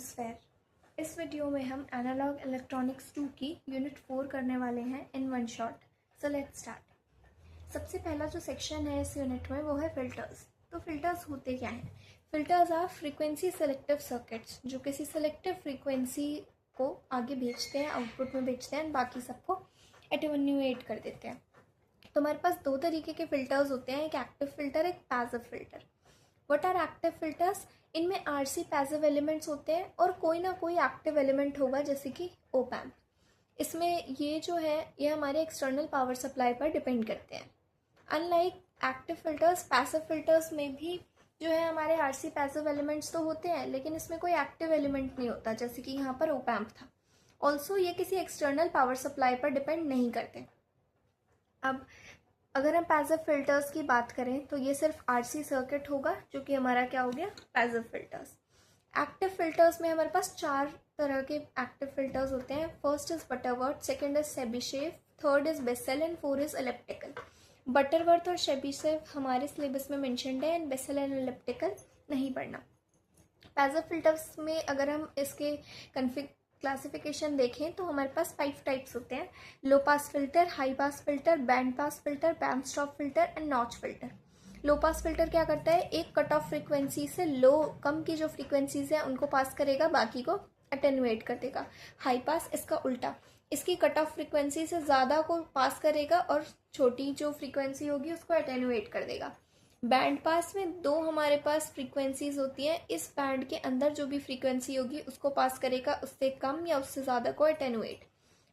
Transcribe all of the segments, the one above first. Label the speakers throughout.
Speaker 1: Sphere. इस video में हम एनालॉग इलेक्ट्रॉनिक्स 2 की यूनिट 4 करने वाले हैं in one shot. So let's start. सबसे पहला जो सेक्शन है इस यूनिट में वो है फिल्टर्स। तो फिल्टर्स होते क्या हैं? Filters are frequency selective circuits जो किसी सेलेक्टिव फ्रीक्वेंसी को आगे भेजते हैं, आउटपुट में भेजते हैं, बाकी सबको एटेन्यूएट कर देते हैं। तो हमारे पास दो तरीके के फिल्टर्स होते हैं, एक एक्टिव फिल्टर, एक passive filter. What are active filters? इनमें आरसी पैसिव एलिमेंट्स होते हैं और कोई ना कोई एक्टिव एलिमेंट होगा, जैसे कि ओप एम्प। इसमें ये जो है ये हमारे एक्सटर्नल पावर सप्लाई पर डिपेंड करते हैं। Unlike active filters, passive filters में भी जो है हमारे आरसी पैसिव एलिमेंट्स तो होते हैं, लेकिन इसमें कोई एक्टिव एलिमेंट नहीं होता, जैसे कि यहाँ पर ओप एम्प था। ऑल्सो ये किसी एक्सटर्नल पावर सप्लाई पर डिपेंड नहीं करते। अब अगर हम पैसिव फिल्टर्स की बात करें तो ये सिर्फ आरसी सर्किट होगा, जो कि हमारा क्या हो गया, पैसिव फिल्टर्स। एक्टिव फिल्टर्स में हमारे पास 4 तरह के एक्टिव फिल्टर्स होते हैं। First is Butterworth, second is Chebyshev, third is Bessel and fourth is elliptical. Butterworth और चेबीशेव हमारे सिलेबस में मेंशन्ड है, एंड बेसेल एंड एलिप्टिकल नहीं पढ़ना। पैसिव फिल्टर्स में अगर हम इसके क्लासिफिकेशन देखें तो हमारे पास 5 टाइप्स होते हैं: low pass filter, high pass filter, band pass filter, band stop filter and notch filter. Low pass filter क्या करता है? एक कट ऑफ फ्रीक्वेंसी से कम की जो फ्रीक्वेंसीज हैं उनको पास करेगा, बाकी को अटेन्यूएट कर देगा। हाई पास इसका उल्टा, इसकी कट ऑफ फ्रीक्वेंसी से ज़्यादा को पास करेगा और छोटी जो फ्रीक्वेंसी होगी उसको अटेन्यूएट कर देगा। बैंड पास में 2 हमारे पास फ्रीक्वेंसीज होती हैं, इस बैंड के अंदर जो भी फ्रीक्वेंसी होगी उसको पास करेगा, उससे कम या उससे ज़्यादा को अटेन्यूएट।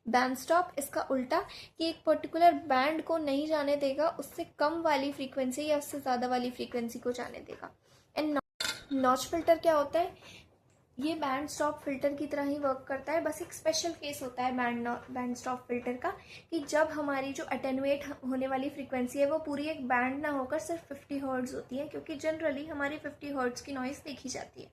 Speaker 1: बैंड स्टॉप इसका उल्टा, कि एक पर्टिकुलर बैंड को नहीं जाने देगा, उससे कम वाली फ्रीक्वेंसी या उससे ज़्यादा वाली फ्रीक्वेंसी को जाने देगा। एंड नॉच फिल्टर क्या होता है? ये बैंड स्टॉप फिल्टर की तरह ही वर्क करता है, बस एक स्पेशल केस होता है बैंड स्टॉप फिल्टर का, कि जब हमारी जो अटेन्यूएट होने वाली फ्रीक्वेंसी है वो पूरी एक बैंड ना होकर सिर्फ 50 हर्ट्ज होती है, क्योंकि जनरली हमारी 50 हर्ट्ज की नॉइस देखी जाती है।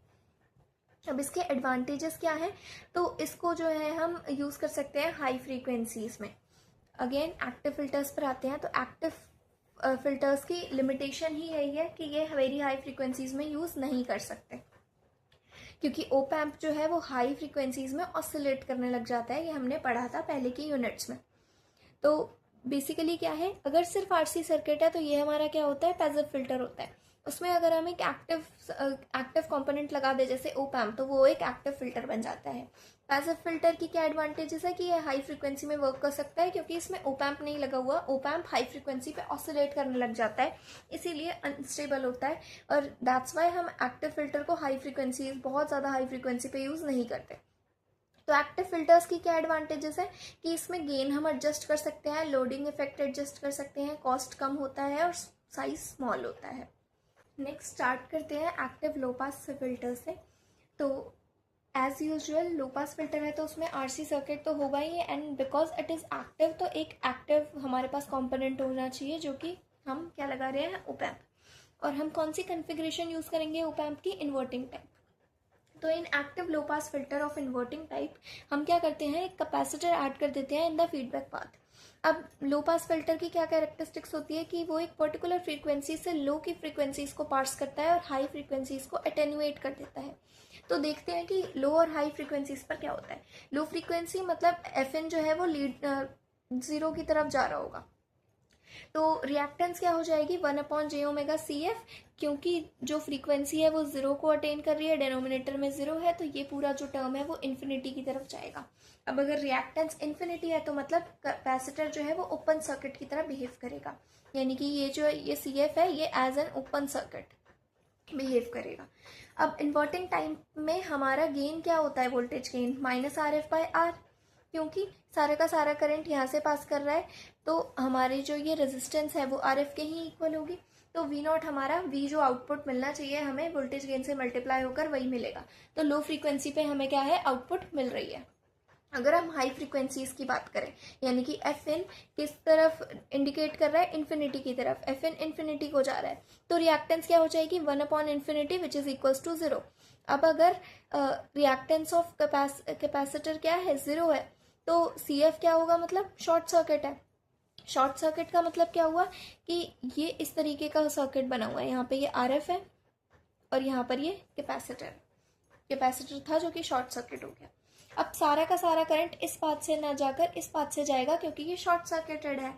Speaker 1: अब इसके एडवांटेजेस क्या हैं? तो इसको जो है हम यूज़ कर सकते हैं हाई फ्रीक्वेंसीज में। अगेन एक्टिव फिल्टर्स पर आते हैं, तो एक्टिव फिल्टर्स की लिमिटेशन ही यही है कि ये वेरी हाई फ्रीक्वेंसीज में यूज़ नहीं कर सकते, क्योंकि ओप एम्प जो है वो हाई फ्रीक्वेंसीज में ऑसिलेट करने लग जाता है। ये हमने पढ़ा था पहले की यूनिट्स में। तो बेसिकली क्या है, अगर सिर्फ आरसी सर्किट है तो ये हमारा क्या होता है, पैसिव फिल्टर होता है। उसमें अगर हम एक एक्टिव कंपोनेंट लगा दे जैसे ओप एम्प, तो वो एक एक्टिव फिल्टर बन जाता है। पैसिव फिल्टर की क्या एडवांटेजेस है कि ये हाई फ्रीक्वेंसी में वर्क कर सकता है, क्योंकि इसमें ओप एम्प नहीं लगा हुआ। ओप एम्प हाई फ्रीक्वेंसी पे ऑसिलेट करने लग जाता है, इसीलिए अनस्टेबल होता है, और दैट्स वाई हम एक्टिव फिल्टर को हाई फ्रीक्वेंसी, बहुत ज़्यादा हाई फ्रीक्वेंसी पे यूज़ नहीं करते। तो एक्टिव फिल्टर्स की क्या एडवांटेजेस है कि इसमें गेन हम एडजस्ट कर सकते हैं, लोडिंग इफेक्ट एडजस्ट कर सकते हैं, कॉस्ट कम होता है और साइज स्मॉल होता है। नेक्स्ट स्टार्ट करते हैं एक्टिव लो पास फिल्टर से। तो as usual low pass filter है तो उसमें आरसी सर्किट तो होगा ही, and because it is active तो एक एक्टिव हमारे पास कंपोनेंट होना चाहिए, जो कि हम क्या लगा रहे हैं, ओप एम्प। और हम कौन सी कन्फिग्रेशन यूज़ करेंगे ओप एम्प की? Inverting type. तो in active low pass filter of inverting type हम क्या करते हैं, एक कैपेसिटर ऐड कर देते हैं इन द फीडबैक पाथ। अब लो पास फिल्टर की क्या कैरेक्टरिस्टिक्स होती है कि वो एक पर्टिकुलर फ्रीक्वेंसी से लो की फ्रीक्वेंसीज को पास करता है और हाई फ्रीक्वेंसीज को अटेन्यूएट कर देता है। तो देखते हैं कि लो और हाई फ्रीक्वेंसीज पर क्या होता है। लो फ्रीक्वेंसी मतलब FN जो है वो लीड 0 की तरफ जा रहा होगा, तो रिएक्टेंस क्या हो जाएगी, 1/j⍵CF, क्योंकि जो फ्रीक्वेंसी है वो 0 को अटेन कर रही है, डिनोमिनेटर में 0 है, तो ये पूरा जो टर्म है वो इन्फिनिटी की तरफ जाएगा। अब अगर रिएक्टेंस इन्फिनिटी है तो मतलब कैपेसिटर जो है वो ओपन सर्किट की तरह बिहेव करेगा, यानी कि ये CF है, ये as an open circuit behave करेगा। अब इन्वर्टिंग टाइम में हमारा गेन क्या होता है, वोल्टेज गेन -RF/R, क्योंकि सारा का सारा करंट यहाँ से पास कर रहा है, तो हमारी जो ये रेजिस्टेंस है वो RF के ही इक्वल होगी। तो V0 हमारा, V जो आउटपुट मिलना चाहिए हमें वोल्टेज गेन से मल्टीप्लाई होकर वही मिलेगा। तो लो फ्रीक्वेंसी पे हमें क्या है, आउटपुट मिल रही है। अगर हम हाई फ्रीक्वेंसीज की बात करें, यानी कि FN किस तरफ इंडिकेट कर रहा है, इन्फिनिटी की तरफ, FN इन्फिनिटी को जा रहा है, तो रिएक्टेंस क्या हो जाएगी, 1/∞ विच इज इक्वल्स टू 0। अब अगर रिएक्टेंस ऑफ कैपेसिटर क्या है, 0 है, तो CF क्या होगा, मतलब शॉर्ट सर्किट है। शॉर्ट सर्किट का मतलब क्या हुआ कि ये इस तरीके का सर्किट बना हुआ है, यहाँ पे ये RF है और यहाँ पर ये कैपेसिटर। कैपेसिटर था जो कि शॉर्ट सर्किट हो गया। अब सारा का सारा करंट इस पाथ से ना जाकर इस पाथ से जाएगा क्योंकि ये शॉर्ट सर्किटेड है।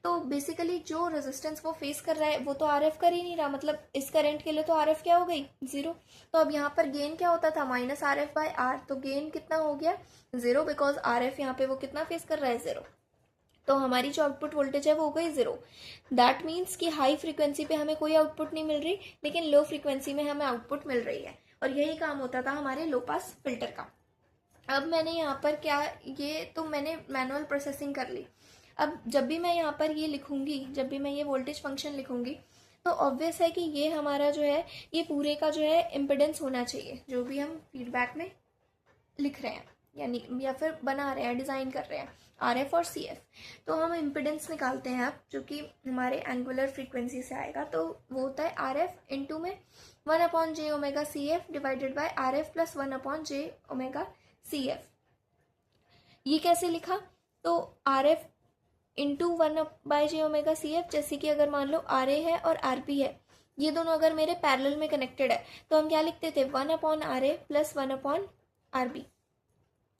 Speaker 1: तो बेसिकली जो रेजिस्टेंस वो फेस कर रहा है वो तो आरएफ कर ही नहीं रहा, मतलब इस करंट के लिए तो आरएफ क्या हो गई, जीरो। तो अब यहाँ पर गेन क्या होता था, minus R F by R, तो गेन कितना हो गया, जीरो, बिकॉज आर एफ यहाँ पे वो कितना फेस कर रहा है, जीरो। तो हमारी जो आउटपुट वोल्टेज है वो हो गई जीरो। दैट मीन्स कि हाई फ्रीक्वेंसी पे हमें कोई आउटपुट नहीं मिल रही, लेकिन लो फ्रीक्वेंसी में हमें आउटपुट मिल रही है। और यही काम होता था हमारे लो पास फिल्टर का। अब मैंने यहाँ पर क्या, ये तो मैंने मैनुअल प्रोसेसिंग कर ली। अब जब भी मैं यहाँ पर ये लिखूंगी, जब भी मैं ये वोल्टेज फंक्शन लिखूंगी, तो ऑब्वियस है कि ये हमारा जो है ये पूरे का जो है इम्पिडेंस होना चाहिए, जो भी हम फीडबैक में लिख रहे हैं यानी या फिर बना रहे हैं, डिज़ाइन कर रहे हैं, आर एफ और सी एफ। तो हम इम्पिडेंस निकालते हैं अब, जो कि हमारे एंगुलर फ्रीक्वेंसी से आएगा। तो वो होता है आर एफ इंटू में 1/j omega C F divided by R F plus 1/j omega C F. ये कैसे लिखा, तो R F into 1/j omega C F, जैसे कि अगर मान लो आर ए है और आर बी है, ये दोनों अगर मेरे पैरेलल में कनेक्टेड है तो हम क्या लिखते थे, 1/RA प्लस 1/RB,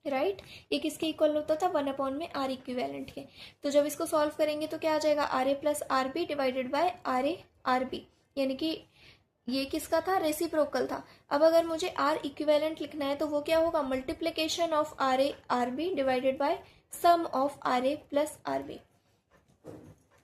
Speaker 1: राइट। ये किसके इक्वल होता था, 1 में आर इक्विवेलेंट के। तो जब इसको सॉल्व करेंगे तो क्या आ जाएगा, RA plus RB divided bye RA RB, यानी कि ये किसका था, रेसिप्रोकल था। अब अगर मुझे R इक्विवेलेंट लिखना है तो वो क्या होगा, multiplication of RA RB divided by sum of RA plus RB।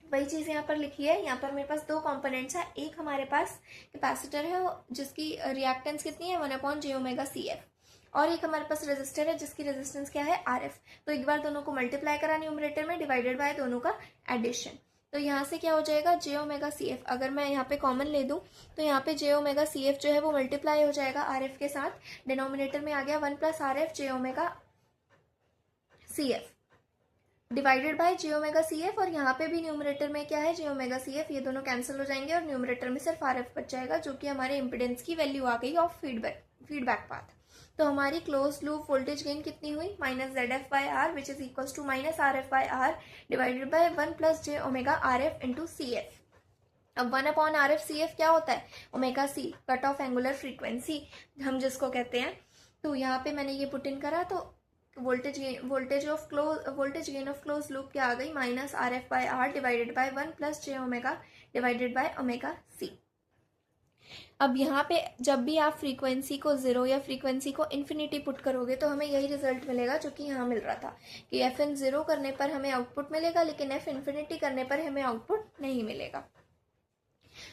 Speaker 1: वही चीज़ यहाँ पर लिखी है। यहाँ पर मेरे पास दो कंपोनेंट्स है, एक हमारे पास कैपेसिटर है जिसकी रिएक्टेंस कितनी है, 1/j ओमेगा सी एफ, और एक हमारे पास रेजिस्टर है जिसकी रेजिस्टेंस क्या है, आर एफ। तो एक बार दोनों को मल्टीप्लाई करा न्यूमरेटर में, डिवाइडेड बाय दोनों का एडिशन। तो यहाँ से क्या हो जाएगा, जे ओमेगा सी एफ। अगर मैं यहाँ पे कॉमन ले दूँ तो यहाँ पे जे ओमेगा सी एफ जो है वो मल्टीप्लाई हो जाएगा आर एफ के साथ, डिनोमिनेटर में आ गया 1 plus R F J omega C F divided by J omega C F. और यहाँ पे भी न्यूमरेटर में क्या है, जे ओमेगा सी एफ, ये दोनों कैंसिल हो जाएंगे और न्यूमरेटर में सिर्फ आर एफ बच जाएगा, जो कि हमारे इम्पिडेंस की वैल्यू आ गई ऑफ फीडबैक पाथ। तो हमारी क्लोज लूप वोल्टेज गेन कितनी हुई, minus Z F by R which is equal to minus R F by R divided by 1 plus J omega R F into C F. अब 1/RF C F क्या होता है, omega C, cut off angular frequency हम जिसको कहते हैं। तो यहाँ पे मैंने ये पुट इन करा तो voltage gain of close loop क्या आ गई, minus R F by R divided by 1 plus J omega divided by omega C. अब यहाँ पे जब भी आप फ्रीक्वेंसी को जीरो या फ्रीक्वेंसी को इन्फिनिटी पुट करोगे तो हमें यही रिजल्ट मिलेगा जो कि यहाँ मिल रहा था, कि एफ एन जीरो करने पर हमें आउटपुट मिलेगा, लेकिन एफ इन्फिनिटी करने पर हमें आउटपुट नहीं मिलेगा।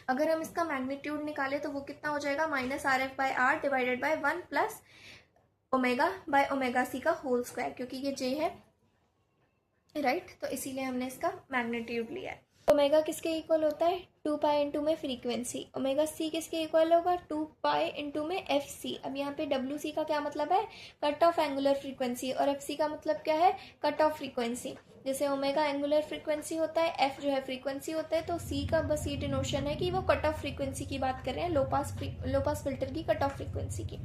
Speaker 1: अगर हम इसका मैग्नीट्यूड निकाले तो वो कितना हो जाएगा, minus R F by R divided by 1 plus omega by omega C का होल स्क्वायर, क्योंकि ये जे है, राइट। तो इसीलिए हमने इसका मैग्नीट्यूड लिया है। ओमेगा किसके इक्वल होता है, 2 पाई इंटू में फ्रीक्वेंसी। ओमेगा सी किसके इक्वल होगा, 2 पाई इंटू में एफ सी। अब यहाँ पे डब्ल्यू सी का क्या मतलब है, कट ऑफ एंगुलर फ्रीक्वेंसी, और एफ सी का मतलब क्या है, कट ऑफ फ्रीक्वेंसी। जैसे ओमेगा एंगुलर फ्रीक्वेंसी होता है, एफ जो है फ्रीक्वेंसी होता है, तो सी का बस ये डिनोशन है कि वो कट ऑफ फ्रीक्वेंसी की बात कर रहे हैं, लो पास फिल्टर की कट ऑफ फ्रीक्वेंसी की।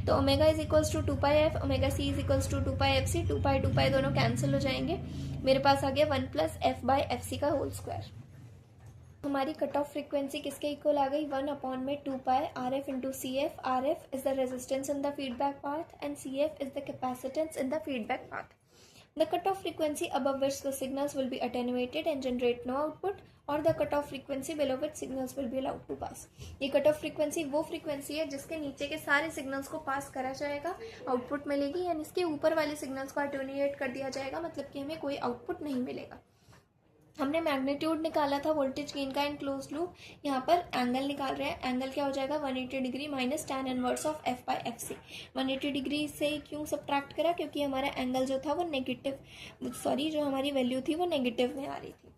Speaker 1: तो omega is equals to 2 pi F, omega C is equals to 2 pi F C. 2 pi दोनों कैंसिल हो जाएंगे, मेरे पास आ गया 1 plus F by F C का होल स्क्वायर। हमारी कट ऑफ फ्रीक्वेंसी किसके इक्वल आ गई, 1 में 2 pi R F into C F. R F is the resistance in the feedback path and C F is the capacitance in the feedback path. The cutoff frequency above which the signals will be attenuated and generate no output, or the cutoff frequency below which signals will be allowed to pass. ये cutoff frequency वो frequency है जिसके नीचे के सारे signals को pass करा जाएगा, output मिलेगी, यानी इसके ऊपर वाले signals को attenuate कर दिया जाएगा, मतलब कि हमें कोई output नहीं मिलेगा। हमने मैग्नीट्यूड निकाला था वोल्टेज गेन का इन क्लोज लूप, यहाँ पर एंगल निकाल रहे हैं। एंगल क्या हो जाएगा, 180 degree minus tan inverse of F by F C. 180 degree से क्यों सब्ट्रैक्ट करा, क्योंकि हमारा एंगल जो था वो नेगेटिव, जो हमारी वैल्यू थी वो नेगेटिव में आ रही थी।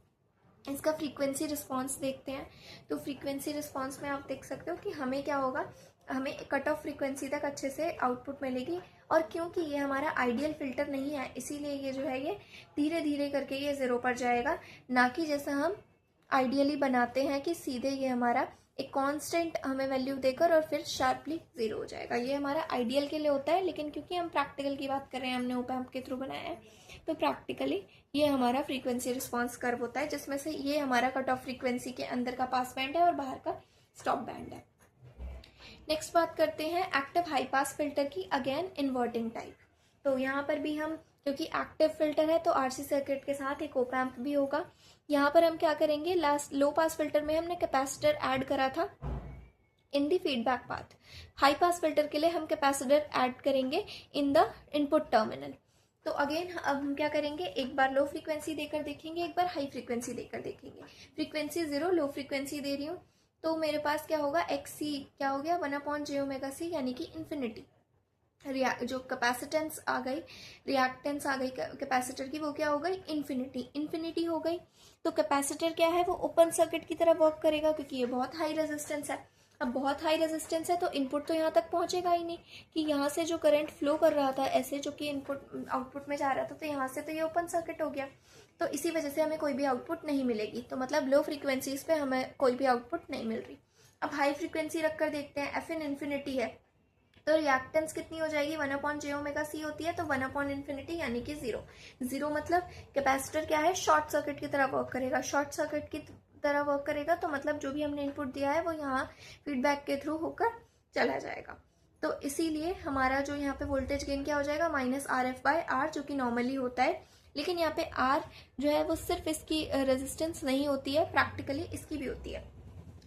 Speaker 1: इसका फ्रीक्वेंसी रिस्पॉन्स देखते हैं। तो फ्रीक्वेंसी रिस्पॉन्स में आप देख सकते हो कि हमें क्या होगा, हमें कट ऑफ फ्रीक्वेंसी तक अच्छे से आउटपुट मिलेगी। और क्योंकि ये हमारा आइडियल फिल्टर नहीं है, इसीलिए ये जो है ये धीरे धीरे करके ये ज़ीरो पर जाएगा, ना कि जैसा हम आइडियली बनाते हैं कि सीधे ये हमारा एक कांस्टेंट हमें वैल्यू देकर और फिर शार्पली ज़ीरो हो जाएगा। ये हमारा आइडियल के लिए होता है, लेकिन क्योंकि हम प्रैक्टिकल की बात कर रहे हैं, हमने ओप एम्प के थ्रू बनाया है, तो प्रैक्टिकली ये हमारा फ्रीक्वेंसी रिस्पॉन्स कर्व होता है, जिसमें से ये हमारा कट ऑफ फ्रीक्वेंसी के अंदर का पास बैंड है और बाहर का स्टॉप बैंड है। नेक्स्ट बात करते हैं एक्टिव हाई पास फिल्टर की, अगेन इन्वर्टिंग टाइप। तो यहाँ पर भी हम, क्योंकि एक्टिव फिल्टर है तो आरसी सर्किट के साथ एक ओप एम्प भी होगा। यहाँ पर हम क्या करेंगे, लास्ट लो पास फिल्टर में हमने कैपेसिटर ऐड करा था इन the feedback path. High pass filter के लिए हम कैपेसिटर ऐड करेंगे इन द इनपुट टर्मिनल। तो अगेन अब हम क्या करेंगे, एक बार लो फ्रीक्वेंसी देकर देखेंगे, एक बार हाई फ्रीक्वेंसी देकर देखेंगे। फ्रीक्वेंसी 0, लो फ्रीक्वेंसी दे रही हूँ, तो मेरे पास क्या होगा, एक्स सी क्या हो गया 1/j⍵c, यानी कि इन्फिनिटी। जो कैपेसिटेंस आ गई, रिएक्टेंस आ गई कैपेसिटर की, वो क्या हो गई, इन्फिनिटी। इन्फिनिटी हो गई तो कैपेसिटर क्या है, वो ओपन सर्किट की तरह वर्क करेगा, क्योंकि ये बहुत हाई रेजिस्टेंस है। अब बहुत हाई रेजिस्टेंस है तो इनपुट तो यहाँ तक पहुँचेगा ही नहीं, कि यहाँ से जो करंट फ्लो कर रहा था ऐसे, जो कि इनपुट आउटपुट में जा रहा था, तो यहाँ से तो ये ओपन सर्किट हो गया, तो इसी वजह से हमें कोई भी आउटपुट नहीं मिलेगी। तो मतलब लो फ्रीक्वेंसीज पे हमें कोई भी आउटपुट नहीं मिल रही। अब हाई फ्रीक्वेंसी रखकर देखते हैं, एफ इन इन्फिनिटी है तो रिएक्टेंस कितनी हो जाएगी, 1/j⍵c होती है, तो 1/∞ यानी कि 0। 0 मतलब कैपेसिटर क्या है, शॉर्ट सर्किट की तरह वर्क करेगा। शॉर्ट सर्किट की तरह वर्क करेगा तो मतलब जो भी हमने इनपुट दिया है वो यहाँ फीडबैक के थ्रू होकर चला जाएगा। तो इसीलिए हमारा जो यहाँ पे वोल्टेज गेन क्या हो जाएगा, -RF/R, जो कि नॉर्मली होता है। लेकिन यहाँ पे R जो है वो सिर्फ इसकी रेजिस्टेंस नहीं होती है, प्रैक्टिकली इसकी भी होती है।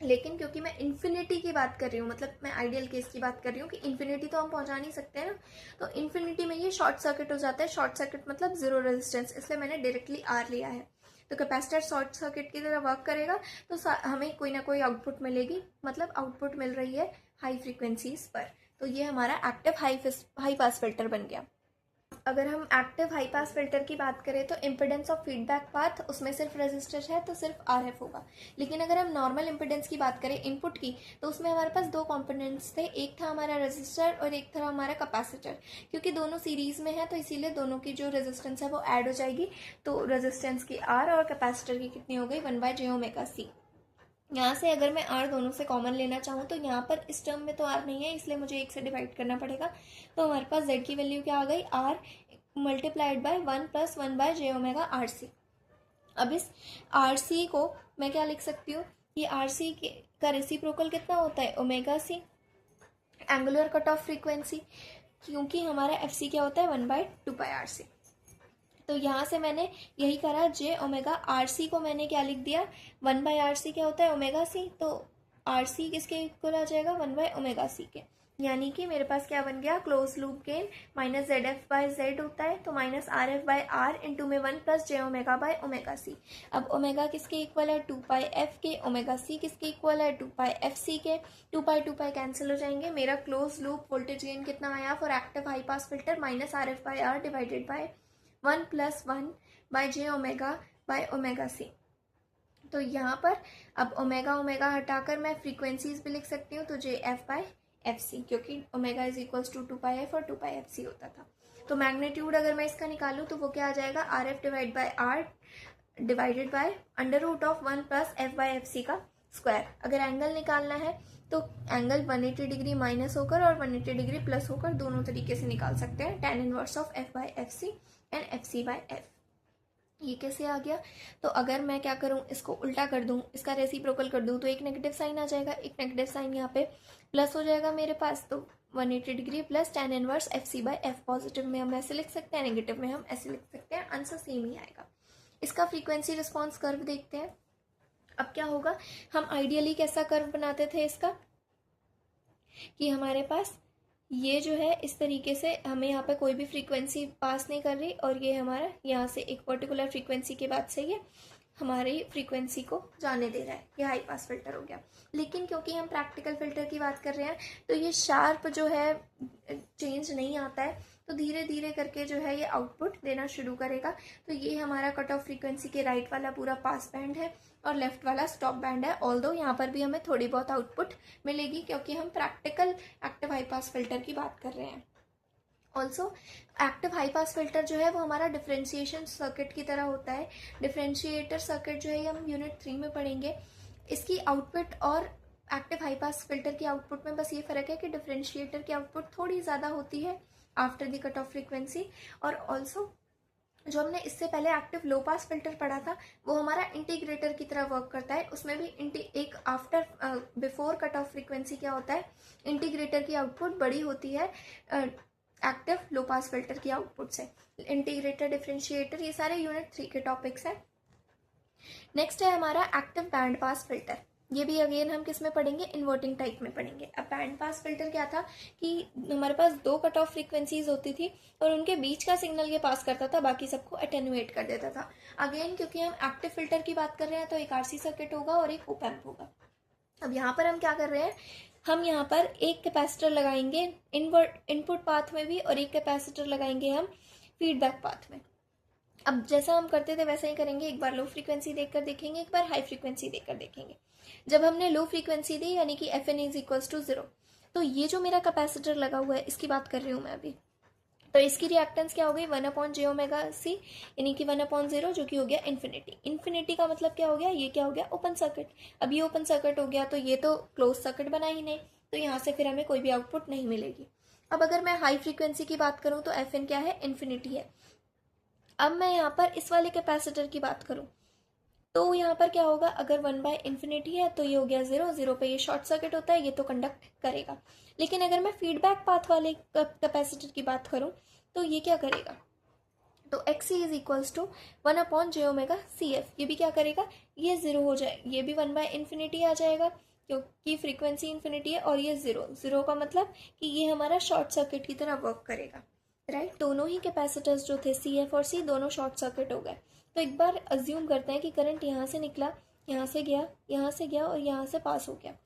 Speaker 1: लेकिन क्योंकि मैं इन्फिनिटी की बात कर रही हूँ, मतलब मैं आइडियल केस की बात कर रही हूँ कि इन्फिनिटी तो हम पहुंचा नहीं सकते हैं ना, तो इन्फिनिटी में ये शॉर्ट सर्किट हो जाता है। शॉर्ट सर्किट मतलब 0 रेजिस्टेंस, इसलिए मैंने डायरेक्टली आर लिया है। तो कैपेसिटर शॉर्ट सर्किट की तरह वर्क करेगा तो हमें कोई ना कोई आउटपुट मिलेगी, मतलब आउटपुट मिल रही है हाई फ्रीक्वेंसीज पर। तो ये हमारा एक्टिव हाई पास फिल्टर बन गया। अगर हम एक्टिव हाई पास फिल्टर की बात करें तो इम्पिडेंस ऑफ फीडबैक पाथ, उसमें सिर्फ रेजिस्टर है तो सिर्फ आरएफ होगा। लेकिन अगर हम नॉर्मल इम्पिडेंस की बात करें इनपुट की, तो उसमें हमारे पास दो कंपोनेंट्स थे, एक था हमारा रेजिस्टर और एक था हमारा कैपेसिटर। क्योंकि दोनों सीरीज में है तो इसीलिए दोनों की जो रेजिस्टेंस है वो ऐड हो जाएगी। तो रेजिस्टेंस की आर और कैपेसिटर की कितनी हो गई, 1/j⍵c। यहाँ से अगर मैं आर दोनों से कॉमन लेना चाहूँ तो यहाँ पर इस टर्म में तो आर नहीं है, इसलिए मुझे एक से डिवाइड करना पड़ेगा। तो हमारे पास जेड की वैल्यू क्या आ गई, आर मल्टीप्लाइड बाय 1 + 1/j⍵RC। अब इस आर सी को मैं क्या लिख सकती हूँ, ये आर सी का रेसिप्रोकल कितना होता है, ω/c, angular cut off frequency, क्योंकि हमारा एफ सी क्या होता है 1/2πRC। तो यहाँ से मैंने यही करा, j⍵RC को मैंने क्या लिख दिया, 1/RC क्या होता है, ω/c, तो RC किसके इक्वल आ जाएगा, 1/ω/c के। यानी कि मेरे पास क्या बन गया, क्लोज लूप गेन -ZF/Z होता है, तो -RF/R इंटू में 1 + j⍵/ω/c। अब ओमेगा किसके इक्वल है, 2πf के, ω/c किसके इक्वल है, 2πfc के। 2π कैंसिल हो जाएंगे, मेरा क्लोज लूप वोल्टेज गेन कितना आया for active high pass filter, -RF/R divided by 1 + 1/j⍵/ω/c। तो यहाँ पर अब ओमेगा हटाकर मैं फ्रीक्वेंसीज भी लिख सकती हूँ, तो JF/FC, क्योंकि omega is equals to 2πf और 2πfc होता था। तो मैग्नीट्यूड अगर मैं इसका निकालूँ तो वो क्या आ जाएगा, RF डिवाइडेड बाय √1 + f/fc का स्क्वायर। अगर एंगल निकालना है तो एंगल 180 डिग्री माइनस होकर और 180 डिग्री प्लस होकर दोनों तरीके से निकाल सकते हैं, tan inverse of f/fc and fc/f। ये कैसे आ गया, तो अगर मैं क्या करूं, इसको उल्टा कर दूं, इसका रेसिप्रोकल कर दूं, तो एक नेगेटिव साइन आ जाएगा, एक नेगेटिव साइन यहाँ पे प्लस हो जाएगा मेरे पास, तो 180 degree plus tan inverse fc/f। Positive में हम ऐसे लिख सकते हैं, नेगेटिव में हम ऐसे लिख सकते हैं, आंसर सेम ही आएगा। इसका फ्रीक्वेंसी रिस्पॉन्स कर्व देखते हैं। अब क्या होगा, हम आइडियली कैसा कर्व बनाते थे इसका, कि हमारे पास ये जो है इस तरीके से, हमें यहाँ पे कोई भी फ्रीक्वेंसी पास नहीं कर रही, और ये हमारा यहाँ से एक पर्टिकुलर फ्रीक्वेंसी के बाद से ये हमारी फ्रीक्वेंसी को जाने दे रहा है, ये हाई पास फिल्टर हो गया। लेकिन क्योंकि हम प्रैक्टिकल फिल्टर की बात कर रहे हैं तो ये शार्प जो है चेंज नहीं आता है, तो धीरे धीरे करके जो है ये आउटपुट देना शुरू करेगा। तो ये हमारा कट ऑफ फ्रीक्वेंसी के राइट वाला पूरा पास बैंड है और लेफ्ट वाला स्टॉप बैंड है। ऑल्दो यहाँ पर भी हमें थोड़ी बहुत आउटपुट मिलेगी, क्योंकि हम practical active high pass filter की बात कर रहे हैं। Also active high pass filter जो है वो हमारा डिफरेंशिएशन सर्किट की तरह होता है। डिफरेंशिएटर सर्किट जो है हम यूनिट 3 में पढ़ेंगे। इसकी आउटपुट और एक्टिव हाई पास फिल्टर की आउटपुट में बस ये फर्क है कि डिफरेंशिएटर की आउटपुट थोड़ी ज़्यादा होती है after the cut off frequency, और ऑल्सो जो हमने इससे पहले एक्टिव लो पास फिल्टर पढ़ा था वो हमारा इंटीग्रेटर की तरह वर्क करता है। उसमें भी एक after before cut off frequency क्या होता है, इंटीग्रेटर की आउटपुट बड़ी होती है एक्टिव लो पास फिल्टर की आउटपुट से। इंटीग्रेटर, डिफरेंशिएटर, ये सारे यूनिट 3 के टॉपिक्स हैं। नेक्स्ट है हमारा एक्टिव बैंड पास फिल्टर। ये भी अगेन हम किस में पढ़ेंगे, इन्वर्टिंग टाइप में पढ़ेंगे। अब बैंड पास फिल्टर क्या था कि हमारे पास 2 कट ऑफ फ्रीक्वेंसीज होती थी और उनके बीच का सिग्नल ये पास करता था, बाकी सबको अटेनुएट कर देता था। अगेन क्योंकि हम एक्टिव फिल्टर की बात कर रहे हैं तो एक आरसी सर्किट होगा और एक ओप एम्प होगा। अब यहाँ पर हम क्या कर रहे हैं, हम यहाँ पर एक कैपेसिटर लगाएंगे इनपुट पाथ में भी और एक कैपेसिटर लगाएंगे हम फीडबैक पाथ में। अब जैसा हम करते थे वैसा ही करेंगे। एक बार लो फ्रीक्वेंसी देखकर देखेंगे, एक बार हाई फ्रीक्वेंसी देखकर देखेंगे। जब हमने लो फ्रीक्वेंसी दी यानी कि Fn इज इक्वल्स टू 0, तो ये जो मेरा कैपेसिटर लगा हुआ है इसकी बात कर रही हूँ मैं अभी, तो इसकी रिएक्टेंस क्या हो गई 1/j⍵c यानी कि 1/0 जो कि हो गया इन्फिनिटी। इन्फिनिटी का मतलब क्या हो गया, ये क्या हो गया ओपन सर्किट। अब ये ओपन सर्किट हो गया तो ये तो क्लोज सर्किट बना ही नहीं, तो यहाँ से फिर हमें कोई भी आउटपुट नहीं मिलेगी। अब अगर मैं हाई फ्रीक्वेंसी की बात करूँ तो Fn क्या है, इन्फिनिटी है। अब मैं यहाँ पर इस वाले कैपेसिटर की बात करूँ तो यहाँ पर क्या होगा, अगर 1/∞ है तो ये हो गया 0, 0 पे ये शॉर्ट सर्किट होता है, ये तो कंडक्ट करेगा। लेकिन अगर मैं फीडबैक पाथ वाले कैपेसिटर की बात करूँ तो ये क्या करेगा, तो Xc is equals to 1/j⍵cf। ये भी क्या करेगा, ये 0 हो जाए, ये भी 1/∞ आ जाएगा क्योंकि फ्रीक्वेंसी इन्फिनिटी है, और ये 0, 0 का मतलब कि ये हमारा शॉर्ट सर्किट की तरह वर्क करेगा, राइट। दोनों ही कैपेसिटर्स जो थे CF और C दोनों शॉर्ट सर्किट हो गए। तो एक बार अज्यूम करते हैं कि करंट यहाँ से निकला, यहाँ से गया, यहाँ से गया और यहाँ से पास हो गया।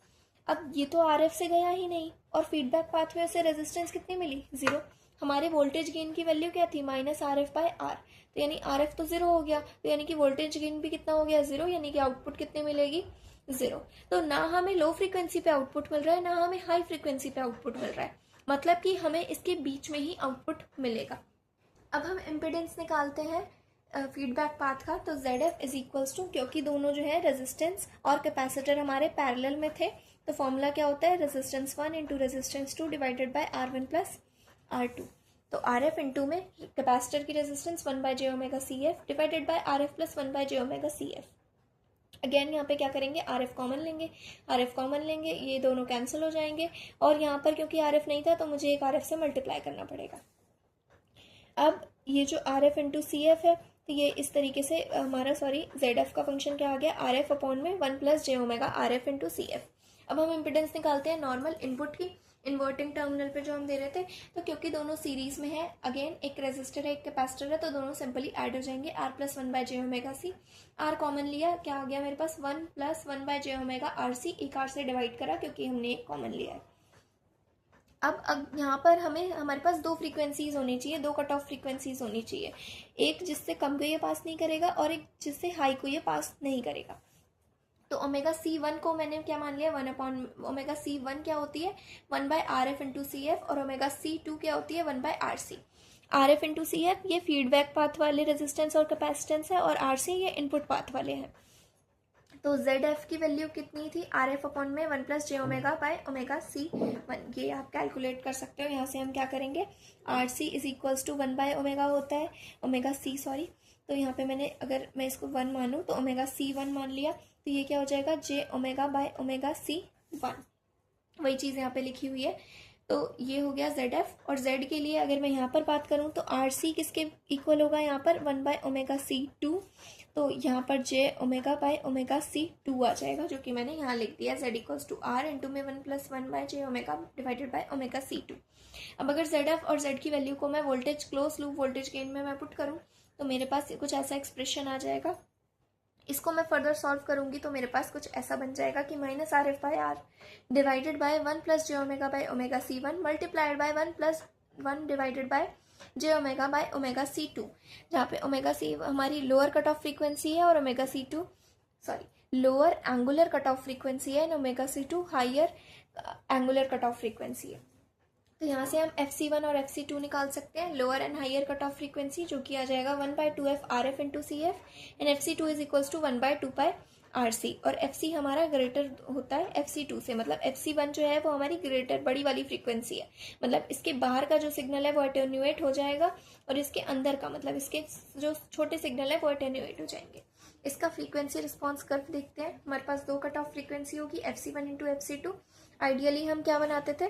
Speaker 1: अब ये तो RF से गया ही नहीं और फीडबैक पाथ में उसे रेजिस्टेंस कितनी मिली, 0। हमारे वोल्टेज गेन की वैल्यू क्या थी, -RF/R, तो यानी RF तो 0 हो गया, तो यानी कि वोल्टेज गेन भी कितना हो गया, 0, यानी कि आउटपुट कितनी मिलेगी, 0। तो ना हमें लो फ्रीक्वेंसी पे आउटपुट मिल रहा है, ना हमें हाई फ्रीक्वेंसी पे आउटपुट मिल रहा है, मतलब कि हमें इसके बीच में ही आउटपुट मिलेगा। अब हम इम्पिडेंस निकालते हैं फीडबैक पाथ का, तो ZF इज इक्वल्स टू, क्योंकि दोनों जो है रेजिस्टेंस और कैपेसिटर हमारे पैरेलल में थे, तो फॉर्मूला क्या होता है, resistance 1 into resistance 2 divided by R1 plus R2। तो RF इंटू में कैपेसिटर की resistance 1/j⍵cf divided by RF plus 1/j⍵cf। Again यहाँ पे क्या करेंगे, RF कॉमन लेंगे, RF कॉमन लेंगे, ये दोनों कैंसिल हो जाएंगे, और यहाँ पर क्योंकि RF नहीं था तो मुझे एक RF से मल्टीप्लाई करना पड़ेगा। अब ये जो RF इंटू CF है तो ये इस तरीके से हमारा ZF का फंक्शन क्या आ गया, RF अपॉन में 1/j⍵ RF इंटू CF। अब हम इम्पिडेंस निकालते हैं नॉर्मल इनपुट की, इन्वर्टिंग टर्मिनल पे जो हम दे रहे थे, तो क्योंकि दोनों सीरीज में है, अगेन एक रेजिस्टर है एक कैपेसिटर है, तो दोनों सिंपली ऐड हो जाएंगे, R plus 1/j⍵c। R common लिया, क्या आ गया मेरे पास 1 प्लस 1/j⍵RC, एक R से डिवाइड करा क्योंकि हमने एक कॉमन लिया है। अब यहाँ पर हमारे पास 2 फ्रीक्वेंसीज होनी चाहिए, 2 कट ऑफ फ्रीक्वेंसीज होनी चाहिए, एक जिससे कम को ये पास नहीं करेगा और एक जिससे हाई को ये पास नहीं करेगा। तो ω_C1 को मैंने क्या मान लिया, 1/ω_C1 क्या होती है 1/RF इंटू CF, और ω_C2 क्या होती है 1/RC। RF इंटू CF ये फीडबैक पाथ वाले रेजिस्टेंस और कैपेसिटेंस है, और RC ये इनपुट पाथ वाले हैं। तो ZF की वैल्यू कितनी थी, RF अपॉन में 1/j⍵/ω_C1, ये आप कैलकुलेट कर सकते हो। यहाँ से हम क्या करेंगे, RC इज इक्वल्स टू 1/ω होता है, ω_C तो यहाँ पे अगर मैं इसको 1 मानूँ तो ω_C1 मान लिया, तो ये क्या हो जाएगा j⍵/ω_C1, वही चीज़ यहाँ पे लिखी हुई है। तो ये हो गया ZF, और Z के लिए अगर मैं यहाँ पर बात करूँ तो RC किसके इक्वल होगा, यहाँ पर 1/ω_C2, तो यहाँ पर j⍵/ω_C2 आ जाएगा, जो कि मैंने यहाँ लिख दिया, Z equals to R into में 1 plus 1/j⍵ divided by ω_C2। अब अगर ZF और Z की वैल्यू को मैं voltage close loop voltage gain में मैं पुट करूँ तो मेरे पास कुछ ऐसा एक्सप्रेशन आ जाएगा। इसको मैं फर्दर सॉल्व करूंगी तो मेरे पास कुछ ऐसा बन जाएगा कि -RF/R divided by 1 plus j⍵/ω_C1 multiplied by 1 plus 1 divided bye j⍵/ω_C2, जहाँ पे ω_C हमारी लोअर कट ऑफ फ्रीक्वेंसी है और lower angular cut off frequency है, ω_C2 higher angular cut off frequency है। तो यहाँ से हम FC1 और FC2 निकाल सकते हैं, lower and higher cut off frequency, जो कि आ जाएगा 1/2f RF into CF, and FC2 is equals to 1/2π RC, और FC हमारा ग्रेटर होता है FC2 से, मतलब FC1 जो है वो हमारी ग्रेटर बड़ी वाली फ्रीक्वेंसी है, मतलब इसके बाहर का जो सिग्नल है वो अटेन्यूएट हो जाएगा और इसके अंदर का मतलब इसके जो छोटे सिग्नल है वो अटेन्यूएट हो जाएंगे। इसका फ्रीक्वेंसी रिस्पॉन्स कर्व देखते हैं। हमारे पास दो कट ऑफ फ्रीक्वेंसी होगी, FC1 इंटू FC2। आइडियली हम क्या बनाते थे,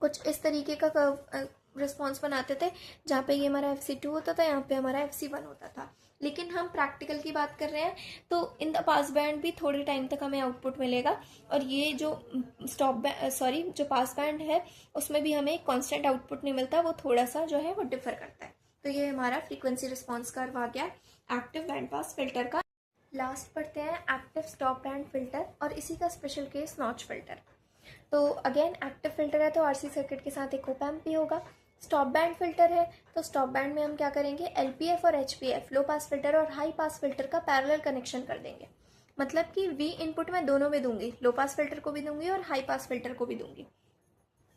Speaker 1: कुछ इस तरीके का कर्व रिस्पॉन्स बनाते थे, जहाँ पे ये हमारा FC2 होता था, यहाँ पे हमारा FC1 होता था। लेकिन हम प्रैक्टिकल की बात कर रहे हैं तो इन द पास बैंड भी थोड़े टाइम तक हमें आउटपुट मिलेगा, और ये जो जो पास बैंड है उसमें भी हमें कांस्टेंट आउटपुट नहीं मिलता, वो थोड़ा सा जो है वो डिफर करता है। तो ये हमारा फ्रीक्वेंसी रिस्पॉन्स कर्व आ गया एक्टिव बैंड पास फिल्टर का। लास्ट पढ़ते हैं एक्टिव स्टॉप बैंड फिल्टर, और इसी का स्पेशल केस नॉच फिल्टर। तो अगेन एक्टिव फिल्टर है तो RC सर्किट के साथ एक ओप एम्प भी होगा। स्टॉप बैंड फिल्टर है तो स्टॉप बैंड में हम क्या करेंगे, LPF और HPF लो पास फिल्टर और हाई पास फिल्टर का पैरेलल कनेक्शन कर देंगे। मतलब कि V इनपुट मैं दोनों में दूंगी, लो पास फिल्टर को भी दूंगी और हाई पास फिल्टर को भी दूंगी।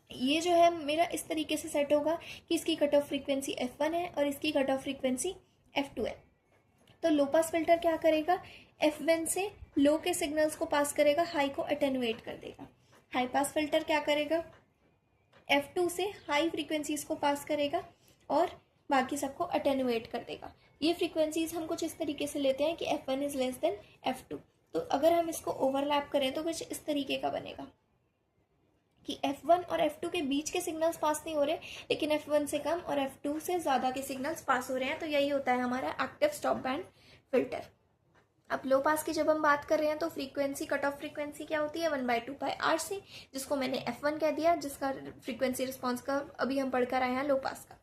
Speaker 1: ये जो है मेरा इस तरीके से सेट होगा कि इसकी कट ऑफ फ्रीक्वेंसी F1 है और इसकी कट ऑफ फ्रीक्वेंसी F2 है। तो लो पास फिल्टर क्या करेगा, F1 से लो के सिग्नल्स को पास करेगा, हाई को अटेन्युएट कर देगा। हाई पास फिल्टर क्या करेगा, F2 से हाई फ्रीक्वेंसीज को पास करेगा और बाकी सबको अटेन्युएट कर देगा। ये फ्रीक्वेंसीज हम कुछ इस तरीके से लेते हैं कि F1 is less then F2। तो अगर हम इसको ओवरलैप करें तो कुछ इस तरीके का बनेगा कि F1 और F2 के बीच के सिग्नल्स पास नहीं हो रहे, लेकिन F1 से कम और F2 से ज़्यादा के सिग्नल्स पास हो रहे हैं। तो यही होता है हमारा एक्टिव स्टॉप बैंड फिल्टर। अब लो पास की जब हम बात कर रहे हैं तो फ्रीक्वेंसी कट ऑफ फ्रीक्वेंसी क्या होती है, 1/2πRC, जिसको मैंने F1 कह दिया, जिसका फ्रीक्वेंसी रिस्पॉन्स का अभी हम पढ़कर आए हैं लो पास का।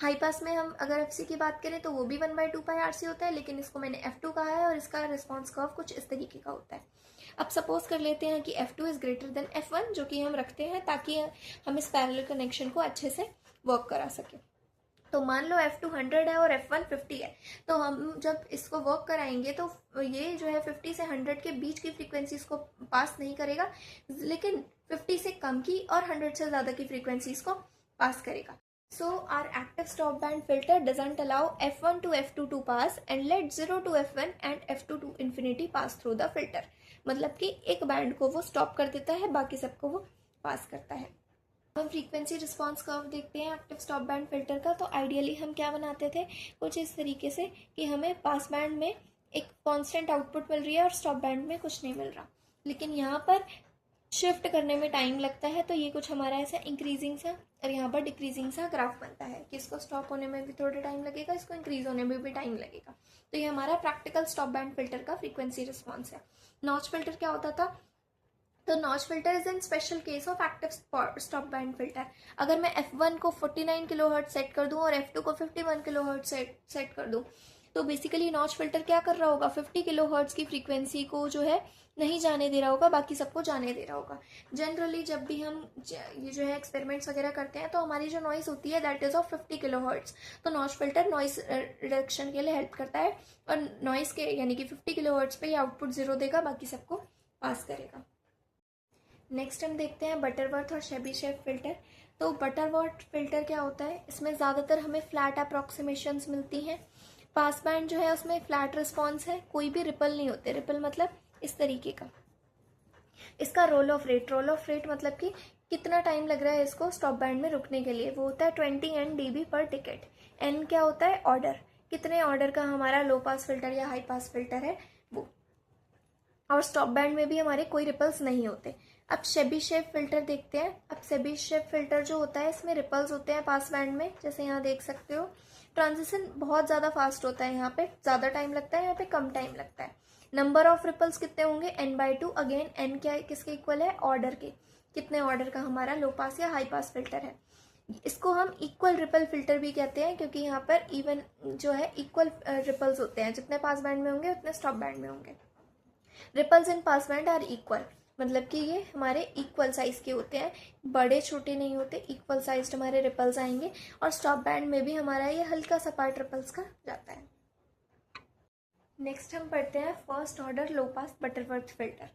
Speaker 1: हाई पास में हम अगर FC की बात करें तो वो भी 1/2πRC होता है, लेकिन इसको मैंने F2 कहा है और इसका रिस्पॉन्स कर्व कुछ इस तरीके का होता है। अब सपोज कर लेते हैं कि F2 is greater than F1, जो कि हम रखते हैं ताकि हम इस पैरेलल कनेक्शन को अच्छे से वर्क करा सकें। तो मान लो F2 100 है और F1 50 है, तो हम जब इसको वर्क कराएंगे तो ये जो है 50 से 100 के बीच की फ्रीक्वेंसीज को पास नहीं करेगा, लेकिन 50 से कम की और 100 से ज़्यादा की फ्रीक्वेंसीज को पास करेगा। So our active stop band filter doesn't allow F1 to F2 to pass and let 0 to F1 and F2 to infinity pass through the filter। मतलब कि एक बैंड को वो स्टॉप कर देता है, बाकी सबको वो पास करता है। हम फ्रीक्वेंसी रिस्पॉन्स कर्व देखते हैं एक्टिव स्टॉप बैंड फिल्टर का। तो आइडियली हम क्या बनाते थे, कुछ इस तरीके से कि हमें पास बैंड में एक कांस्टेंट आउटपुट मिल रही है और स्टॉप बैंड में कुछ नहीं मिल रहा, लेकिन यहाँ पर शिफ्ट करने में टाइम लगता है। तो ये कुछ हमारा ऐसा इंक्रीजिंग सा और यहाँ पर डिक्रीजिंग सा ग्राफ बनता है कि इसको स्टॉप होने में भी थोड़ा टाइम लगेगा, इसको इंक्रीज होने में भी टाइम लगेगा। तो ये हमारा प्रैक्टिकल स्टॉप बैंड फिल्टर का फ्रीक्वेंसी रिस्पॉन्स है। नॉच फिल्टर क्या होता था, तो notch filter is in special case of active stop band filter. अगर मैं F1 को 49 किलोहर्ट्ज सेट कर दूं और F2 को 51 किलोहर्ट्ज सेट कर दूं, तो बेसिकली नॉच फिल्टर क्या कर रहा होगा, 50 किलोहर्ट्ज की फ्रीक्वेंसी को जो है नहीं जाने दे रहा होगा, बाकी सबको जाने दे रहा होगा। जनरली जब भी हम ये जो है एक्सपेरिमेंट्स वगैरह करते हैं तो हमारी जो नॉइस होती है दैट इज ऑफ 50 किलोहर्ट्ज। तो नॉच फिल्टर नॉइस रिडक्शन के लिए हेल्प करता है और नॉइस के यानी कि 50 किलोहर्ट्ज पे आउटपुट 0 देगा, बाकी सबको पास करेगा। नेक्स्ट हम देखते हैं बटरवर्थ और शेबीशेव फिल्टर। तो बटरवर्थ फिल्टर क्या होता है, इसमें ज़्यादातर हमें फ्लैट अप्रॉक्सीमेशंस मिलती हैं। पास बैंड जो है उसमें फ्लैट रिस्पॉन्स है, कोई भी रिपल नहीं होते। रिपल मतलब इस तरीके का। इसका रोल ऑफ रेट मतलब कि कितना टाइम लग रहा है इसको स्टॉप बैंड में रुकने के लिए, वो होता है 20 N/dB पर टिकट। N क्या होता है, ऑर्डर, कितने ऑर्डर का हमारा लो पास फिल्टर या हाई पास फिल्टर है वो। और स्टॉप बैंड में भी हमारे कोई रिपल्स नहीं होते। अब शेबीशेव फिल्टर देखते हैं। अब शेबीशेव फिल्टर जो होता है इसमें रिपल्स होते हैं पास बैंड में, जैसे यहाँ देख सकते हो। ट्रांजिशन बहुत ज़्यादा फास्ट होता है, यहाँ पे ज़्यादा टाइम लगता है, यहाँ पे कम टाइम लगता है। नंबर ऑफ रिपल्स कितने होंगे, N/2। अगेन N क्या किसके इक्वल है, ऑर्डर के, कितने ऑर्डर का हमारा लो पास या हाई पास फिल्टर है। इसको हम इक्वल रिपल फिल्टर भी कहते हैं, क्योंकि यहाँ पर इवन जो है इक्वल रिपल्स होते हैं, जितने पास बैंड में होंगे उतने स्टॉप बैंड में होंगे। Ripples in pass band are equal, मतलब कि ये हमारे इक्वल साइज के होते हैं, बड़े छोटे नहीं होते, इक्वल साइज्ड हमारे रिपल्स आएंगे। और स्टॉप बैंड में भी हमारा ये हल्का सा पार्ट रिपल्स का जाता है। नेक्स्ट हम पढ़ते हैं फर्स्ट ऑर्डर लो पास बटरवर्थ फिल्टर।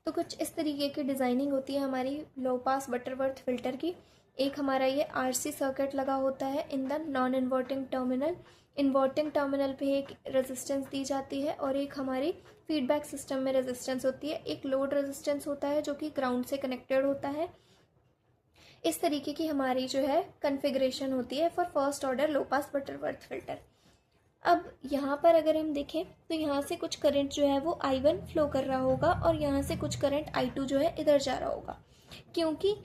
Speaker 1: तो कुछ इस तरीके की डिज़ाइनिंग होती है हमारी लो पास बटरवर्थ फिल्टर की। एक हमारा ये RC सर्किट लगा होता है in the non inverting terminal, inverting terminal पे एक रेजिस्टेंस दी जाती है और एक हमारी फीडबैक सिस्टम में रेजिस्टेंस होती है। एक लोड रेजिस्टेंस होता है जो कि ग्राउंड से कनेक्टेड होता है। इस तरीके की हमारी जो है कन्फिग्रेशन होती है for first order low pass Butterworth filter. अब यहाँ पर अगर हम देखें तो यहाँ से कुछ करंट जो है वो I1 फ्लो कर रहा होगा और यहाँ से कुछ करंट I2 जो है इधर जा रहा होगा। क्योंकि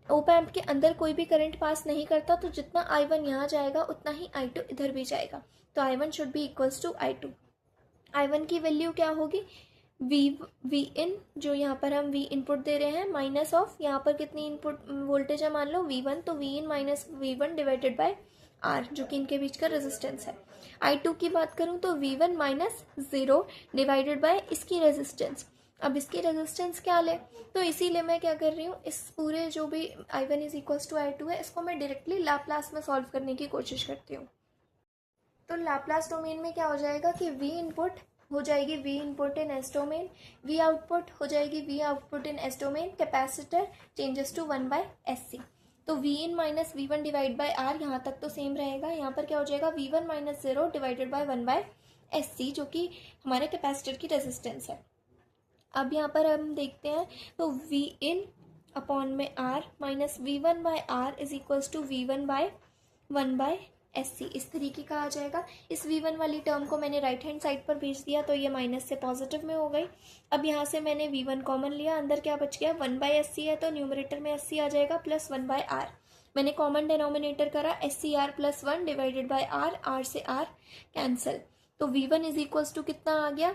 Speaker 1: ओप एम्प के अंदर कोई भी करंट पास नहीं करता तो जितना I1 यहाँ जाएगा उतना ही I2 इधर भी जाएगा। तो I1 should be equals to I2। I1 की वैल्यू क्या होगी, वी इन जो यहाँ पर हम V इनपुट दे रहे हैं माइनस ऑफ यहाँ पर कितनी इनपुट वोल्टेज है मान लो V1, तो V in minus V1 divided by R जो कि इनके बीच का रेजिस्टेंस है। I2 की बात करूँ तो V1 माइनस 0 डिवाइडेड बाय इसकी रेजिस्टेंस। अब इसकी रेजिस्टेंस क्या ले, तो इसीलिए मैं क्या कर रही हूँ, इस पूरे जो भी I1 is equals to I2 है इसको मैं डायरेक्टली लैप्लास में सॉल्व करने की कोशिश करती हूँ। तो लैप्लास डोमेन में क्या हो जाएगा कि V इनपुट हो जाएगी V input in S domain, V output हो जाएगी V output in S domain, capacitor changes to 1 by SC। तो V in minus V1 divide by R यहाँ तक तो सेम रहेगा। यहाँ पर क्या हो जाएगा V1 minus 0 divided by 1 by SC जो कि हमारे कैपेसिटर की रेजिस्टेंस है। अब यहाँ पर हम देखते हैं तो V इन अपॉन में R minus V1 by R is equals to V1 by 1 by SC इस तरीके का आ जाएगा। इस V1 वाली टर्म को मैंने राइट हैंड साइड पर भेज दिया तो ये माइनस से पॉजिटिव में हो गई। अब यहाँ से मैंने V1 कॉमन लिया, अंदर क्या बच गया 1 बाय SC है तो न्यूमरेटर में SC आ जाएगा प्लस 1 बाय R। मैंने कॉमन डिनोमिनेटर करा SCR plus 1 divided by R से R कैंसिल। तो V1 इज इक्वल्स टू कितना आ गया,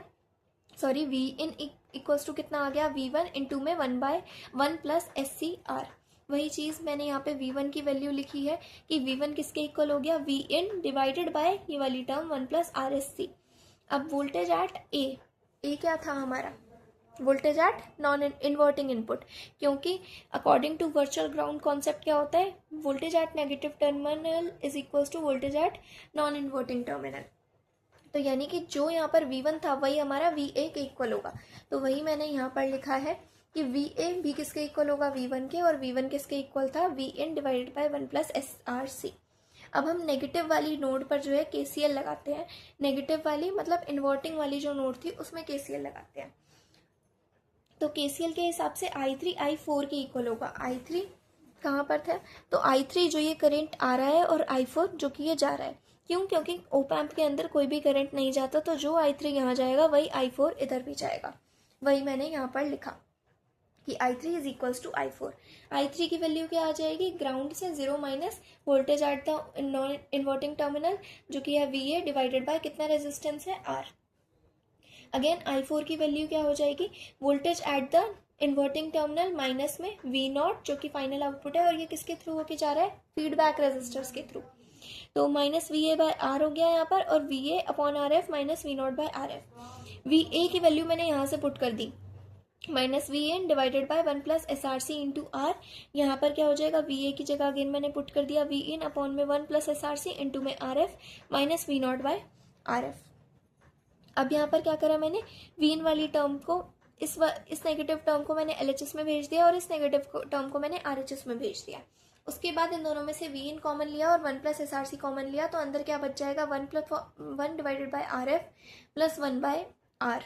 Speaker 1: sorry V in equals to कितना आ गया V1 इंटू में 1 बाय 1 प्लस SCR। वही चीज़ मैंने यहाँ पे V1 की वैल्यू लिखी है कि V1 किसके इक्वल हो गया V इन डिवाइडेड बाय ये वाली टर्म 1 प्लस RSC। अब वोल्टेज एट ए क्या था हमारा, voltage at non inverting input, क्योंकि according to virtual ground concept क्या होता है, voltage at negative terminal is equals to voltage at non inverting terminal. तो यानी कि जो यहाँ पर V1 था वही हमारा VA के इक्वल होगा। तो वही मैंने यहाँ पर लिखा है कि VA भी किसके इक्वल होगा V1 के, और V1 किसके इक्वल था V in divided by 1 plus SRC। अब हम नेगेटिव वाली नोड पर जो है KCL लगाते हैं। नेगेटिव वाली मतलब इन्वर्टिंग वाली जो नोड थी उसमें KCL लगाते हैं। तो KCL के हिसाब से I3 I4 के इक्वल होगा। I3 कहाँ पर था, तो I3 जो ये करंट आ रहा है और I4 जो कि ये जा रहा है। क्यों, क्योंकि ओप एम्प के अंदर कोई भी करंट नहीं जाता तो जो I3 यहाँ जाएगा वही I4 इधर भी जाएगा। वही मैंने यहाँ पर लिखा कि I3 is equals to I4। I3 की वैल्यू क्या आ जाएगी, ग्राउंड से 0 minus voltage at the non inverting terminal जो कि है VA डिवाइडेड बाय कितना रेजिस्टेंस है R। अगेन I4 की वैल्यू क्या हो जाएगी, voltage at the inverting terminal minus में V0 जो कि फाइनल आउटपुट है और ये किसके थ्रू होके जा रहा है, फीडबैक रेजिस्टर्स के थ्रू। तो माइनस VA बाय R हो गया यहाँ पर, और VA upon RF minus V0 by RF। VA की वैल्यू मैंने यहाँ से पुट कर दी minus VN divided by 1 plus SRC into R। यहाँ पर क्या हो जाएगा, VA की जगह अगेन मैंने पुट कर दिया VN अपॉन में 1 प्लस SRC इंटू में RF minus V0 by RF। अब यहाँ पर क्या करा मैंने, VN वाली टर्म को इस नेगेटिव टर्म को मैंने LHS में भेज दिया और इस नेगेटिव टर्म को मैंने RHS में भेज दिया। उसके बाद इन दोनों में से VN कॉमन लिया और 1 प्लस SRC कॉमन लिया, तो अंदर क्या बच जाएगा 1 divided by RF plus 1 by R।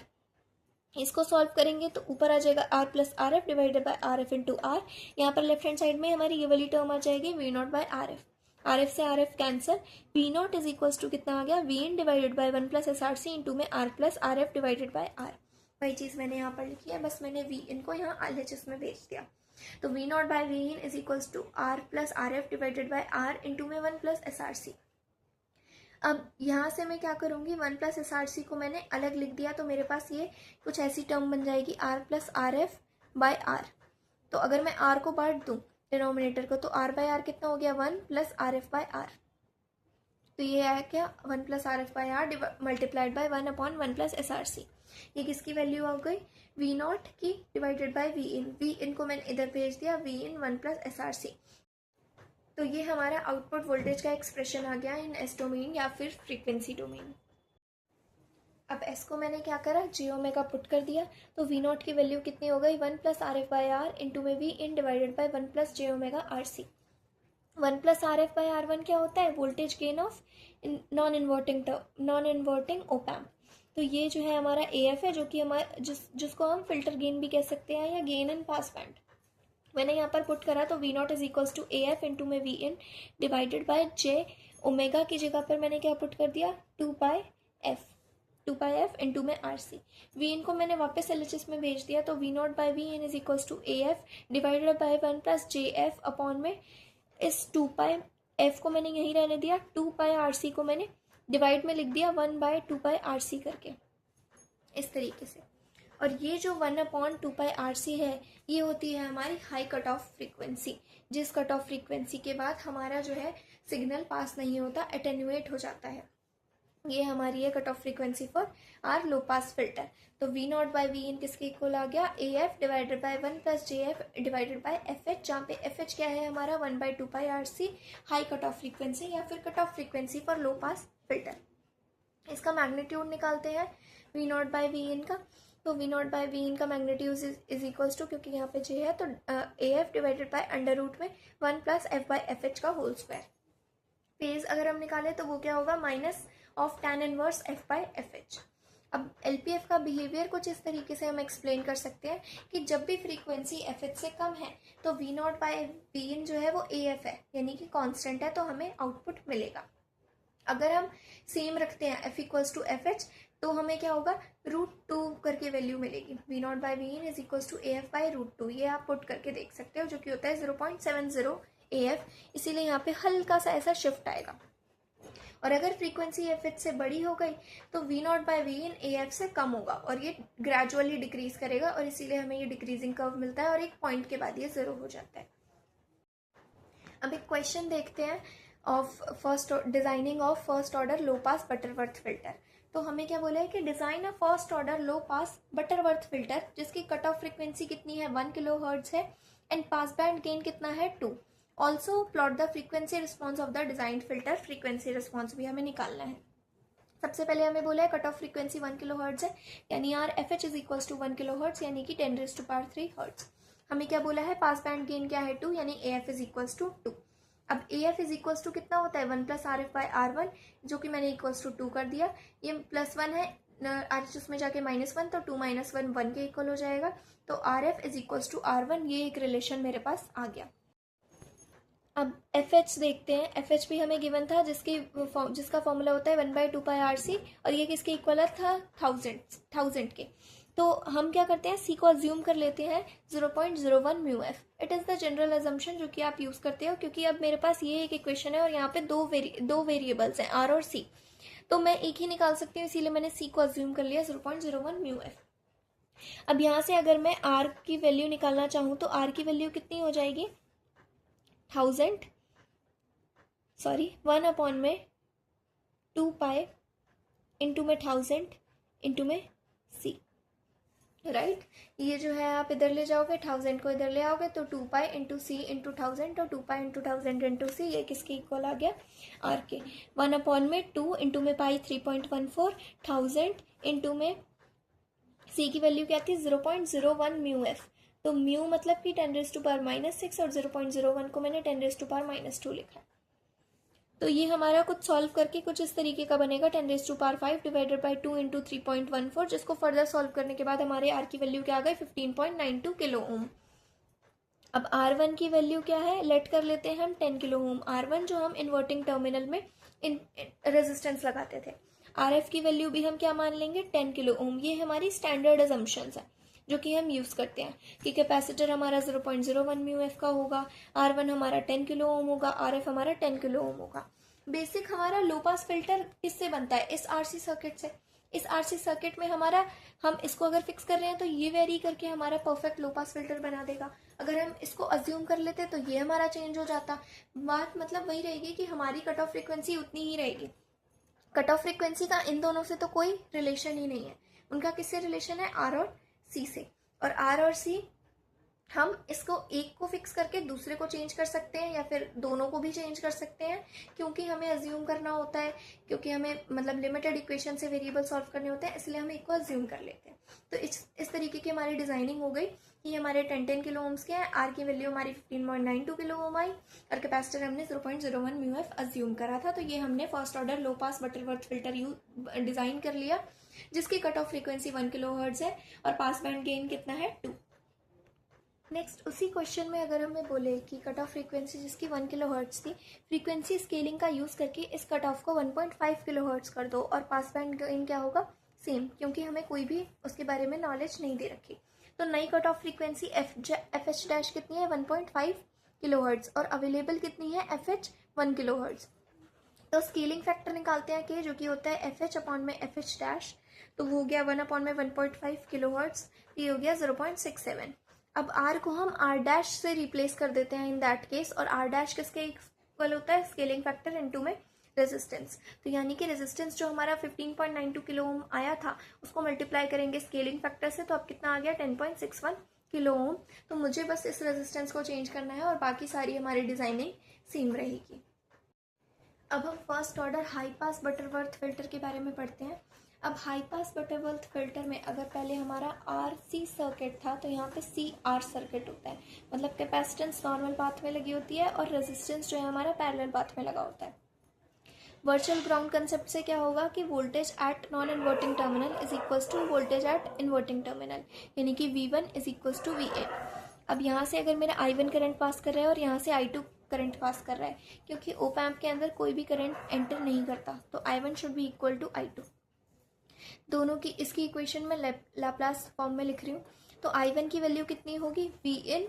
Speaker 1: इसको सॉल्व करेंगे तो ऊपर आ जाएगा R plus RF divided by RF into R। यहाँ पर लेफ्ट हैंड साइड में हमारी ये वाली टर्म आ जाएगी V0 बाय RF। RF से RF cancel, V0 is equals to कितना आ गया VN divided by 1 plus SRC into में R plus RF divided by R। वही चीज़ मैंने यहाँ पर लिखी है, बस मैंने VN को यहाँ LHS में भेज दिया। तो V0 by VN is equals to R plus RF divided by R into में 1 प्लस SRC। अब यहाँ से मैं क्या करूँगी, 1 प्लस SRC को मैंने अलग लिख दिया तो मेरे पास ये कुछ ऐसी टर्म बन जाएगी R plus RF by R। तो अगर मैं R को बांट दूँ डिनोमिनेटर को तो R बाय R कितना हो गया 1 प्लस RF बाय R। तो ये आया क्या 1 plus RF by R multiplied by 1 upon 1 plus SRC। ये किसकी वैल्यू आ गई, V0 की डिवाइडेड बाय VN को मैंने इधर भेज दिया VN 1 प्लस SRC। तो ये हमारा आउटपुट वोल्टेज का एक्सप्रेशन आ गया इन S डोमेन या फिर फ्रीक्वेंसी डोमेन। अब S को मैंने क्या करा, j ओमेगा पुट कर दिया, तो V0 की वैल्यू कितनी हो गई 1 plus RF by R into में V in divided by 1 plus j omega RC। One plus R F by R one क्या होता है, voltage gain of non inverting op amp. तो ये जो है हमारा ए एफ है, जो कि हमारा जिसको हम फिल्टर गेन भी कह सकते हैं या गेन इन पास बैंड। मैंने यहाँ पर पुट करा तो V naught is equals to A F into में V in divided by J. Omega की जगह पर मैंने क्या पुट कर दिया, 2 पाई एफ इंटू में आर सी। वी इन को मैंने वापस एल एच एस में भेज दिया, तो V naught by V in is equals to A F divided by 1 plus J F upon में इस 2 पाई एफ को मैंने यहीं रहने दिया, 2 पाई आर सी को मैंने डिवाइड में लिख दिया 1/2 पाई आर सी करके, इस तरीके से। और ये जो 1/2 पाई आर सी है, ये होती है हमारी हाई कट ऑफ फ्रीक्वेंसी, जिस कट ऑफ फ्रीक्वेंसी के बाद हमारा जो है सिग्नल पास नहीं होता, अटेन्यूएट हो जाता है। ये हमारी है cut off frequency for our low pass filter. तो V naught by V in किसके इक्वल आ गया, A F divided by 1 plus J F divided by F H, जहाँ पे एफ एच क्या है हमारा 1/2 pi R C, high cut off frequency या फिर cut off frequency for low pass filter. इसका मैग्नीट्यूड निकालते हैं V naught by V in का। तो V naught by V in का मैग्नीट्यूड इज इक्वल्स टू, क्योंकि यहाँ पे जे है तो A F divided by under root में 1 plus F by F H का होल स्क्वायर। फेज अगर हम निकालें तो वो क्या होगा, minus of tan inverse F by F H. अब एलपीएफ का बिहेवियर कुछ इस तरीके से हम एक्सप्लेन कर सकते हैं कि जब भी फ्रीक्वेंसी एफ एच से कम है तो वी नॉट बाई वी इन जो है वो ए एफ है, यानी कि कांस्टेंट है, तो हमें आउटपुट मिलेगा। अगर हम सेम रखते हैं F equals to F H, तो हमें क्या होगा, √2 करके वैल्यू मिलेगी। V naught by V in is equals to A F by √2। ये आप पुट करके देख सकते हो, जो कि होता है 0.70 ए एफ। इसीलिए यहाँ पे हल्का सा ऐसा शिफ्ट आएगा। और अगर फ्रीक्वेंसी एफ एच से बड़ी हो गई तो V naught by V in A F से कम होगा और ये ग्रेजुअली डिक्रीज करेगा, और इसीलिए हमें ये डिक्रीजिंग कर्व मिलता है और एक पॉइंट के बाद ये 0 हो जाता है। अब एक क्वेश्चन देखते हैं of designing of first order low pass Butterworth filter. तो हमें क्या बोला है कि design a first order low pass Butterworth filter जिसकी कट ऑफ फ्रीक्वेंसी कितनी है, 1 किलो हर्ट्ज है, एंड पास बैंड गेन कितना है, 2। Also plot the frequency response of the design filter. Frequency response भी हमें निकालना है। सबसे पहले हमें बोला है cut off frequency 1 kilo hertz है, यानी R F H is equals to 1 kilo hertz, यानी कि 10⁻³ हर्ट्ज। हमें क्या बोला है, पास बैंड गेन क्या है, 2, यानी A F is equals to 2। अब A F is equals to कितना होता है, 1 plus R F by R one, जो कि मैंने इक्वल्स टू 2 कर दिया। ये +1 है, आर एच उसमें जाके -1, तो 2 - 1 1 के इक्वल हो जाएगा। तो R F is equals to R one, ये एक रिलेशन मेरे पास आ गया। अब एफ एच देखते हैं। एफ एच भी हमें गिवन था, जिसका फॉर्मूला होता है 1/2 पाई आर सी, और ये किसके इक्वल था, 1000 के। तो हम क्या करते हैं, सी को अज्यूम कर लेते हैं 0.01 mu F. It is the general assumption जो कि आप यूज़ करते हो, क्योंकि अब मेरे पास ये एक इक्वेशन है और यहाँ पे दो वेरिएबल्स हैं, आर और सी, तो मैं एक ही निकाल सकती हूँ, इसीलिए मैंने सी को अज्यूम कर लिया 0.01 म्यू एफ। अब यहाँ से अगर मैं आर की वैल्यू निकालना चाहूँ तो आर की वैल्यू कितनी हो जाएगी, 1 अपॉन में 2 पाई इंटू में 1000 इंटू में सी, राइट। ये जो है आप इधर ले जाओगे, 1000 को इधर ले आओगे तो 2 पाई इंटू सी इंटू 1000, तो 2 पाई इंटू 1000 इंटू सी, ये किसके इक्वल आ गया, आर के। 1 अपॉन में 2 इंटू में पाई 3.14, 1000 इंटू में सी की वैल्यू क्या थी, 0.01 म्यू एफ। तो म्यू मतलब कि 10⁻⁻6 और 0.01 को मैंने 10⁻⁻2 लिखा है। तो ये हमारा कुछ सॉल्व करके कुछ इस तरीके का बनेगा, 10⁵ डिवाइडेड बाई 2 इंटू 3.14, जिसको फर्दर सॉल्व करने के बाद हमारे आर की वैल्यू क्या आ गई, 15.92 किलो ओम। अब R1 की वैल्यू क्या है, लेट कर लेते हैं हम 10 किलो ओम। R1 जो हम इन्वर्टिंग टर्मिनल में रेजिस्टेंस लगाते थे। RF की वैल्यू भी हम क्या मान लेंगे, 10 किलो ओम। ये हमारी स्टैंडर्ड अजम्पशंस है जो कि हम यूज़ करते हैं कि कैपेसिटर हमारा 0.01 म्यू एफ का होगा, R1 हमारा 10 किलो ओम होगा, RF हमारा 10 किलो ओम होगा। बेसिक हमारा लो पास फिल्टर किससे बनता है, इस RC सर्किट से। इस RC सर्किट में हमारा, हम इसको अगर फिक्स कर रहे हैं तो ये वेरी करके हमारा परफेक्ट लो पास फिल्टर बना देगा। अगर हम इसको अज्यूम कर लेते तो ये हमारा चेंज हो जाता। बात मतलब वही रहेगी कि हमारी कट ऑफ फ्रिक्वेंसी उतनी ही रहेगी। कट ऑफ फ्रिक्वेंसी का इन दोनों से तो कोई रिलेशन ही नहीं है, उनका किससे रिलेशन है, आर और सी से। और आर और सी हम इसको एक को फिक्स करके दूसरे को चेंज कर सकते हैं या फिर दोनों को भी चेंज कर सकते हैं, क्योंकि हमें अज्यूम करना होता है, क्योंकि हमें मतलब लिमिटेड इक्वेशन से वेरिएबल सॉल्व करने होते हैं, इसलिए हम एक को अज्यूम कर लेते हैं। तो इस तरीके की हमारी डिजाइनिंग हो गई कि हमारे 10 किलो ओम्स के हैं, आर की वैल्यू हमारी 15.92 किलो ओम आई और कैपेसिटर हमने 0.01 म्यू एफ अज्यूम करा था। तो ये हमने फर्स्ट ऑर्डर लो पास बटरवर्थ फिल्टर डिजाइन कर लिया, जिसकी cut off frequency 1 kilo hertz है और पास बैंड गेन कितना है 2। नेक्स्ट उसी क्वेश्चन में अगर हमें बोले कि कट ऑफ फ्रीक्वेंसी जिसकी 1 किलो हर्ट्ज थी, फ्रीक्वेंसी स्केलिंग का यूज़ करके इस कट ऑफ को 1.5 किलो हर्ट्ज कर दो और पास बैंड गेन क्या होगा, सेम, क्योंकि हमें कोई भी उसके बारे में नॉलेज नहीं दे रखी। तो नई cut off frequency F H dash कितनी है 1.5 किलो हर्ट्ज और अवेलेबल कितनी है एफ एच 1 किलो हर्ट्ज। तो स्केलिंग फैक्टर निकालते हैं कि जो कि होता है एफ एच अपॉन में एफ एच डैश, तो वो हो गया 1 अपॉन में 1.5 किलो हर्ट्ज, ये हो गया 0.67। अब r को हम r डैश से रिप्लेस कर देते हैं इन दैट केस, और r डैश किसके इक्वल होता है, स्केलिंग फैक्टर इनटू में रेजिस्टेंस। तो यानी कि रेजिस्टेंस जो हमारा 15.92 किलो ओम आया था उसको मल्टीप्लाई करेंगे स्केलिंग फैक्टर से, तो अब कितना आ गया 10.61 किलो ओम। तो मुझे बस इस रेजिस्टेंस को चेंज करना है और बाकी सारी हमारी डिजाइनिंग सेम रहेगी। अब हम first order high pass Butterworth filter के बारे में पढ़ते हैं। अब हाई पास बटरवर्थ फिल्टर में अगर पहले हमारा आर सी सर्किट था तो यहाँ पे सी आर सर्किट होता है, मतलब कैपेसिटेंस नॉर्मल पाथ में लगी होती है और रेजिस्टेंस जो है हमारा पैरेलल पाथ में लगा होता है। वर्चुअल ग्राउंड कंसेप्ट से क्या होगा कि voltage at non inverting terminal is equals to voltage at inverting terminal, यानी कि V1 is equals to VA। अब यहाँ से अगर मेरा I1 करंट पास कर रहा है और यहाँ से I2 करंट पास कर रहा है, क्योंकि ओप एम्प के अंदर कोई भी करंट एंटर नहीं करता, तो I1 should be equal to I2। दोनों की इसकी इक्वेशन में लाप्लास फॉर्म में लिख रही हूँ। तो I1 की वैल्यू कितनी होगी, Vin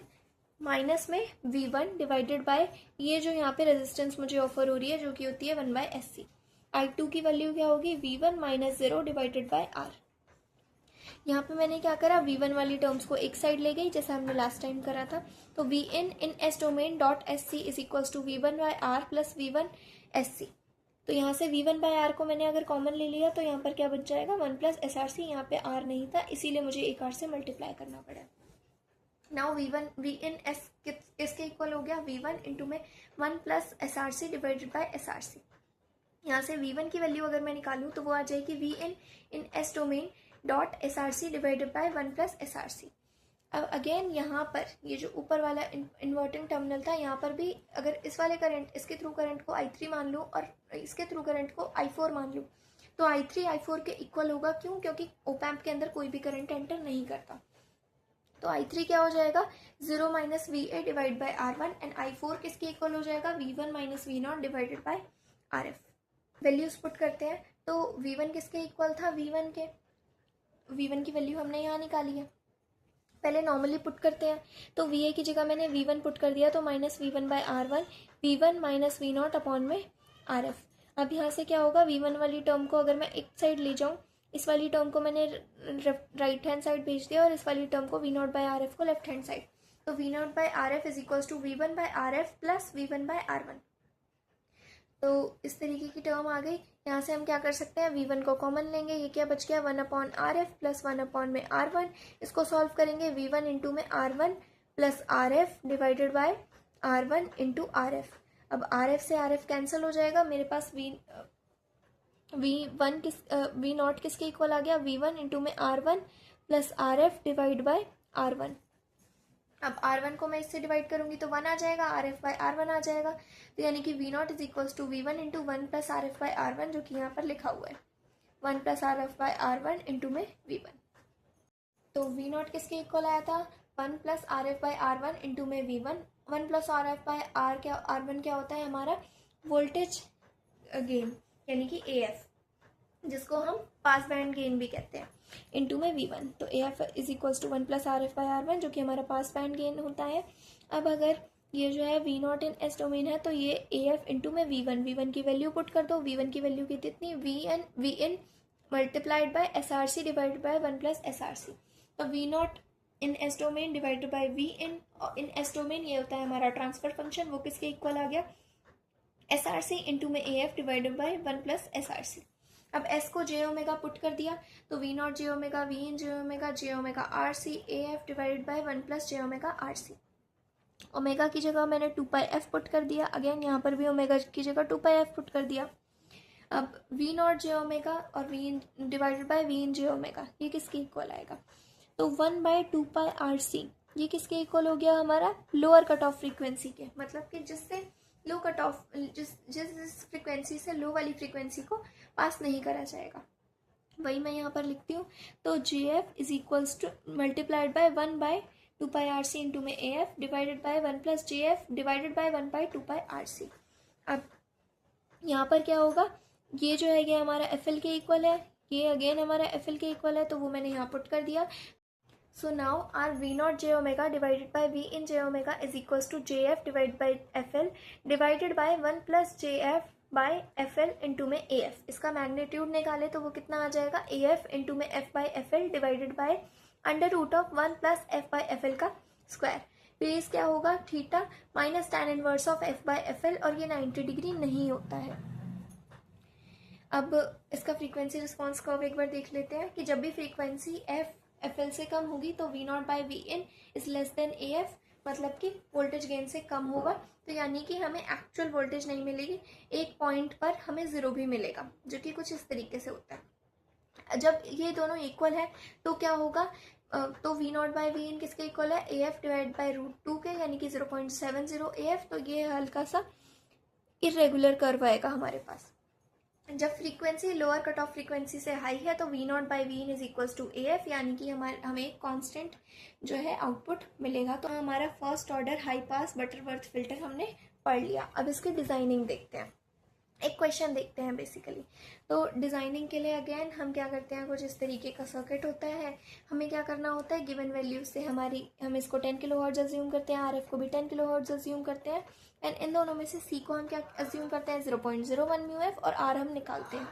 Speaker 1: माइनस में V1 डिवाइडेड बाय ये जो यहाँ पे रेजिस्टेंस मुझे ऑफर हो रही है जो कि होती है 1/SC। I2 की वैल्यू क्या होगी, V1 minus 0 divided by R। यहाँ पे मैंने क्या करा, V1 वाली टर्म्स को एक साइड ले गई जैसा हमने लास्ट टाइम करा था। तो Vin in S domain dot SC is equals to V1 by R plus V1 SC। तो यहाँ से V1 बाय R को मैंने अगर कॉमन ले लिया तो यहाँ पर क्या बच जाएगा 1 प्लस SRC। यहाँ पे R नहीं था इसीलिए मुझे एक R से मल्टीप्लाई करना पड़ा। नाउ Vin S किसके इक्वल हो गया, V1 इंटू में 1 plus SRC divided by SRC। यहाँ से V1 की वैल्यू अगर मैं निकालूँ तो वो आ जाएगी Vin in S domain dot SRC divided by 1 plus SRC। अब अगेन यहाँ पर ये जो ऊपर वाला इन्वर्टिंग टर्मिनल था, यहाँ पर भी अगर इस वाले करंट इसके थ्रू करंट को I3 मान लूँ और इसके थ्रू करंट को I4 मान लूँ, तो I3 I4 के इक्वल होगा। क्यों, क्योंकि ओप एम्प के अंदर कोई भी करंट एंटर नहीं करता। तो I3 क्या हो जाएगा 0 minus VA divide by R1 and I4 किसके इक्वल हो जाएगा V1 minus V0 divided by RF। Values put करते हैं तो V1 किसके इक्वल था, V1 के। V1 की वैल्यू हमने यहाँ निकाली है, पहले नॉर्मली पुट करते हैं। तो VA की जगह मैंने V1 पुट कर दिया, तो minus V1 by R1, V1 minus V0 upon में RF। अब यहाँ से क्या होगा, V1 वाली टर्म को अगर मैं एक साइड ले जाऊँ, इस वाली टर्म को मैंने राइट हैंड साइड भेज दिया और इस वाली टर्म को V0 बाई RF को लेफ्ट हैंड साइड। तो V0 by RF is equals to V1 by RF plus V1 by R1। तो इस तरीके की टर्म आ गई। यहाँ से हम क्या कर सकते हैं, V1 को कॉमन लेंगे, ये क्या बच गया 1 अपॉन RF प्लस 1 अपॉन में R1। इसको सॉल्व करेंगे V1 इंटू में R1 plus RF divided by R1 into RF। अब RF से RF कैंसिल हो जाएगा, मेरे पास V0 किसके इक्वल आ गया, V1 इंटू में R1 plus RF divide by R1। अब R1 को मैं इससे डिवाइड करूंगी तो 1 आ जाएगा, RF बाय R1 आ जाएगा। तो यानी कि V0 is equals to V1 into 1 plus RF by R1, जो कि यहाँ पर लिखा हुआ है 1 plus RF by R1 into में V1। तो V0 किसके इक्वल आया था, 1 plus RF by R1 into में V1। 1 plus RF by R1 क्या होता है हमारा वोल्टेज गेन, यानी कि AF, जिसको हम पास बैंड गेन भी कहते हैं, इनटू में V1। तो AF is equals to 1 plus RF by R1, जो कि हमारा पास बैंड गेन होता है। अब अगर ये जो है V0 इन S डोमेन है तो ये AF इंटू में V1 की वैल्यू पुट कर दो। V1 की वैल्यू कितनी, Vin multiplied by SRC divided by 1 plus SRC। तो V0 in S domain divided by Vin in S domain, ये होता है हमारा ट्रांसफर फंक्शन, वो किसके इक्वल आ गया SRC इंटू में AF divided by 1 plus SRC। अब एस को जे ओमेगा पुट कर दिया तो V naught J omega V in J omega R C A F divided by 1 plus J omega R C. Omega की जगह मैंने 2 pi F put कर दिया, अगेन यहाँ पर भी ओमेगा की जगह 2 पाई एफ पुट कर दिया। अब वी नॉट जे ओमेगा और V in divided by V in J omega, ये किसके इक्वल आएगा? तो 1 बाई 2 पाई आर सी, ये किसके इक्वल हो गया? हमारा लोअर कट ऑफ फ्रीक्वेंसी के, मतलब कि जिससे लो कट ऑफ, जिस फ्रीक्वेंसी से लो वाली फ्रीक्वेंसी को पास नहीं करा जाएगा, वही मैं यहाँ पर लिखती हूँ। तो J F is equals to multiplied by 1 by 2 pi R C into में A F divided by 1 plus J F divided by 1 by 2 pi R C. अब यहाँ पर क्या होगा, ये जो है ये हमारा एफ एल के इक्वल है, ये अगेन हमारा एफ एल के इक्वल है, तो वो मैंने यहाँ पुट कर दिया। So now our V naught j omega divided by V in j omega is equals to JF divided by FL divided by 1 plus JF by FL into में AF। इसका मैग्नीट्यूड निकाले तो वो कितना आ जाएगा? AF into में F by FL divided by under root of 1 plus F by FL का square. Base क्या होगा? Theta minus tan inverse of F by FL, और ये 90 डिग्री नहीं होता है। अब इसका फ्रीक्वेंसी रिस्पॉन्स कर्व एक बार देख लेते हैं कि जब भी फ्रीक्वेंसी एफ एल से कम होगी तो V naught by V in is less than A F, मतलब कि वोल्टेज गेन से कम होगा, तो यानी कि हमें एक्चुअल वोल्टेज नहीं मिलेगी, एक पॉइंट पर हमें ज़ीरो भी मिलेगा, जो कि कुछ इस तरीके से होता है। जब ये दोनों इक्वल है तो क्या होगा? तो V naught by V in किसके इक्वल है? ए एफ डिवाइड बाई √2 के, यानी कि 0.70 ए एफ। तो ये हल्का सा इरेगुलर कर्व आएगा हमारे पास। जब frequency lower cut off frequency से हाई है तो V naught by V in is equals to A F, यानी कि हमें एक कांस्टेंट जो है आउटपुट मिलेगा। तो हमारा first order high pass Butterworth filter हमने पढ़ लिया। अब इसकी डिज़ाइनिंग देखते हैं, एक क्वेश्चन देखते हैं बेसिकली। तो डिज़ाइनिंग के लिए अगेन हम क्या करते हैं, कुछ इस तरीके का सर्किट होता है। हमें क्या करना होता है, गिवन वैल्यू से हम इसको 10 किलो हर्ट्ज अज्यूम करते हैं, आर एफ को भी 10 किलो हर्ट्ज अज्यूम करते हैं, एंड इन दोनों में से सी को हम क्या अज्यूम करते हैं? 0.01 म्यू एफ, और आर हम निकालते हैं।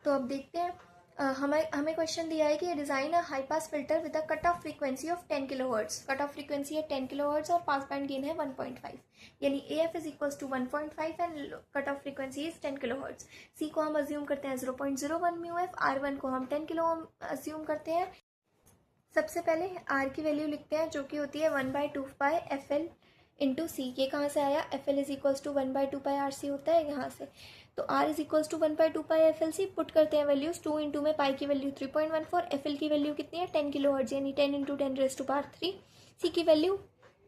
Speaker 1: तो अब देखते हैं, हमें क्वेश्चन दिया है कि design a high pass filter with a cut off frequency of 10 kilo hertz. Cut off frequency है 10 किलो हर्ट्ज और पास बैंड गेन है 1.5, यानी A F is equals to 1.5 and cut off frequency is 10 kilo hertz. C को हम assume करते हैं 0.01 mu F, are one को हम 10 किलो अज्यूम करते हैं। सबसे पहले आर की वैल्यू लिखते हैं, जो कि होती है 1 by 2 pi F L into C. ये कहाँ से आया? F L is equals to 1 by 2 pi R C होता है यहाँ से। तो R is equals to 1 by 2 pi F L C, put करते हैं वैल्यूज। 2 इंटू में पाई की वैल्यू 3.14, एफ एल की वैल्यू कितनी है? 10 किलो हर्ट्ज, यानी 10 इंटू 10 रेज टू पावर 3। सी की वैल्यू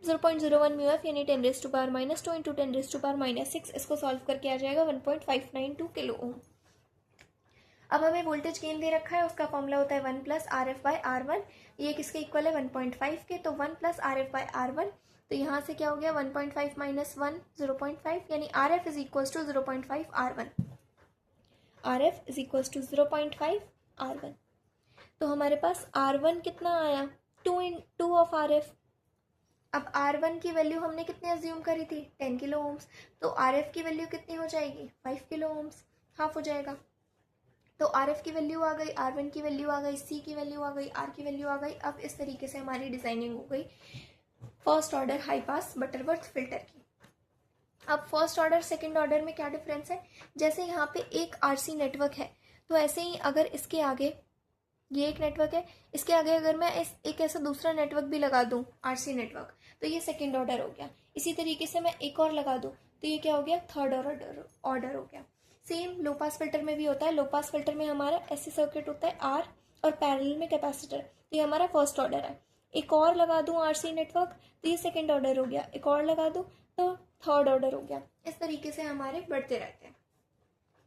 Speaker 1: 0.01 म्यू एफ, यानी 10 raise to power -2 into 10 raise to power -6। इसको सॉल्व करके आ जाएगा 1.592 किलो ओम। अब हमें वोल्टेज गेन दे रखा है, उसका फॉर्मूला होता है 1 plus R F by R one. ये किसके इक्वल है? 1.5 के। तो 1 plus R F by R one, तो यहाँ से क्या हो गया? 1.5 माइनस 1 0.5, यानी R F is equals to 0.5 R one. R F is equals to 0.5 R one. तो हमारे पास आर वन कितना आया? 2 ऑफ आर एफ। अब आर वन की वैल्यू हमने कितने अज्यूम करी थी? 10 किलो ओम्स। तो आर एफ की वैल्यू कितनी हो जाएगी? 5 किलो ओम्स, हाफ हो जाएगा। तो आर एफ की वैल्यू आ गई, आर वन की वैल्यू आ गई, सी की वैल्यू आ गई, आर की वैल्यू आ गई। अब इस तरीके से हमारी डिजाइनिंग हो गई first order high pass Butterworth filter की। अब फर्स्ट ऑर्डर सेकंड ऑर्डर में क्या डिफरेंस है? जैसे यहाँ पे एक आरसी नेटवर्क है, तो ऐसे ही अगर इसके आगे ये एक नेटवर्क है, इसके आगे अगर मैं एक ऐसा दूसरा नेटवर्क भी लगा दूं आरसी नेटवर्क, तो ये सेकंड ऑर्डर हो गया। इसी तरीके से मैं एक और लगा दूं तो ये क्या हो गया? थर्ड ऑर्डर हो गया। सेम लो पास फिल्टर में भी होता है। लो पास फिल्टर में हमारा ऐसे सर्किट होता है आर और पैरेलल में कैपेसिटर, तो ये हमारा फर्स्ट ऑर्डर है। एक और लगा दूं आरसी नेटवर्क तो ये सेकंड ऑर्डर हो गया, एक और लगा दूं तो थर्ड ऑर्डर हो गया। इस तरीके से हमारे बढ़ते रहते हैं।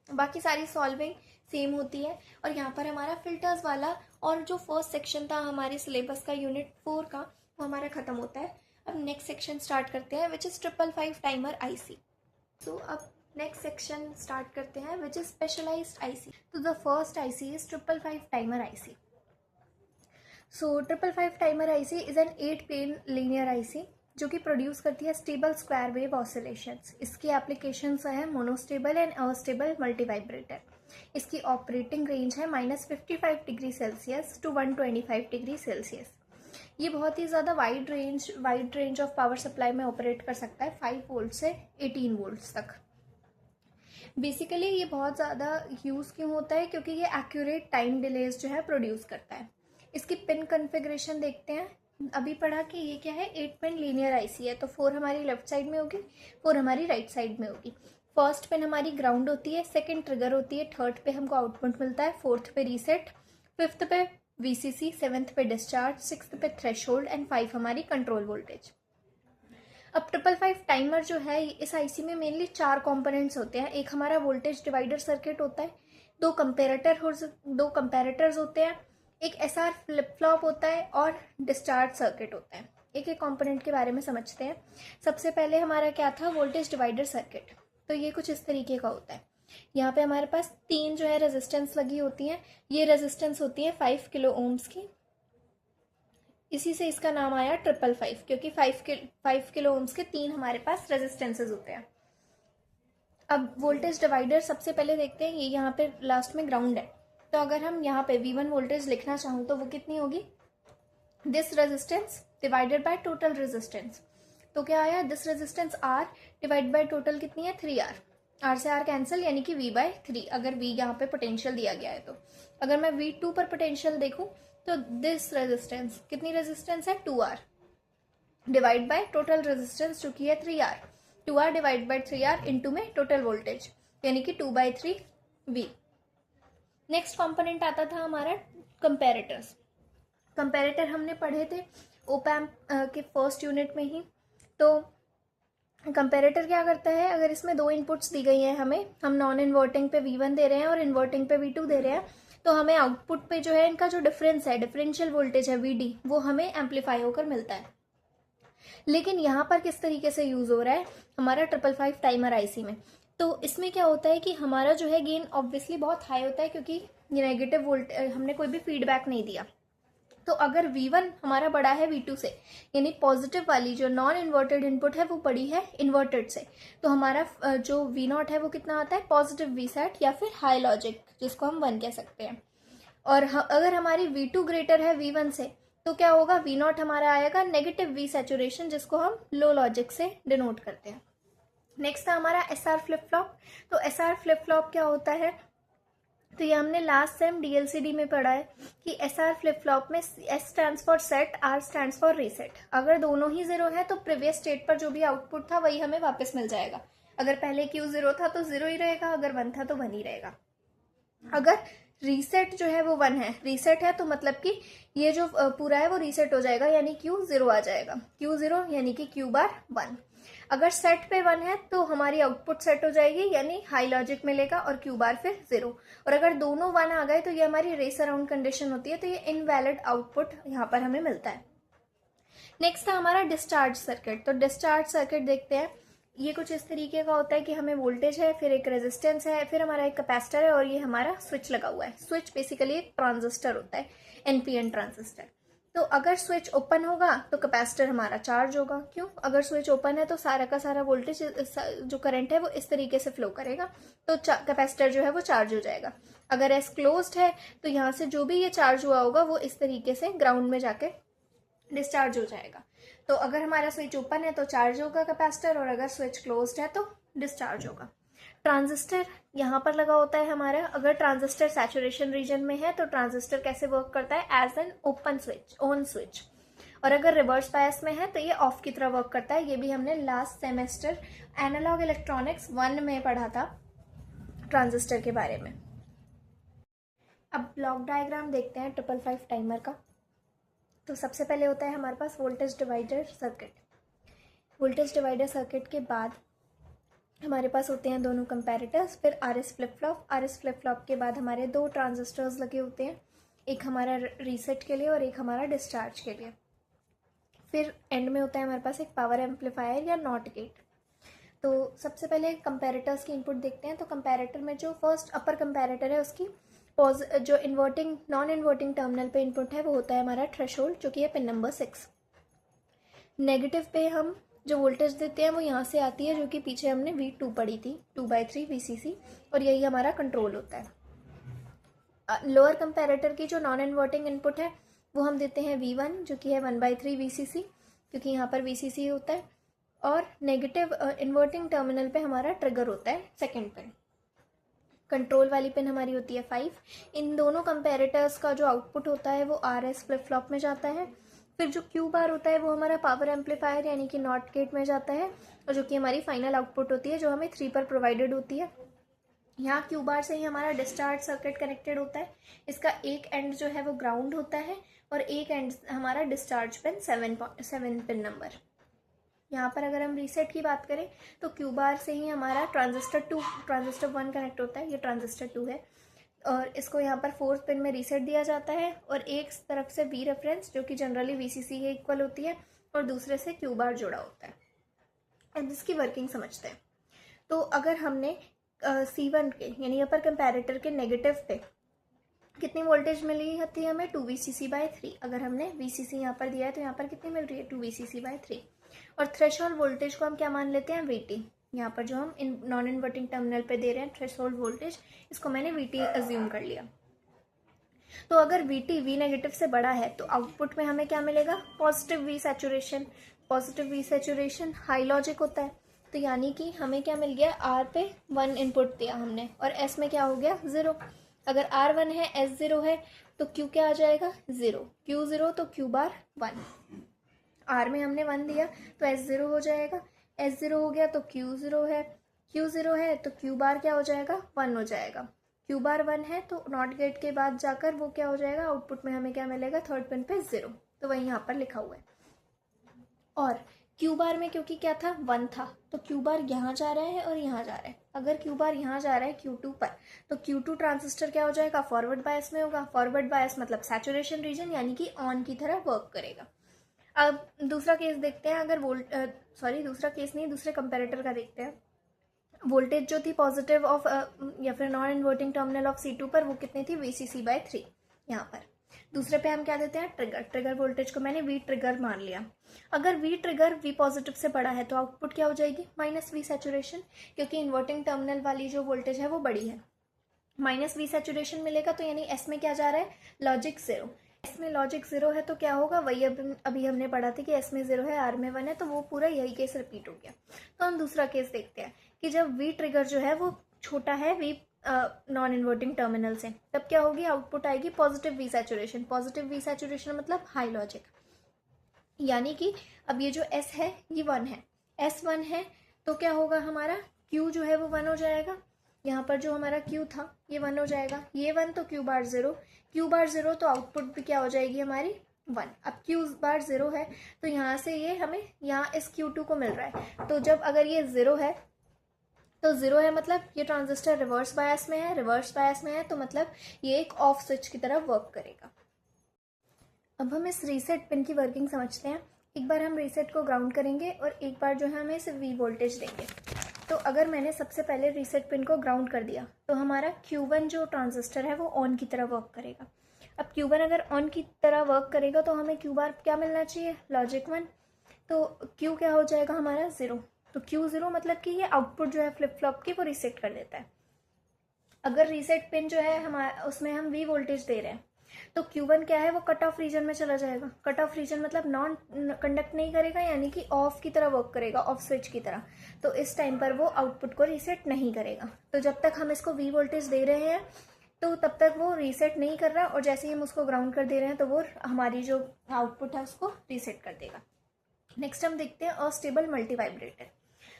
Speaker 1: बाकी सारी सॉल्विंग सेम होती है। और यहाँ पर हमारा फिल्टर्स वाला और जो फर्स्ट सेक्शन था हमारे सिलेबस का यूनिट 4 का, वो हमारा खत्म होता है। अब नेक्स्ट सेक्शन स्टार्ट करते हैं, विच इज़ 555 टाइमर आईसी। तो अब नेक्स्ट सेक्शन स्टार्ट करते हैं, विच इज स्पेशलाइज्ड आईसी। तो the first IC is 555 timer IC. So 555 timer IC is an 8 pin linear IC जो कि प्रोड्यूस करती है स्टेबल स्क्वायर वेव ऑसिलेशंस। इसकी एप्लीकेशंस है मोनोस्टेबल एंड अनस्टेबल मल्टीवाइब्रेटर। इसकी ऑपरेटिंग रेंज है -55 degree Celsius to 125 degree Celsius. ये बहुत ही ज़्यादा wide range of power supply में ऑपरेट कर सकता है, 5 वोल्ट से 18 वोल्ट तक। बेसिकली ये बहुत ज़्यादा यूज़ क्यों होता है, क्योंकि ये एक्यूरेट टाइम डिलेज जो है प्रोड्यूस करता है। इसकी पिन कॉन्फ़िगरेशन देखते हैं। अभी पढ़ा कि ये क्या है, 8 पिन लीनियर आईसी है, तो 4 हमारी लेफ्ट साइड में होगी, 4 हमारी राइट साइड में होगी। फर्स्ट पिन हमारी ग्राउंड होती है, सेकंड ट्रिगर होती है, थर्ड पे हमको आउटपुट मिलता है, फोर्थ पे रीसेट, फिफ्थ पे वीसीसी, सेवेंथ पे डिस्चार्ज, सिक्स्थ पे थ्रेशोल्ड एंड 5 हमारी कंट्रोल वोल्टेज। अब 555 टाइमर जो है, इस आईसी में मेनली 4 कंपोनेंट्स होते हैं। एक हमारा वोल्टेज डिवाइडर सर्किट होता है, दो कंपेरेटर्स होते हैं, एक एसआर फ्लिप फ्लॉप होता है और डिस्चार्ज सर्किट होता है। एक एक कंपोनेंट के बारे में समझते हैं। सबसे पहले हमारा क्या था, वोल्टेज डिवाइडर सर्किट। तो ये कुछ इस तरीके का होता है। यहाँ पे हमारे पास 3 जो है रेजिस्टेंस लगी होती हैं। ये रेजिस्टेंस होती है 5 किलो ओम्स की, इसी से इसका नाम आया 555, क्योंकि 5 किलो ओम्स के 3 हमारे पास रेजिस्टेंसेज होते हैं। अब वोल्टेज डिवाइडर सबसे पहले देखते हैं। ये यहाँ पे लास्ट में ग्राउंड है, तो अगर हम यहाँ पे V1 वोल्टेज लिखना चाहूँ तो वो कितनी होगी, this resistance divided by total resistance. तो क्या आया, this resistance R divide by total कितनी है 3R। R से R कैंसिल, यानी कि V/3, अगर V यहाँ पे पोटेंशियल दिया गया है तो। अगर मैं V2 पर पोटेंशियल देखूँ तो दिस रेजिस्टेंस, कितनी रेजिस्टेंस है 2R divide by total resistance जो कि है 3R। 2R divide by 3R into में टोटल वोल्टेज, यानी कि 2/3V। नेक्स्ट कंपोनेंट आता था हमारा कंपेरेटर्स। कंपेरेटर हमने पढ़े थे ओप एम्प के फर्स्ट यूनिट में ही। तो कंपेरेटर क्या करता है, अगर इसमें 2 इनपुट्स दी गई हैं हमें, हम नॉन इन्वर्टिंग पे V1 दे रहे हैं और इन्वर्टिंग पे V2 दे रहे हैं, तो हमें आउटपुट पे जो है इनका जो डिफरेंस है, डिफरेंशियल वोल्टेज है VD, वो हमें एम्पलीफाई होकर मिलता है। लेकिन यहाँ पर किस तरीके से यूज हो रहा है हमारा 555 टाइमर आईसी में, तो इसमें क्या होता है कि हमारा जो है गेन ऑब्वियसली बहुत हाई होता है, क्योंकि नेगेटिव वोल्टेज, हमने कोई भी फीडबैक नहीं दिया। तो अगर V1 हमारा बड़ा है V2 से, यानी पॉजिटिव वाली जो नॉन इन्वर्टेड इनपुट है वो बड़ी है इन्वर्टेड से, तो हमारा जो V0 है वो कितना आता है, पॉजिटिव Vsat या फिर हाई लॉजिक, जिसको हम 1 कह सकते हैं। और अगर हमारी V2 ग्रेटर है V1 से, तो क्या होगा, V0 हमारा आएगा नेगेटिव V सैचुरेशन, जिसको हम लो लॉजिक से डिनोट करते हैं। नेक्स्ट था हमारा SR फ्लिप फ्लॉप। तो SR फ्लिप फ्लॉप क्या होता है, तो ये हमने लास्ट सेम DLCD में पढ़ा है कि SR फ्लिप फ्लॉप में S stands for set, R stands for reset. अगर दोनों ही 0 है तो प्रीवियस स्टेट पर जो भी आउटपुट था वही हमें वापस मिल जाएगा। अगर पहले Q 0 था तो 0 ही रहेगा, अगर 1 था तो 1 ही रहेगा। अगर रीसेट जो है वो 1 है, रीसेट है तो मतलब कि ये जो पूरा है वो रीसेट हो जाएगा, यानी Q 0 आ जाएगा। Q 0 यानी कि Q बार 1। अगर सेट पे 1 है तो हमारी आउटपुट सेट हो जाएगी, यानी हाई लॉजिक मिलेगा, और Q बार फिर 0। और अगर दोनों 1 आ गए तो ये हमारी रेस अराउंड कंडीशन होती है, तो ये इनवैलिड आउटपुट यहाँ पर हमें मिलता है। नेक्स्ट था हमारा डिस्चार्ज सर्किट। तो डिस्चार्ज सर्किट देखते हैं। ये कुछ इस तरीके का होता है कि हमें वोल्टेज है, फिर एक रेजिस्टेंस है, फिर हमारा एक कैपेसिटर है, और ये हमारा स्विच लगा हुआ है। स्विच बेसिकली एक ट्रांजिस्टर होता है, NPN ट्रांजिस्टर। तो अगर स्विच ओपन होगा तो कैपेसिटर हमारा चार्ज होगा। क्यों, अगर स्विच ओपन है तो सारा का सारा वोल्टेज, जो करंट है वो इस तरीके से फ्लो करेगा, तो कैपेसिटर जो है वो चार्ज हो जाएगा। अगर एस क्लोज्ड है तो यहाँ से जो भी ये चार्ज हुआ होगा वो इस तरीके से ग्राउंड में जाके डिस्चार्ज हो जाएगा। तो अगर हमारा स्विच ओपन है तो चार्ज होगा कैपेसिटर, और अगर स्विच क्लोज्ड है तो डिस्चार्ज होगा। ट्रांजिस्टर यहाँ पर लगा होता है हमारा। अगर ट्रांजिस्टर सैचुरेशन रीजन में है तो ट्रांजिस्टर कैसे वर्क करता है, as an open switch, on switch. और अगर रिवर्स बायस में है तो ये ऑफ की तरह वर्क करता है। ये भी हमने लास्ट सेमेस्टर एनालॉग इलेक्ट्रॉनिक्स 1 में पढ़ा था ट्रांजिस्टर के बारे में। अब ब्लॉक डायग्राम देखते हैं 555 टाइमर का। तो सबसे पहले होता है हमारे पास voltage divider circuit. Voltage divider circuit के बाद हमारे पास होते हैं दोनों कंपैरेटर्स, फिर RS flip flop. RS flip flop के बाद हमारे 2 ट्रांजिस्टर्स लगे होते हैं, एक हमारा रीसेट के लिए और एक हमारा डिस्चार्ज के लिए। फिर एंड में होता है हमारे पास एक पावर एम्पलीफायर या नॉट गेट। तो सबसे पहले कंपैरेटर्स की इनपुट देखते हैं। तो कंपैरेटर में जो फर्स्ट अपर कंपैरेटर है उसकी जो इन्वर्टिंग नॉन इन्वर्टिंग टर्मिनल पे इनपुट है वो होता है हमारा थ्रेशोल्ड, जो कि है पिन नंबर 6। नेगेटिव पे हम जो वोल्टेज देते हैं वो यहाँ से आती है, जो कि पीछे हमने V2 पढ़ी थी, 2/3 VCC, और यही हमारा कंट्रोल होता है। लोअर कंपैरेटर की जो नॉन इन्वर्टिंग इनपुट है वो हम देते हैं V1, जो कि है 1/3 VCC, क्योंकि यहाँ पर VCC होता है। और नेगेटिव इन्वर्टिंग टर्मिनल पे हमारा ट्रिगर होता है सेकेंड पे। कंट्रोल वाली पिन हमारी होती है 5। इन दोनों कंपेरेटर्स का जो आउटपुट होता है वो RS फ्लिप फ्लॉप में जाता है। फिर जो Q बार होता है वो हमारा पावर एम्पलीफायर यानी कि नॉट गेट में जाता है, और जो कि हमारी फाइनल आउटपुट होती है जो हमें 3 पर प्रोवाइडेड होती है। यहाँ Q बार से ही हमारा डिस्चार्ज सर्किट कनेक्टेड होता है। इसका एक एंड जो है वो ग्राउंड होता है और एक एंड हमारा डिस्चार्ज पिन 7 पिन नंबर। यहाँ पर अगर हम रीसेट की बात करें तो Q बार से ही हमारा ट्रांजिस्टर 1 कनेक्ट होता है, ये ट्रांजिस्टर 2 है, और इसको यहाँ पर 4th पिन में रीसेट दिया जाता है, और एक तरफ से V रेफरेंस जो कि जनरली VCC के इक्वल होती है और दूसरे से Q बार जुड़ा होता है। अब इसकी वर्किंग समझते हैं। तो अगर हमने C1 के यानी अपर कंपैरेटर के नेगेटिव पे कितनी वोल्टेज मिली होती है हमें 2VCC/3। अगर हमने VCC यहाँ पर दिया है तो यहाँ पर कितनी मिल रही है 2VCC/3। और थ्रेशोल्ड वोल्टेज को हम क्या मान लेते हैं VT। यहाँ पर जो हम नॉन इन्वर्टिंग टर्मिनल पे दे रहे हैं थ्रेशोल्ड वोल्टेज, इसको मैंने VT अज्यूम कर लिया। तो अगर VT V नेगेटिव से बड़ा है तो आउटपुट में हमें क्या मिलेगा positive V saturation. Positive V saturation high logic होता है, तो यानी कि हमें क्या मिल गया R पे 1 इनपुट दिया हमने और S में क्या हो गया 0। अगर R 1 है S 0 है तो Q क्या आ जाएगा 0, Q 0 तो Q बार 1। R में हमने 1 दिया तो S 0 हो जाएगा, S 0 हो गया तो Q 0 है, Q 0 है तो Q बार क्या हो जाएगा 1 हो जाएगा। Q बार 1 है तो नॉट गेट के बाद जाकर वो क्या हो जाएगा आउटपुट में हमें क्या मिलेगा 3rd पिन पे 0, तो वही यहाँ पर लिखा हुआ है। और Q बार में क्योंकि क्या था 1 था तो Q बार यहाँ जा रहा है और यहाँ जा रहा है। अगर Q बार यहाँ जा रहा है Q2 पर तो Q2 ट्रांजिस्टर क्या हो जाएगा फॉरवर्ड बायस में होगा। फॉरवर्ड बायस मतलब सैचुरेशन रीजन यानी कि ऑन की तरह वर्क करेगा। अब दूसरा केस देखते हैं। अगर दूसरा केस नहीं, दूसरे कंपेरेटर का देखते हैं। वोल्टेज जो थी पॉजिटिव ऑफ या फिर non inverting terminal of C2 पर वो कितनी थी VCC/3। यहाँ पर दूसरे पे हम क्या देते हैं ट्रिगर वोल्टेज को मैंने V ट्रिगर मान लिया। अगर V ट्रिगर V पॉजिटिव से बड़ा है तो आउटपुट क्या हो जाएगी -V सैचुरेशन, क्योंकि इन्वर्टिंग टर्मिनल वाली जो वोल्टेज है वो बड़ी है। -V सैचुरेशन मिलेगा तो यानी S में क्या जा रहा है लॉजिक 0। S में लॉजिक 0 है तो क्या होगा वही अभी हमने पढ़ा था कि S में 0 है R में 1 है, तो वो पूरा यही केस रिपीट हो गया। तो हम दूसरा केस देखते हैं कि जब V ट्रिगर जो है वो छोटा है V नॉन इन्वर्टिंग टर्मिनल से, तब क्या होगी आउटपुट आएगी positive V saturation. Positive V saturation मतलब हाई लॉजिक, यानी कि अब ये जो S है ये 1 है, S 1 है तो क्या होगा हमारा Q जो है वो 1 हो जाएगा। यहाँ पर जो हमारा Q था ये 1 हो जाएगा, ये 1 तो Q बार 0, Q बार 0 तो आउटपुट भी क्या हो जाएगी हमारी 1। अब Q बार 0 है तो यहाँ से ये हमें यहाँ इस Q2 को मिल रहा है, तो जब अगर ये 0 है तो 0 है मतलब ये ट्रांजिस्टर रिवर्स बायस में है। रिवर्स बायस में है तो मतलब ये एक ऑफ स्विच की तरह वर्क करेगा। अब हम इस रीसेट पिन की वर्किंग समझते हैं। एक बार हम रीसेट को ग्राउंड करेंगे और एक बार जो है हमें इसे V वोल्टेज देंगे। तो अगर मैंने सबसे पहले रीसेट पिन को ग्राउंड कर दिया तो हमारा Q1 जो ट्रांजिस्टर है वो ऑन की तरह वर्क करेगा। अब Q1 अगर ऑन की तरह वर्क करेगा तो हमें Q बार क्या मिलना चाहिए लॉजिक 1, तो Q क्या हो जाएगा हमारा 0। तो Q 0 मतलब कि ये आउटपुट जो है फ्लिप फ्लॉप की वो रीसेट कर देता है। अगर रीसेट पिन जो है हमारा उसमें हम V वोल्टेज दे रहे हैं तो Q1 क्या है वो कट ऑफ रीजन में चला जाएगा। कट ऑफ रीजन मतलब नॉन कंडक्ट नहीं करेगा, यानी कि ऑफ की तरह वर्क करेगा, ऑफ स्विच की तरह। तो इस टाइम पर वो आउटपुट को रीसेट नहीं करेगा। तो जब तक हम इसको V वोल्टेज दे रहे हैं तो तब तक वो रीसेट नहीं कर रहा, और जैसे ही हम उसको ग्राउंड कर दे रहे हैं तो वो हमारी जो आउटपुट है उसको रीसेट कर देगा। नेक्स्ट हम देखते हैं अस्टेबल मल्टी वाइब्रेटर।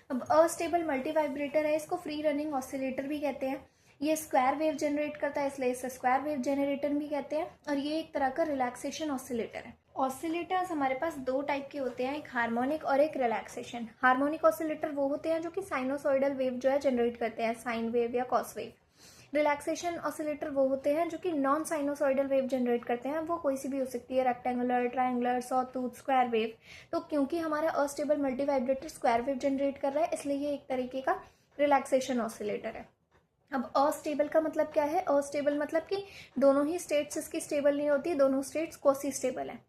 Speaker 1: अब अस्टेबल मल्टी वाइब्रेटर है, इसको फ्री रनिंग ऑसिलेटर भी कहते हैं। ये स्क्वायर वेव जनरेट करता है इसलिए इसे स्क्वायर वेव जनरेटर भी कहते हैं, और ये एक तरह का रिलैक्सेशन ऑसिलेटर है। ऑसिलेटर्स हमारे पास 2 टाइप के होते हैं, एक हार्मोनिक और एक रिलैक्सेशन। हार्मोनिक ऑसिलेटर वो होते हैं जो कि साइनोसॉइडल वेव जो है जनरेट करते हैं, साइन वेव या कॉस वेव। रिलैक्सेशन ऑसिलेटर वो होते हैं जो कि नॉन साइनोसॉइडल वेव जनरेट करते हैं, वो कोई सी भी हो सकती है, rectangular, triangular, sawtooth, square wave. तो क्योंकि हमारा astable multi vibrator square wave generate कर रहा है इसलिए ये एक तरीके का रिलैक्सेशन ऑसिलेटर है। अब अस्टेबल का मतलब क्या है, अस्टेबल मतलब कि दोनों ही स्टेट्स इसकी स्टेबल नहीं होती, दोनों स्टेट्स क्वासी स्टेबल है।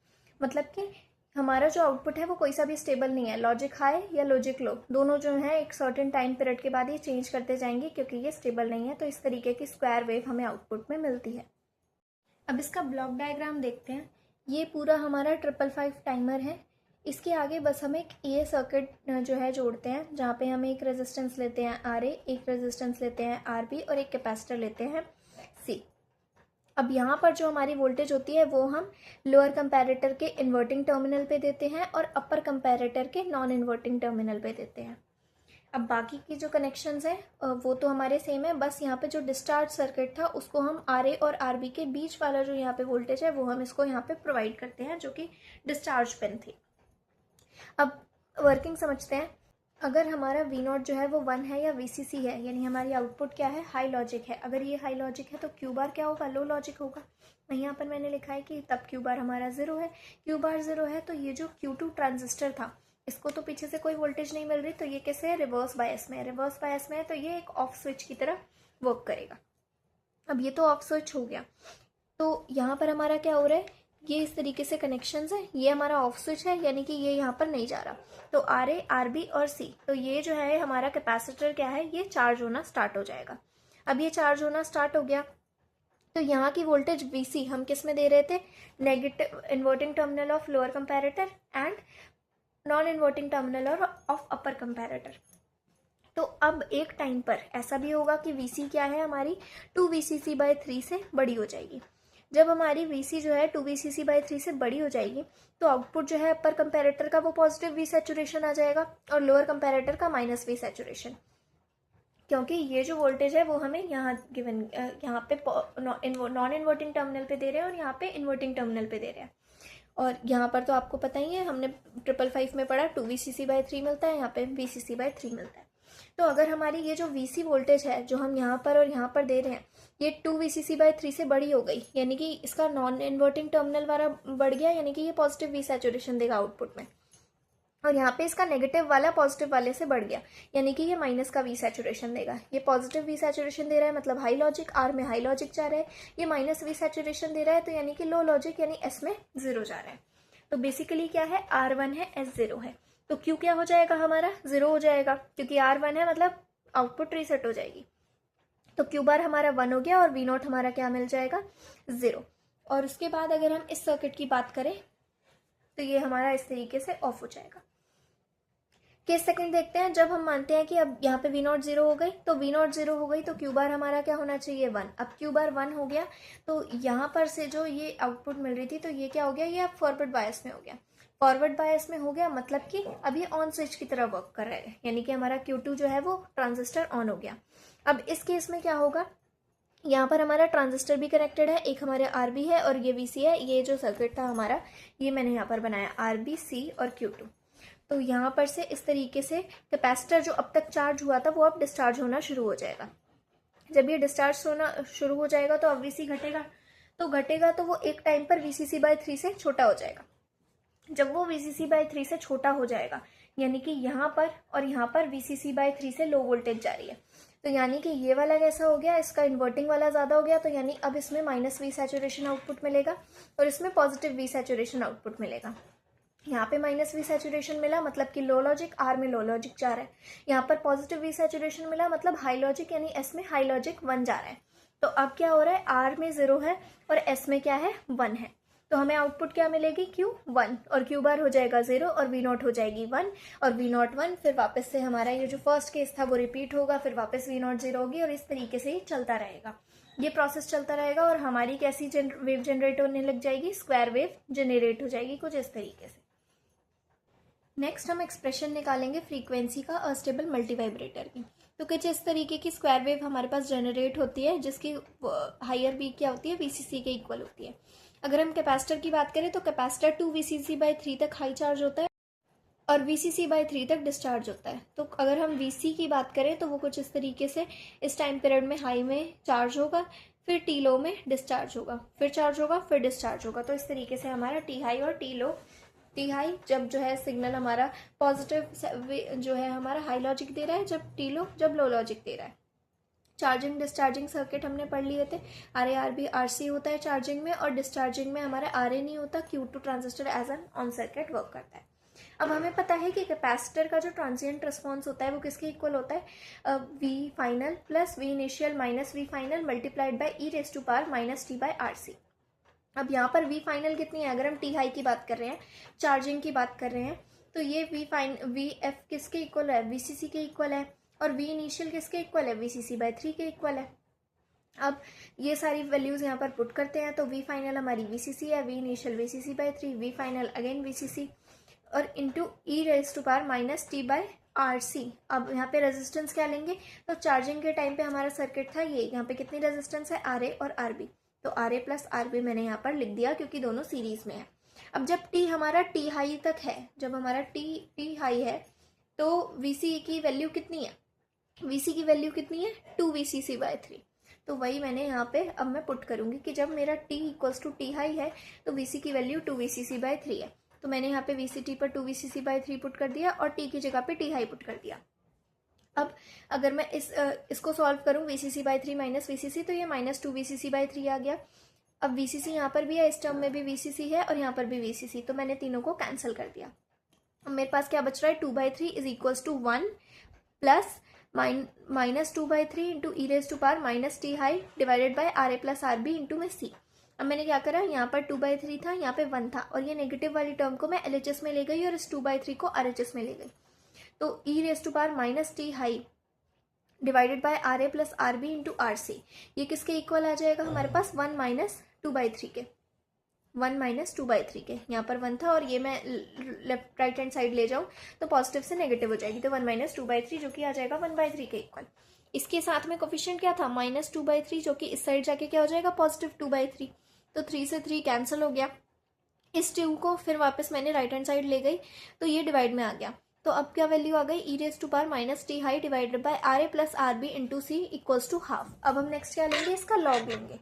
Speaker 1: मतलब कि हमारा जो आउटपुट है वो कोई सा भी स्टेबल नहीं है, लॉजिक हाई या लॉजिक लो दोनों जो है एक सर्टेन टाइम पीरियड के बाद ये चेंज करते जाएंगे क्योंकि ये स्टेबल नहीं है। तो इस तरीके की स्क्वायर वेव हमें आउटपुट में मिलती है। अब इसका ब्लॉक डायग्राम देखते हैं। ये पूरा हमारा 555 टाइमर है। इसके आगे बस हम एक ये सर्किट जो है जोड़ते हैं, जहाँ पे हम एक रेजिस्टेंस लेते हैं RA, एक रेजिस्टेंस लेते हैं RB और एक कैपेसिटर लेते हैं C। अब यहाँ पर जो हमारी वोल्टेज होती है वो हम लोअर कंपैरेटर के इन्वर्टिंग टर्मिनल पे देते हैं और अपर कंपैरेटर के नॉन इन्वर्टिंग टर्मिनल पे देते हैं। अब बाकी की जो कनेक्शंस हैं वो तो हमारे सेम है, बस यहाँ पे जो डिस्चार्ज सर्किट था उसको हम RA और RB के बीच वाला जो यहाँ पे वोल्टेज है वो हम इसको यहाँ पे प्रोवाइड करते हैं, जो कि डिस्चार्ज पिन थी। अब वर्किंग समझते हैं। अगर हमारा V0 जो है वो 1 है या VCC है, यानी हमारी आउटपुट क्या है, हाई लॉजिक है। अगर ये हाई लॉजिक है तो Q बार क्या होगा, लो लॉजिक होगा। वहीं यहाँ पर मैंने लिखा है कि तब Q बार हमारा 0 है। Q बार 0 है तो ये जो Q2 ट्रांजिस्टर था इसको तो पीछे से कोई वोल्टेज नहीं मिल रही, तो ये कैसे है, रिवर्स बायस में है। रिवर्स बायस में है तो ये एक ऑफ स्विच की तरह वर्क करेगा। अब ये तो ऑफ स्विच हो गया, तो यहाँ पर हमारा क्या हो रहा है, ये इस तरीके से कनेक्शंस है। ये हमारा ऑफ स्विच है, यानी कि ये यहाँ पर नहीं जा रहा। तो RA, RB और C, तो ये जो है हमारा कैपेसिटर क्या है, ये चार्ज होना स्टार्ट हो जाएगा। अब ये चार्ज होना स्टार्ट हो गया तो यहाँ की वोल्टेज VC हम किस में दे रहे थे, negative inverting terminal of lower comparator and non inverting terminal of upper comparator. तो अब एक टाइम पर ऐसा भी होगा कि VC क्या है हमारी 2VCC/3 से बड़ी हो जाएगी। जब हमारी VC जो है 2VCC/3 से बड़ी हो जाएगी तो आउटपुट जो है अपर कंपैरेटर का वो पॉजिटिव V सैचुरेशन आ जाएगा और लोअर कंपैरेटर का माइनस V सैचुरेशन, क्योंकि ये जो वोल्टेज है वो हमें यहाँ गिवन यहाँ पे नॉन इन्वर्टिंग टर्मिनल पे दे रहे हैं और यहाँ पे इन्वर्टिंग टर्मिनल पे दे रहे हैं। और यहाँ पर तो आपको पता ही है, हमने 555 में पढ़ा 2VCC/3 मिलता है, यहाँ पे VCC/3 मिलता है। तो अगर हमारी ये जो VC वोल्टेज है जो हम यहाँ पर और यहाँ पर दे रहे हैं ये 2VCC/3 से बड़ी हो गई, यानी कि इसका नॉन इन्वर्टिंग टर्मिनल वाला बढ़ गया, यानी कि ये पॉजिटिव V सैचुरेशन देगा आउटपुट में। और यहाँ पे इसका नेगेटिव वाला पॉजिटिव वाले से बढ़ गया, यानी कि ये माइनस का V सैचुरेशन देगा। ये पॉजिटिव V सैचुरेशन दे रहा है मतलब हाई लॉजिक, R में हाई लॉजिक जा रहा है। ये माइनस V सैचुरेशन दे रहा है तो यानी कि लो लॉजिक यानी S में 0 जा रहा है। तो बेसिकली क्या है, R1 है, S 0 है, तो Q क्या हो जाएगा हमारा 0 हो जाएगा, क्योंकि R1 है मतलब आउटपुट रीसेट हो जाएगी। तो Q बार हमारा 1 हो गया और V0 हमारा क्या मिल जाएगा 0। और उसके बाद अगर हम इस सर्किट की बात करें तो ये हमारा इस तरीके से ऑफ हो जाएगा। केस सेकंड देखते हैं। जब हम मानते हैं कि अब यहाँ पे V0 0 हो गई, तो V0 0 हो गई तो Q बार हमारा क्या होना चाहिए 1। अब Q बार 1 हो गया तो यहाँ पर से जो ये आउटपुट मिल रही थी तो ये क्या हो गया, ये अब फॉरवर्ड बायस में हो गया। फॉरवर्ड बायस में हो गया मतलब कि अब ये ऑन स्विच की तरह वर्क कर रहा है, यानी कि हमारा Q2 जो है वो ट्रांजिस्टर ऑन हो गया। अब इस केस में क्या होगा, यहाँ पर हमारा ट्रांजिस्टर भी कनेक्टेड है, एक हमारे RB है और ये VC है। ये जो सर्किट था हमारा ये मैंने यहाँ पर बनाया RB, C और Q2। तो यहाँ पर से इस तरीके से कैपेसिटर जो अब तक चार्ज हुआ था वो अब डिस्चार्ज होना शुरू हो जाएगा। जब ये डिस्चार्ज होना शुरू हो जाएगा तो अब VC घटेगा तो वो एक टाइम पर VCC/3 से छोटा हो जाएगा। जब वो VCC/3 से छोटा हो जाएगा यानी कि यहाँ पर और यहाँ पर VCC/3 से लो वोल्टेज जा रही है, तो यानी कि ये वाला कैसा हो गया, इसका इन्वर्टिंग वाला ज़्यादा हो गया, तो यानी अब इसमें माइनस V सैचुरेशन आउटपुट मिलेगा और इसमें पॉजिटिव V सैचुरेशन आउटपुट मिलेगा। यहाँ पे माइनस V सैचुरेशन मिला मतलब कि लो लॉजिक, R में लो लॉजिक जा रहा है। यहाँ पर पॉजिटिव V सैचुरेशन मिला मतलब हाई लॉजिक यानी S में हाई लॉजिक 1 जा रहा है। तो अब क्या हो रहा है, R में 0 है और S में क्या है 1 है, तो हमें आउटपुट क्या मिलेगी Q 1 और Q बार हो जाएगा 0 और V0 हो जाएगी 1 और V0 1। फिर वापस से हमारा ये जो फर्स्ट केस था वो रिपीट होगा, फिर वापस V0 0 होगी और इस तरीके से ही चलता रहेगा। ये प्रोसेस चलता रहेगा और हमारी कैसी वेव जनरेट होने लग जाएगी, स्क्वायर वेव जनरेट हो जाएगी कुछ इस तरीके से। नेक्स्ट हम एक्सप्रेशन निकालेंगे फ्रीक्वेंसी का अस्टेबल मल्टीवाइब्रेटर की। तो कुछ इस तरीके की स्क्वायर वेव हमारे पास जनरेट होती है जिसकी हायर वी क्या होती है, VCC के इक्वल होती है। अगर हम कैपेसिटर की बात करें तो कैपेसिटर 2VCC/3 तक हाई चार्ज होता है और VCC/3 तक डिस्चार्ज होता है। तो अगर हम VC की बात करें तो वो कुछ इस तरीके से इस टाइम पीरियड में हाई में चार्ज होगा, फिर T लो में डिस्चार्ज होगा, फिर चार्ज होगा, फिर डिस्चार्ज होगा। तो इस तरीके से हमारा T हाई और T लो, T हाई जब जो है सिग्नल हमारा पॉजिटिव जो है हमारा हाई लॉजिक दे रहा है, जब T लो जब लो लॉजिक दे रहा है। चार्जिंग डिस्चार्जिंग सर्किट हमने पढ़ लिए थे, RA RB RC होता है चार्जिंग में और डिस्चार्जिंग में हमारा RA नहीं होता, Q2 transistor as an on circuit work करता है। अब हमें पता है कि कैपेसिटर का जो ट्रांजिएंट रिस्पॉन्स होता है वो किसके इक्वल होता है, V final plus V initial minus V final multiplied by e⁻⁻ -t/RC। अब यहाँ पर वी फाइनल कितनी है, अगर हम टी हाई की बात कर रहे हैं, चार्जिंग की बात कर रहे हैं, तो ये वी एफ किसके इक्वल है, वी सी सी के इक्वल है, और वी इनिशियल किसके इक्वल है, वी सी सी बाई 3 के इक्वल है। अब ये सारी वैल्यूज़ यहाँ पर पुट करते हैं, तो वी फाइनल हमारी वी सी सी है, V initial V C C by 3, V final again V C C, और into E raise to power minus T by R C. अब यहाँ पे रेजिस्टेंस क्या लेंगे, तो चार्जिंग के टाइम पे हमारा सर्किट था ये, यहाँ पे कितनी रेजिस्टेंस है, आर ए और आर बी, तो R A plus R B मैंने यहाँ पर लिख दिया क्योंकि दोनों सीरीज में है। अब जब टी हमारा टी हाई तक है, जब हमारा टी हाई है, तो वी सी की वैल्यू कितनी है, वी सी की वैल्यू कितनी है, 2 वी सी सी बाई 3। तो वही मैंने यहाँ पे अब मैं पुट करूंगी कि जब मेरा t equals to T high है तो वी सी की value 2 V C C by 3 है, तो मैंने यहाँ पे वी सी टी पर 2 V C C by 3 put कर दिया और t की जगह पे टी हाई पुट कर दिया। अब अगर मैं इसको सॉल्व करूँ V C C by 3 minus V C C, तो ये minus 2 V C C by 3 आ गया। अब वी सी सी यहाँ पर भी है, इस टर्म में भी वी सी सी है और यहाँ पर भी वी सी सी, तो मैंने तीनों को कैंसिल कर दिया। अब मेरे पास क्या बच रहा है, 2/3 is equals to 1 plus minus 2/3 into E raise to power minus T high divided by R A plus R B into में सी। अब मैंने क्या करा, यहाँ पर 2/3 था, यहाँ पे 1 था, और ये नेगेटिव वाली टर्म को मैं LHS में ले गई और इस 2/3 को RHS में ले गई, तो E raise to power minus T high divided by R A plus R B into R C, ये किसके इक्वल आ जाएगा हमारे पास, 1 माइनस 2/3 के, 1 माइनस 2/3 के। यहाँ पर 1 था और ये मैं लेफ्ट राइट हैंड साइड ले जाऊँ तो पॉजिटिव से नेगेटिव हो जाएगी, तो 1 माइनस 2/3 जो कि आ जाएगा 1/3 के इक्वल। इसके साथ में कोफिशिएंट क्या था, माइनस 2/3, जो कि इस साइड जाके क्या हो जाएगा, पॉजिटिव 2/3, तो 3 से 3 कैंसिल हो गया। इस 2 को फिर वापस मैंने राइट हैंड साइड ले गई तो ये डिवाइड में आ गया, तो अब क्या वैल्यू आ गई, E raise to power minus T high divided by R A plus R B into C equals to half. अब हम नेक्स्ट क्या लेंगे, इसका लॉग लेंगे।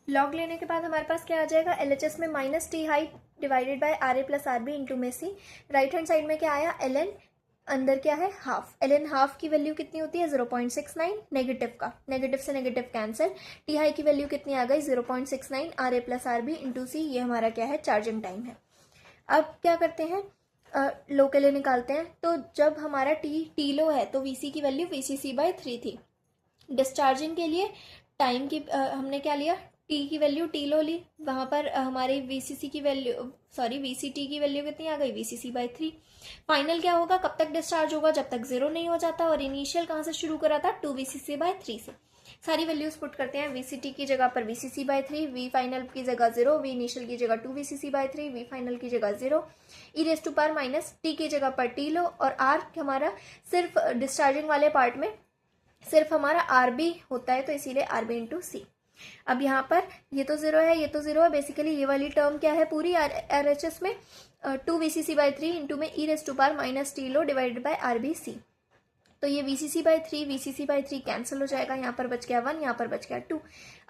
Speaker 1: लॉग लेने के बाद हमारे पास क्या आ जाएगा, LHS में minus T high divided by R A plus R B into में सी, राइट हैंड साइड में क्या आया, ln, अंदर क्या है हाफ, ln हाफ की वैल्यू कितनी होती है 0.69, नेगेटिव का, नेगेटिव से नेगेटिव कैंसिल, टी हाई की वैल्यू कितनी आ गई 0.69 R A plus R B into C, ये हमारा क्या है, चार्जिंग टाइम है। अब क्या करते हैं, लो के लिए निकालते हैं, तो जब हमारा टी लो है तो वीसी की वैल्यू वीसीसी बाई 3 थी, डिस्चार्जिंग के लिए टाइम की हमने क्या लिया, टी की वैल्यू टी लो ली, वहां पर हमारी वीसीसी की वैल्यू वीसीटी की वैल्यू कितनी आ गई, वीसीसी बाई 3। फाइनल क्या होगा, कब तक डिस्चार्ज होगा, जब तक 0 नहीं हो जाता, और इनिशियल कहाँ से शुरू करा था, 2 वीसीसी बाई 3 से। सारी वैल्यूज पुट करते हैं, वीसीटी की जगह पर वीसीसी बाई 3, वी फाइनल की जगह 0, वी इनिशियल की जगह 2 वीसीसी बाई 3, वी फाइनल की जगह 0, E raise to power minus T की जगह पर टी लो, और आर हमारा सिर्फ डिस्चार्जिंग वाले पार्ट में सिर्फ हमारा आर बी होता है, तो इसीलिए आर बी इंटू सी। अब यहाँ पर ये तो 0 है, ये तो 0 है, बेसिकली ये वाली टर्म क्या है पूरी RHS में 2 वीसीसी बाई 3 इंटू में E raise to power minus T low divided by R B C, तो ये VCC by 3 VCC by 3 cancel हो जाएगा, यहाँ पर बच गया 1, यहाँ पर बच गया 2।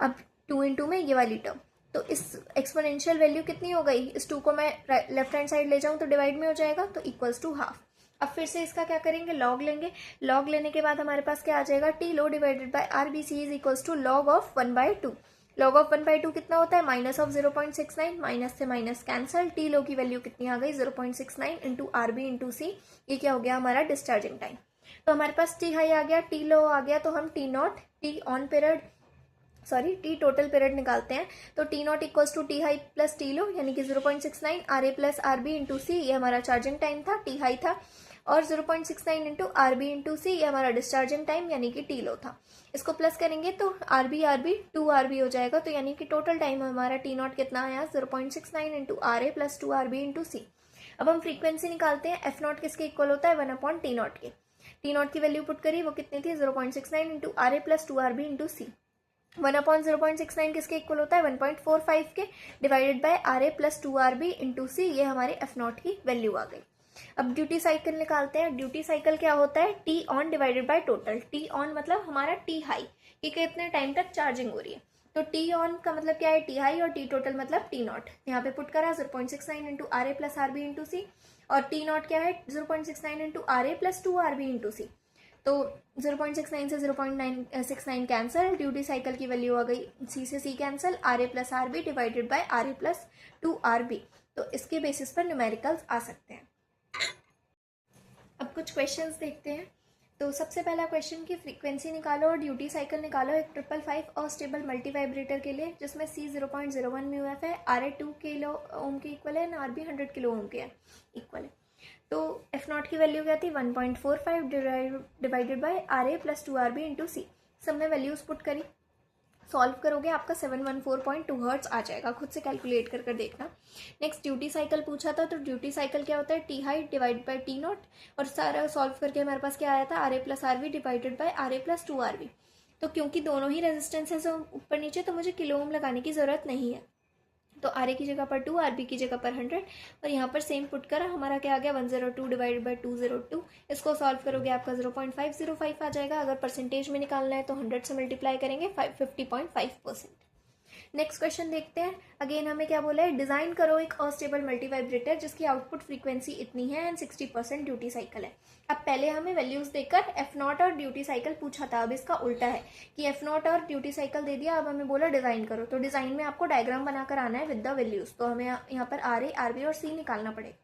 Speaker 1: अब 2 इंटू में ये वाली टर्म, तो इस एक्सपोनेंशियल वैल्यू कितनी हो गई, इस 2 को मैं लेफ्ट हैंड साइड ले जाऊँ तो डिवाइड में हो जाएगा, तो इक्वल्स टू हाफ। अब फिर से इसका क्या करेंगे, लॉग लेंगे। लॉग लेने के बाद हमारे पास क्या आ जाएगा, T low divided by R B C is equals to log of 1/2। Log of 1/2 कितना होता है, माइनस ऑफ 0.69, माइनस से माइनस कैंसल, टी लो की वैल्यू कितनी आ गई 0.69 into R B into C, ये क्या हो गया हमारा डिस्चार्जिंग टाइम। तो हमारे पास टी हाई आ गया, टी लो आ गया, तो हम T naught, T on period T total period निकालते हैं, तो T naught equals to T high plus T low, यानी कि 0.69 R A plus R B into C, ये हमारा चार्जिंग टाइम था, टी हाई था, और 0.69 into R B into C, ये हमारा डिस्चार्जिंग टाइम यानी कि टी लो था। इसको प्लस करेंगे तो आर बी 2 आर बी हो जाएगा, तो यानी कि टोटल टाइम हमारा टी नॉट कितना आया 0.69 into R A plus 2 R B into C. अब हम फ्रीक्वेंसी निकालते हैं, एफ नॉट किसके इक्वल होता है 1 टी नॉट के, टी नॉट की वैल्यू पुट करी, वो कितनी थी 0.69 into R A plus 2 R B into C. 1/0.69 किसके इक्वल होता है 1.45 के, divided by R A plus 2 R B into C, ये हमारे एफ नॉट की वैल्यू आ गई। अब ड्यूटी साइकिल निकालते हैं। ड्यूटी साइकिल क्या होता है, T on divided by total. T on मतलब हमारा टी हाई, कि कितने टाइम तक चार्जिंग हो रही है, तो टी ऑन का मतलब क्या है टी हाई, और टी टोटल मतलब टी नॉट। यहाँ पे पुट करा 0.69 into R A plus R B into C, और टी नॉट क्या है 0.69 into R A plus 2 R B into C, तो 0.69 से 0.69 कैंसिल, ड्यूटी साइकिल की वैल्यू आ गई सी से C cancel, R A plus R B divided by R A plus 2 R B. तो इसके बेसिस पर न्यूमेरिकल्स आ सकते हैं। अब कुछ क्वेश्चंस देखते हैं। तो सबसे पहला क्वेश्चन की फ्रीक्वेंसी निकालो और ड्यूटी साइकिल निकालो एक 555 और स्टेबल मल्टी वाइब्रेटर के लिए, जिसमें C 0.01 म्यू एफ है, RA 2 किलो ओम के इक्वल है, RB 100 किलो ओम के इक्वल है। तो F0 की वैल्यू क्या थी 1.45 divided by RA plus 2RB into C। सब में वैल्यूज पुट करी, सॉल्व करोगे आपका 714.2 हर्ट्ज आ जाएगा। खुद से कैलकुलेट कर कर देखना। नेक्स्ट ड्यूटी साइकिल पूछा था, तो ड्यूटी साइकिल क्या होता है T height divide by T not, और सारा सॉल्व करके हमारे पास क्या आया था RA plus RB divided by RA plus 2RB। तो क्योंकि दोनों ही रेजिस्टेंस है ऊपर नीचे, तो मुझे किलो ओम लगाने की ज़रूरत नहीं है। तो RA की जगह पर 2, RB की जगह पर 100, और यहाँ पर सेम पुट करा, हमारा क्या आ गया 102 डिवाइडेड बाई 202। इसको सॉल्व करोगे आपका 0.505 आ जाएगा। अगर परसेंटेज में निकालना है तो 100 से मल्टीप्लाई करेंगे 50.5%। नेक्स्ट क्वेश्चन देखते हैं। अगेन हमें क्या बोला है, डिजाइन करो एक अस्टेबल मल्टी वाइब्रेटर जिसकी आउटपुट फ्रीक्वेंसी इतनी है एंड 60% ड्यूटी साइकिल है। अब पहले हमें वैल्यूज देकर F0 और ड्यूटी साइकिल पूछा था, अब इसका उल्टा है कि F0 और ड्यूटी साइकिल दे दिया, अब हमें बोला डिजाइन करो। तो डिजाइन में आपको डायग्राम बनाकर आना है विद द वैल्यूज। तो हमें यहाँ पर RA, RB और C निकालना पड़ेगा।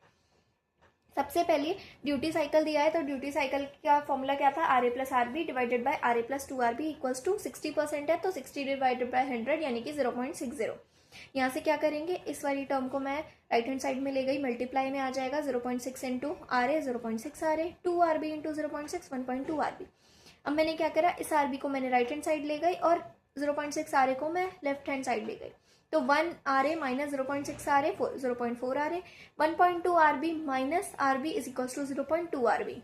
Speaker 1: सबसे पहले ड्यूटी साइकिल दिया है, तो ड्यूटी साइकिल का फॉर्मूला क्या था, RA plus RB divided by RA plus 2RB equals to 60% है, तो 60 डिवाइडेड बाई 100 यानी कि 0.60। यहाँ से क्या करेंगे, इस वाली टर्म को मैं राइट हैंड साइड में ले गई, मल्टीप्लाई में आ जाएगा 0.6 into RA 0.6 RA, 2RB into 0.6 1.2 RB। अब मैंने क्या करा, इस RB को मैंने राइट हैंड साइड ले गई और 0.6 RA को मैं लेफ्ट हैंड साइड ले गई। तो 1 RA minus 0.6 RA 0.4 RA, 1.2 RB minus RB is equals to 0.2 RB।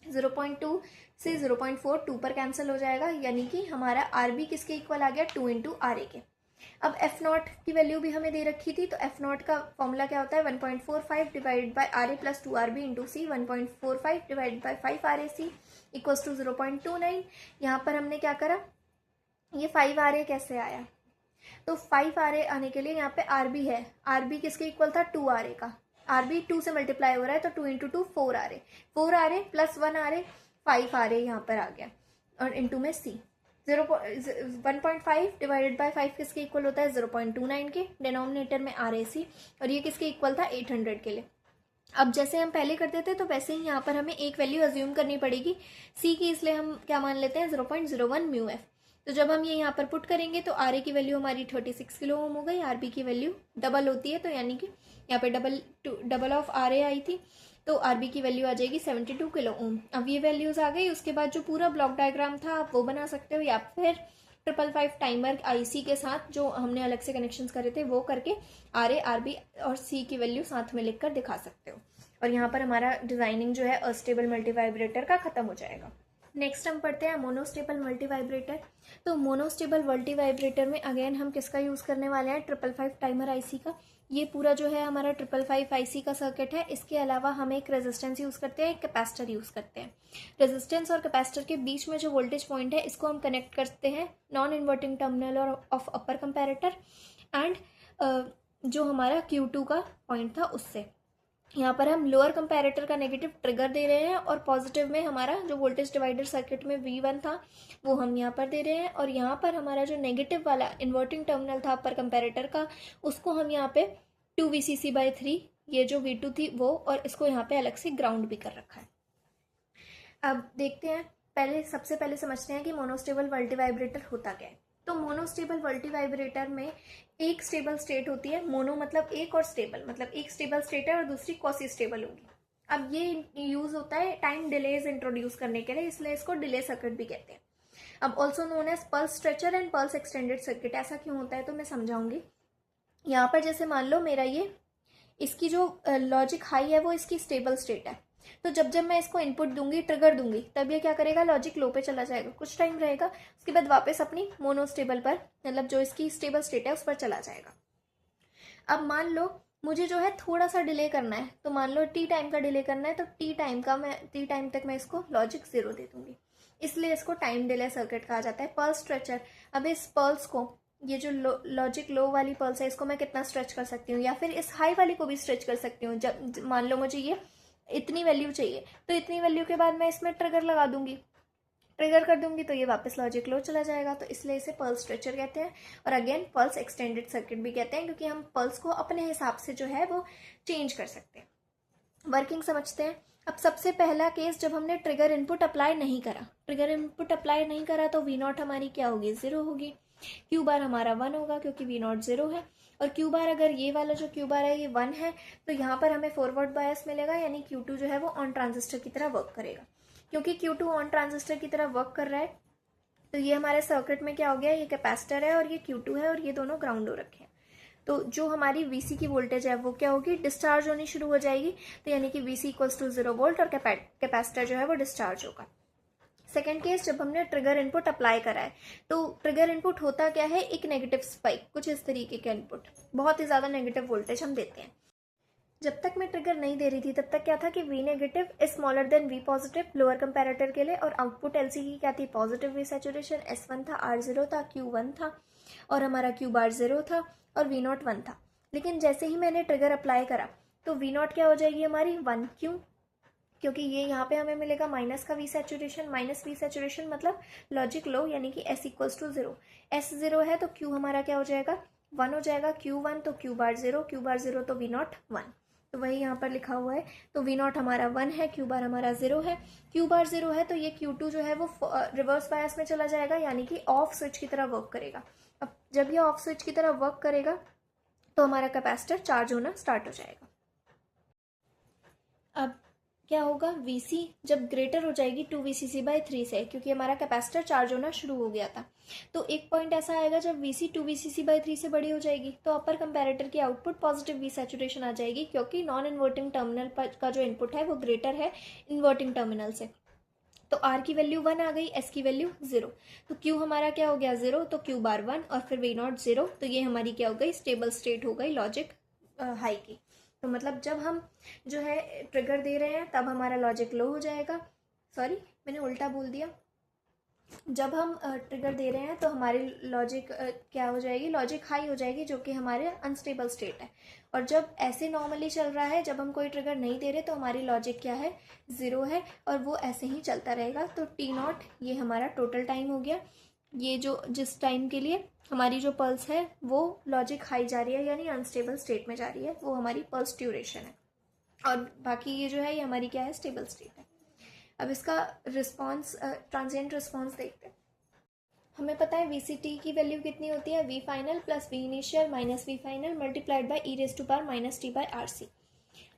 Speaker 1: 0.2 से 0.4 2 पर कैंसिल हो जाएगा, यानी कि हमारा RB किसके इक्वल आ गया 2 इंटू RA के। अब F0 की वैल्यू भी हमें दे रखी थी, तो F0 का फॉर्मूला क्या होता है 1.45 divided by RA plus 2RB into C, 1.45 divided by 5 RAC equals to 0.29। यहाँ पर हमने क्या करा, ये 5 RA कैसे आया, तो 5 RA आने के लिए यहाँ पे RB है, RB किसके इक्वल था 2 RA का, RB 2 से मल्टीप्लाई हो रहा है, तो 2 into 2 4 RA, 4 RA plus 1 RA 5 RA यहाँ पर आ गया, और इंटू में C। 1.5 डिवाइडेड बाई 5 किसके इक्वल होता है 0.29 के, डिनोमिनेटर में RAC, और ये किसके इक्वल था 800 के लिए। अब जैसे हम पहले करते थे तो वैसे ही यहाँ पर हमें एक वैल्यू अज्यूम करनी पड़ेगी C की, इसलिए हम क्या मान लेते हैं 0.01 म्यू एफ। तो जब हम ये यहाँ पर पुट करेंगे तो RA की वैल्यू हमारी 36 किलो ओम हो गई, RB की वैल्यू डबल होती है, तो यानी कि यहाँ पे डबल ऑफ RA आई थी, तो RB की वैल्यू आ जाएगी 72 किलो ओम। अब ये वैल्यूज आ गई, उसके बाद जो पूरा ब्लॉक डायग्राम था आप वो बना सकते हो, या फिर 555 टाइमर IC के साथ जो हमने अलग से कनेक्शंस करे थे वो करके RA, RB और C की वैल्यू साथ में लिखकर दिखा सकते हो। और यहाँ पर हमारा डिजाइनिंग जो है अस्टेबल मल्टी वाइब्रेटर का खत्म हो जाएगा। नेक्स्ट हम पढ़ते हैं मोनोस्टेबल मल्टी वाइब्रेटर। तो मोनोस्टेबल मल्टी वाइब्रेटर में अगेन हम किसका यूज़ करने वाले हैं 555 टाइमर IC का। ये पूरा जो है हमारा 555 IC का सर्किट है। इसके अलावा हम एक रेजिस्टेंस यूज़ करते हैं, एक कैपेसिटर यूज़ करते हैं। रेजिस्टेंस और कैपेसिटर के बीच में जो वोल्टेज पॉइंट है इसको हम कनेक्ट करते हैं नॉन इन्वर्टिंग टर्मिनल और ऑफ अपर कंपैरेटर, एंड जो हमारा Q2 का पॉइंट था उससे। यहाँ पर हम लोअर कंपैरेटर का नेगेटिव ट्रिगर दे रहे हैं, और पॉजिटिव में हमारा जो वोल्टेज डिवाइडर सर्किट में V1 था वो हम यहाँ पर दे रहे हैं, और यहाँ पर हमारा जो नेगेटिव वाला इन्वर्टिंग टर्मिनल था अपर कंपैरेटर का उसको हम यहाँ पे 2VCC/3 ये जो V2 थी वो, और इसको यहाँ पे अलग से ग्राउंड भी कर रखा है। अब देखते हैं, सबसे पहले समझते हैं कि मोनोस्टेबल मल्टी वाइब्रेटर होता क्या है। तो मोनोस्टेबल मल्टी वाइब्रेटर में एक स्टेबल स्टेट होती है, मोनो मतलब एक और स्टेबल मतलब एक स्टेबल स्टेट है और दूसरी क्वासी स्टेबल होगी। अब ये यूज होता है टाइम डिलेज इंट्रोड्यूस करने के लिए, इसलिए इसको डिले सर्किट भी कहते हैं। अब also known as pulse stretcher and pulse extended circuit. ऐसा क्यों होता है तो मैं समझाऊंगी। यहाँ पर जैसे मान लो मेरा ये इसकी जो लॉजिक हाई है वो इसकी स्टेबल स्टेट है, तो जब मैं इसको इनपुट दूंगी, ट्रिगर दूंगी, तब ये क्या करेगा लॉजिक लो पे चला जाएगा, कुछ टाइम रहेगा, उसके बाद वापस अपनी मोनोस्टेबल पर मतलब जो इसकी स्टेबल स्टेट है उस पर चला जाएगा। अब मान लो मुझे जो है थोड़ा सा डिले करना है, तो मान लो टी टाइम का डिले करना है, तो टी टाइम तक मैं इसको लॉजिक 0 दे दूंगी, इसलिए इसको टाइम डिले सर्किट कहा जाता है। पल्स स्ट्रेचर, अब इस पल्स को, ये जो लॉजिक लो वाली पल्स है इसको मैं कितना स्ट्रेच कर सकती हूँ, या फिर इस हाई वाली को भी स्ट्रेच कर सकती हूँ। जब मान लो मुझे ये इतनी वैल्यू चाहिए, तो इतनी वैल्यू के बाद मैं इसमें ट्रिगर लगा दूंगी, ट्रिगर कर दूंगी तो ये वापस लॉजिक लो चला जाएगा, तो इसलिए इसे पल्स स्ट्रेचर कहते हैं। और अगेन पल्स एक्सटेंडेड सर्किट भी कहते हैं, क्योंकि हम पल्स को अपने हिसाब से जो है वो चेंज कर सकते हैं। वर्किंग समझते हैं। अब सबसे पहला केस, जब हमने ट्रिगर इनपुट अप्लाई नहीं करा, ट्रिगर इनपुट अप्लाई नहीं करा तो वी नॉट हमारी क्या होगी, 0 होगी। क्यू बार हमारा 1 होगा क्योंकि वी नॉट 0 है। और क्यू बार, अगर ये वाला जो क्यू बार है ये 1 है तो यहाँ पर हमें फॉरवर्ड बायस मिलेगा, यानी Q2 जो है वो ऑन ट्रांजिस्टर की तरह वर्क करेगा। क्योंकि Q2 ऑन ट्रांजिस्टर की तरह वर्क कर रहा है तो ये हमारे सर्किट में क्या हो गया, ये कैपेसिटर है और ये Q2 है और ये दोनों ग्राउंड हो रखे हैं। तो जो हमारी VC की वोल्टेज है वो क्या होगी, डिस्चार्ज होनी शुरू हो जाएगी। तो यानी कि VC इक्वल्स टू 0 वोल्ट और कैपेसिटर जो है वो डिस्चार्ज होगा। सेकेंड केस, जब हमने ट्रिगर इनपुट अप्लाई करा है तो ट्रिगर इनपुट होता क्या है, एक नेगेटिव स्पाइक, कुछ इस तरीके का इनपुट, बहुत ही ज़्यादा नेगेटिव वोल्टेज हम देते हैं। जब तक मैं ट्रिगर नहीं दे रही थी तब तक क्या था कि V negative is smaller than V positive lower comparator के लिए, और आउटपुट LC की क्या थी, पॉजिटिव V सैचुरेशन, S1 था, R0 था, Q1 था और हमारा Q बार 0 था और V नॉट 1 था। लेकिन जैसे ही मैंने ट्रिगर अप्लाई करा तो V नॉट क्या हो जाएगी हमारी 1, क्यों, क्योंकि ये यहाँ पे हमें मिलेगा माइनस का V saturation, minus V saturation मतलब लॉजिक लो, यानी कि S इक्वल्स टू 0, S 0 है तो Q हमारा क्या हो जाएगा, 1 हो जाएगा, Q1 तो Q बार 0, Q बार 0 तो V नॉट 1, तो वही यहाँ पर लिखा हुआ है। तो V नॉट हमारा 1 है, Q बार हमारा 0 है, Q बार 0 है तो ये Q2 जो है वो रिवर्स बायस में चला जाएगा, यानी कि ऑफ स्विच की तरह वर्क करेगा। अब जब ये ऑफ स्विच की तरह वर्क करेगा तो हमारा कैपेसिटर चार्ज होना स्टार्ट हो जाएगा। अब क्या होगा, VC जब ग्रेटर हो जाएगी 2VCC/3 से, क्योंकि हमारा कैपेसिटर चार्ज होना शुरू हो गया था, तो एक पॉइंट ऐसा आएगा जब VC 2VCC/3 से बड़ी हो जाएगी तो अपर कंपैरेटर की आउटपुट पॉजिटिव V सैचुरेशन आ जाएगी, क्योंकि नॉन इन्वर्टिंग टर्मिनल का जो इनपुट है वो ग्रेटर है इन्वर्टिंग टर्मिनल से। तो R की वैल्यू 1 आ गई, S की वैल्यू 0, तो Q हमारा क्या हो गया 0, तो Q बार 1 और फिर V नॉट 0, तो ये हमारी क्या हो गई, स्टेबल स्टेट हो गई लॉजिक हाई की। तो मतलब जब हम जो है ट्रिगर दे रहे हैं तब हमारा लॉजिक लो हो जाएगा, सॉरी मैंने उल्टा बोल दिया, जब हम ट्रिगर दे रहे हैं तो हमारी लॉजिक क्या हो जाएगी, लॉजिक हाई हो जाएगी, जो कि हमारे अनस्टेबल स्टेट है। और जब ऐसे नॉर्मली चल रहा है, जब हम कोई ट्रिगर नहीं दे रहे तो हमारी लॉजिक क्या है, 0 है और वो ऐसे ही चलता रहेगा। तो T0 ये हमारा टोटल टाइम हो गया, ये जो जिस टाइम के लिए हमारी जो पल्स है वो लॉजिक हाई जा रही है यानी अनस्टेबल स्टेट में जा रही है, वो हमारी पल्स ड्यूरेशन है, और बाकी ये जो है ये हमारी क्या है, स्टेबल स्टेट है। अब इसका रिस्पॉन्स, ट्रांजिएंट रिस्पॉन्स देखते हैं। हमें पता है VCT की वैल्यू कितनी होती है, V final plus V initial minus V final multiplied by e⁻−t/RC।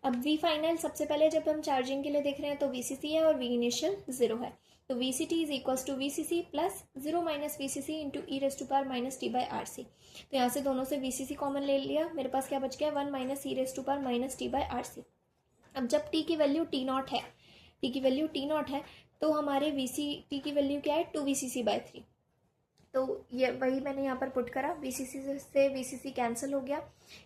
Speaker 1: अब V फाइनल सबसे पहले जब हम चार्जिंग के लिए देख रहे हैं तो VCC है और V इनिशियल 0 है, तो VCT is equals to VCC plus 0 minus VCC into e⁻−t/RC। तो यहाँ से दोनों से VCC कॉमन ले लिया, मेरे पास क्या बच गया, 1 माइनस e⁻−t/RC। अब जब T की वैल्यू T0 है, T की वैल्यू T0 है तो हमारे VCT की वैल्यू क्या है, 2VCC/3। तो ये वही मैंने यहाँ पर पुट करा, VCC से VCC कैंसिल हो गया,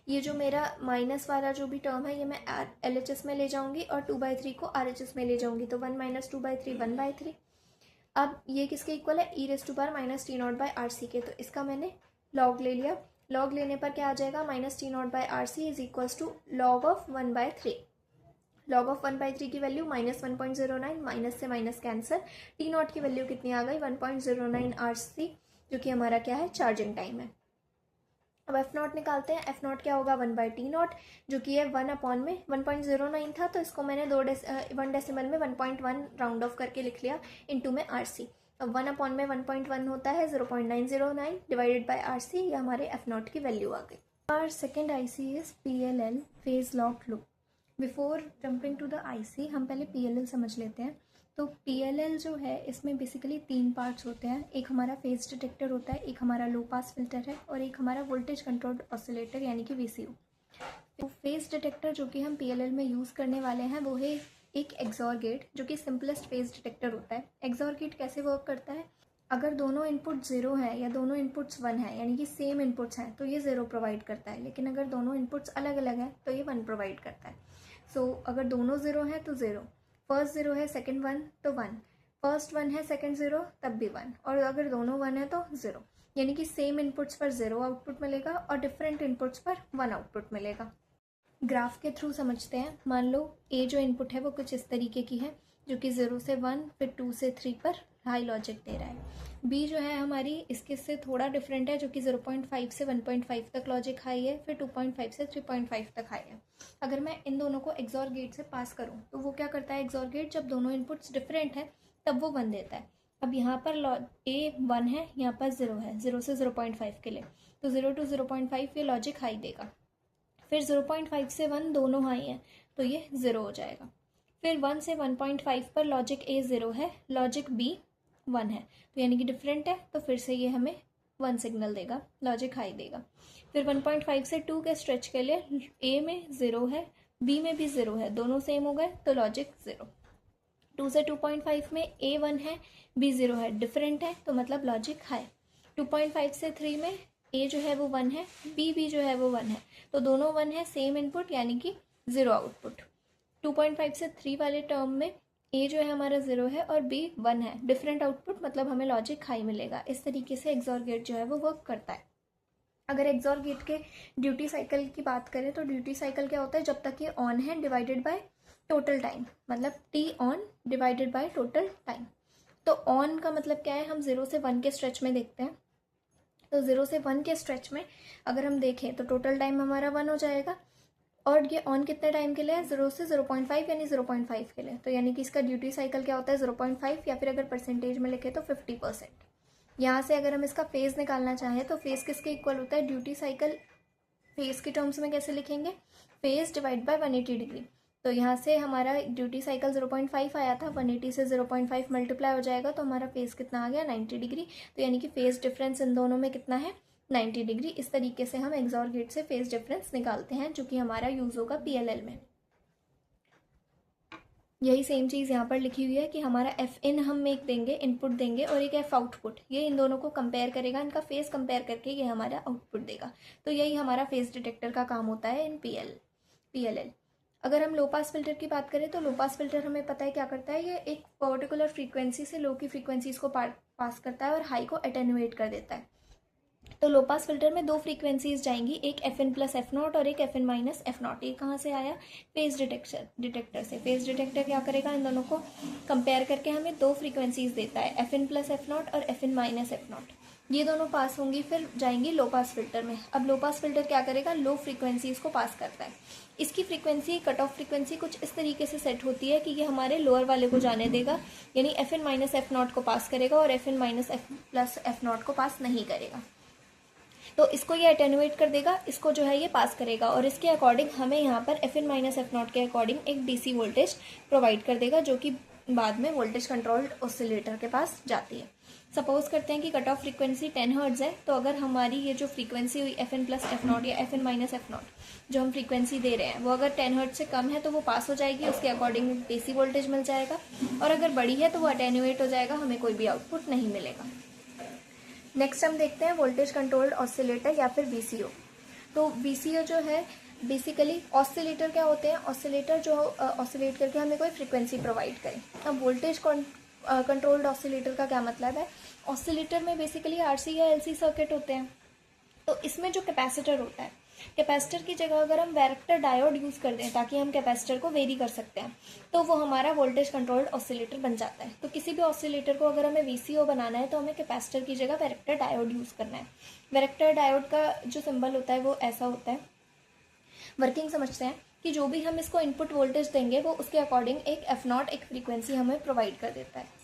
Speaker 1: ये जो मेरा माइनस वाला जो भी टर्म है ये मैं LHS में ले जाऊंगी और 2/3 को RHS में ले जाऊंगी, तो 1 माइनस 2/3 1/3। अब ये किसके इक्वल है, e⁻−t0/RC के, तो इसका मैंने लॉग ले लिया, लॉग लेने पर क्या आ जाएगा, -t0/RC is equals to log of 1/3। Log of 1/3 की वैल्यू -1.09, माइनस से माइनस कैंसर, T0 की वैल्यू कितनी आ गई, 1.09 RC, जो कि हमारा क्या है, चार्जिंग टाइम है। अब F0 निकालते हैं, F0 क्या होगा, 1/T0, जो कि है 1/1.09 था, तो इसको मैंने 1 डेसिमल में 1.1 राउंड ऑफ करके लिख लिया, इनटू में RC। अब 1/1 होता है 0.909 डिवाइडेड बाय RC, ये हमारे F0 की वैल्यू आ गई। और second IC is PLL phase lock loop. Before jumping to the IC हम पहले PLL समझ लेते हैं। तो PLL जो है इसमें बेसिकली 3 पार्ट्स होते हैं, एक हमारा फेज डिटेक्टर होता है, एक हमारा लो पास फिल्टर है और एक हमारा वोल्टेज कंट्रोल्ड ऑसिलेटर यानी कि VCO। तो फेज डिटेक्टर जो कि हम PLL में यूज़ करने वाले हैं वो है एक एक्सॉर गेट, जो कि सिंपलेस्ट फेज डिटेक्टर होता है। एक्सॉर गेट कैसे वर्क करता है, अगर दोनों इनपुट 0 है या दोनों इनपुट्स 1 है यानी कि सेम इनपुट्स हैं तो ये 0 प्रोवाइड करता है, लेकिन अगर दोनों इनपुट्स अलग अलग हैं तो ये 1 प्रोवाइड करता है। सो अगर दोनों 0 हैं तो 0, फर्स्ट 0 है सेकंड 1 तो 1, फर्स्ट 1 है सेकंड 0 तब भी 1, और अगर दोनों 1 है तो 0, यानी कि सेम इनपुट्स पर 0 आउटपुट मिलेगा और डिफरेंट इनपुट्स पर 1 आउटपुट मिलेगा। ग्राफ के थ्रू समझते हैं। मान लो A जो इनपुट है वो कुछ इस तरीके की है, जो कि 0 से 1 फिर 2 से 3 पर हाई लॉजिक दे रहा है। बी जो है हमारी इसके से थोड़ा डिफरेंट है, जो कि 0.5 से 1.5 तक लॉजिक हाई है, फिर 2.5 से 3.5 तक हाई है। अगर मैं इन दोनों को एक्सॉर गेट से पास करूँ तो वो क्या करता है, एक्सॉर गेट जब दोनों इनपुट्स डिफरेंट हैं तब वो 1 देता है। अब यहाँ पर ए 1 है, यहाँ पर 0 है, 0 से 0.5 के लिए, तो 0 to 0.5 ये लॉजिक हाई देगा। फिर 0.5 से 1 दोनों हाई हैं तो ये 0 हो जाएगा। फिर 1 से 1.5 पर लॉजिक ए 0 है, लॉजिक बी 1 है, तो यानी कि डिफरेंट है, तो फिर से ये हमें 1 सिग्नल देगा, लॉजिक हाई देगा। फिर 1.5 से 2 के स्ट्रेच के लिए ए में 0 है, बी में भी 0 है, दोनों सेम हो गए तो लॉजिक 0। 2 से 2.5 में ए 1 है, बी 0 है, डिफरेंट है तो मतलब लॉजिक हाई। 2.5 से 3 में ए जो है वो 1 है, बी भी जो है वो 1 है, तो दोनों 1 है, सेम इनपुट यानी कि 0 आउटपुट। 2.5 से 3 वाले टर्म में ए जो है हमारा 0 है और बी 1 है, डिफरेंट आउटपुट मतलब हमें लॉजिक हाई मिलेगा। इस तरीके से एक्सॉर गेट जो है वो वर्क करता है। अगर एक्सॉर गेट के ड्यूटी साइकिल की बात करें तो ड्यूटी साइकिल क्या होता है, जब तक ये ऑन है डिवाइडेड बाय टोटल टाइम, मतलब T on divided by total time. तो ऑन का मतलब क्या है, हम 0 से 1 के स्ट्रेच में देखते हैं, तो 0 से 1 के स्ट्रेच में अगर हम देखें तो टोटल टाइम हमारा 1 हो जाएगा, और ये ऑन कितने टाइम के लिए है, 0 से 0.5 यानी 0.5 के लिए, तो यानी कि इसका ड्यूटी साइकिल क्या होता है 0.5, या फिर अगर परसेंटेज में लिखे तो 50%। यहाँ से अगर हम इसका फेज निकालना चाहें तो फेज किसके इक्वल होता है, ड्यूटी साइकिल फेज के टर्म्स में कैसे लिखेंगे, फेज डिवाइड बाय 180 डिग्री। तो यहाँ से हमारा ड्यूटी साइकिल 0.5 आया था, 180 से 0.5 मल्टीप्लाई हो जाएगा तो हमारा फेज कितना आ गया, 90 डिग्री। तो यानी कि फेज डिफरेंस इन दोनों में कितना है, 90 डिग्री। इस तरीके से हम एक्सॉर गेट से फेज डिफरेंस निकालते हैं, जो कि हमारा यूज होगा PLL में। यही सेम चीज़ यहाँ पर लिखी हुई है कि हमारा एफ इन हम एक देंगे, इनपुट देंगे, और एक एफ आउटपुट, ये इन दोनों को कंपेयर करेगा, इनका फेस कंपेयर करके ये हमारा आउटपुट देगा। तो यही हमारा फेस डिटेक्टर का काम होता है इन PLL। अगर हम लो पास फिल्टर की बात करें तो लो पास फिल्टर हमें पता है क्या करता है, ये एक पर्टिकुलर फ्रीक्वेंसी से लो की फ्रीक्वेंसीज को पास करता है और हाई को अटेनुएट कर देता है। तो लो पास फिल्टर में 2 फ्रीक्वेंसीज जाएंगी, एक FN प्लस F0 और एक FN माइनस F0। ये कहाँ से आया, फेज डिटेक्टर से। फेज डिटेक्टर क्या करेगा, इन दोनों को कंपेयर करके हमें 2 फ्रीक्वेंसीज देता है, FN प्लस F0 और FN माइनस F0। ये दोनों पास होंगी, फिर जाएंगी लो पास फिल्टर में। अब लो पास फिल्टर क्या करेगा, लो फ्रीक्वेंसीज को पास करता है। इसकी फ्रीक्वेंसी, कट ऑफ फ्रीक्वेंसी कुछ इस तरीके से सेट होती है कि ये हमारे लोअर वाले को जाने देगा, यानी FN माइनस F0 को पास करेगा और FN माइनस प्लस F0 को पास नहीं करेगा। तो इसको ये अटेनुएट कर देगा, इसको जो है ये पास करेगा, और इसके अकॉर्डिंग हमें यहाँ पर FN माइनस F0 के अकॉर्डिंग एक DC वोल्टेज प्रोवाइड कर देगा, जो कि बाद में वोल्टेज कंट्रोल्ड ऑसिलेटर के पास जाती है। सपोज करते हैं कि कट ऑफ फ्रीक्वेंसी 10 हर्ट्ज है, तो अगर हमारी ये जो फ्रीक्वेंसी हुई FN प्लस F0 या FN माइनस F0 जो हम फ्रीक्वेंसी दे रहे हैं, वो अगर 10 हर्ट्ज से कम है तो वो पास हो जाएगी, उसके अकॉर्डिंग DC वोल्टेज मिल जाएगा, और अगर बड़ी है तो वो अटेनुएट हो जाएगा, हमें कोई भी आउटपुट नहीं मिलेगा। नेक्स्ट हम देखते हैं वोल्टेज कंट्रोल्ड ऑसिलेटर या फिर VCO। तो VCO जो है बेसिकली, ऑसिलेटर क्या होते हैं, ऑसिलेटर जो ऑसिलेट करके हमें कोई फ्रीक्वेंसी प्रोवाइड करे। अब वोल्टेज कंट्रोल्ड ऑसिलेटर का क्या मतलब है, ऑसिलेटर में बेसिकली RC या LC सर्किट होते हैं, तो इसमें जो कैपेसिटर होता है, कैपेसिटर की जगह अगर हम वैरेक्टर डायोड यूज़ कर दें ताकि हम कैपेसिटर को वेरी कर सकते हैं, तो वो हमारा वोल्टेज कंट्रोल्ड ऑसिलेटर बन जाता है। तो किसी भी ऑसिलेटर को अगर हमें VCO बनाना है तो हमें कैपेसिटर की जगह वैरेक्टर डायोड यूज़ करना है। वैरेक्टर डायोड का जो सिंबल होता है वो ऐसा होता है। वर्किंग समझते हैं कि जो भी हम इसको इनपुट वोल्टेज देंगे वो उसके अकॉर्डिंग एक F0 एक फ्रीक्वेंसी हमें प्रोवाइड कर देता है।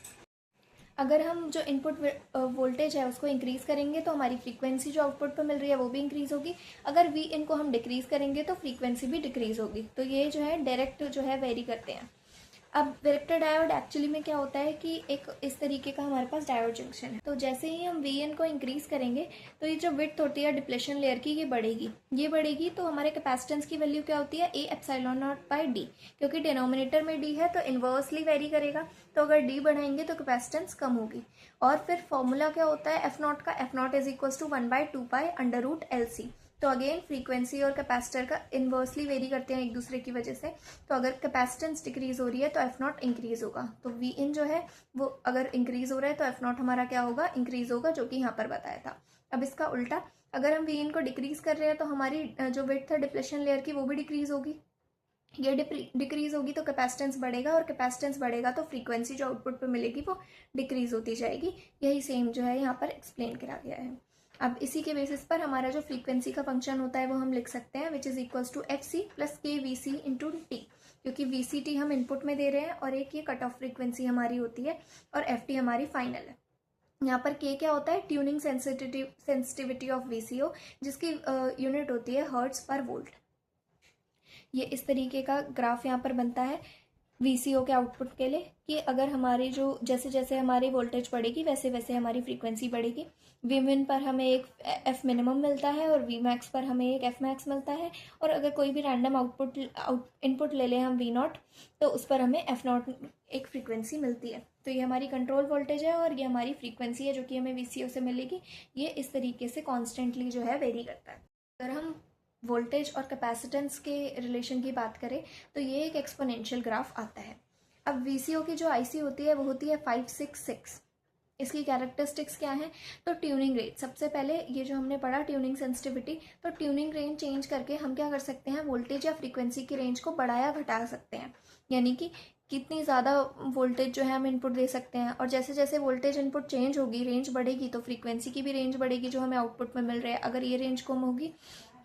Speaker 1: अगर हम जो इनपुट वोल्टेज है उसको इंक्रीज़ करेंगे तो हमारी फ्रीक्वेंसी जो आउटपुट पर मिल रही है वो भी इंक्रीज़ होगी। अगर V इनको हम डिक्रीज़ करेंगे तो फ्रीक्वेंसी भी डिक्रीज़ होगी। तो ये जो है डायरेक्ट जो है वेरी करते हैं। अब वैरेक्टर डायोड एक्चुअली में क्या होता है कि एक इस तरीके का हमारे पास डायोड जंक्शन है। तो जैसे ही हम Vn को इंक्रीज़ करेंगे तो ये जो विड्थ होती है डिप्लेशन लेयर की ये बढ़ेगी तो हमारे कैपेसिटेंस की वैल्यू क्या होती है, A epsilon naught by D, क्योंकि डिनोमिनेटर में D है तो इन्वर्सली वेरी करेगा। तो अगर D बढ़ाएंगे तो कैपेसिटेंस कम होगी। और फिर फॉर्मूला क्या होता है F0 का, F0 is equal to 1/2π√LC। तो अगेन फ्रीक्वेंसी और कैपेसिटर का इन्वर्सली वेरी करते हैं एक दूसरे की वजह से। तो अगर कैपेसिटेंस डिक्रीज हो रही है तो F0 इंक्रीज होगा। तो Vin जो है वो अगर इंक्रीज हो रहा है तो F0 हमारा क्या होगा, इंक्रीज होगा, जो कि यहाँ पर बताया था। अब इसका उल्टा, अगर हम Vin को डिक्रीज कर रहे हैं तो हमारी जो विड्थ है डिप्लेशन लेयर की वो भी डिक्रीज होगी। ये डिक्रीज होगी तो कैपेसिटेंस बढ़ेगा, और कैपेसिटेंस बढ़ेगा तो फ्रीक्वेंसी जो आउटपुट पे मिलेगी वो डिक्रीज होती जाएगी। यही सेम जो है यहाँ पर एक्सप्लेन करा गया है। अब इसी के बेसिस पर हमारा जो फ्रीक्वेंसी का फंक्शन होता है वो हम लिख सकते हैं, which is equals to F C plus K V C into T, क्योंकि वी सी टी हम इनपुट में दे रहे हैं और एक ये कट ऑफ फ्रीक्वेंसी हमारी होती है और एफ टी हमारी फाइनल है। यहाँ पर के क्या होता है, ट्यूनिंग सेंसिटिविटी ऑफ वीसीओ, जिसकी यूनिट होती है हर्ट्ज पर वोल्ट। ये इस तरीके का ग्राफ यहाँ पर बनता है वीसीओ के आउटपुट के लिए, कि अगर हमारी जो जैसे जैसे हमारी वोल्टेज बढ़ेगी वैसे वैसे हमारी फ्रीक्वेंसी बढ़ेगी। वी मिन पर हमें एक एफ मिनिमम मिलता है और वी मैक्स पर हमें एक एफ मैक्स मिलता है, और अगर कोई भी रैंडम इनपुट ले लें हम वी नॉट, तो उस पर हमें एफ नॉट एक फ्रीक्वेंसी मिलती है। तो ये हमारी कंट्रोल वोल्टेज है और ये हमारी फ्रीक्वेंसी है जो कि हमें वीसीओ से मिलेगी। ये इस तरीके से कॉन्स्टेंटली जो है वेरी करता है। अगर हम वोल्टेज और कैपेसिटेंस के रिलेशन की बात करें तो ये एक एक्सपोनेंशियल ग्राफ आता है। अब वीसीओ की जो आईसी होती है वो होती है 566। इसकी कैरेक्टरिस्टिक्स क्या है, तो ट्यूनिंग रेंज, सबसे पहले ये जो हमने पढ़ा ट्यूनिंग सेंसिटिविटी, तो ट्यूनिंग रेंज चेंज करके हम क्या कर सकते हैं, वोल्टेज या फ्रीक्वेंसी की रेंज को बढ़ाया घटा सकते हैं। यानी कि कितनी ज़्यादा वोल्टेज जो है हम इनपुट दे सकते हैं, और जैसे जैसे वोल्टेज इनपुट चेंज होगी, रेंज बढ़ेगी, तो फ्रीक्वेंसी की भी रेंज बढ़ेगी जो हमें आउटपुट में मिल रहा है। अगर ये रेंज कम होगी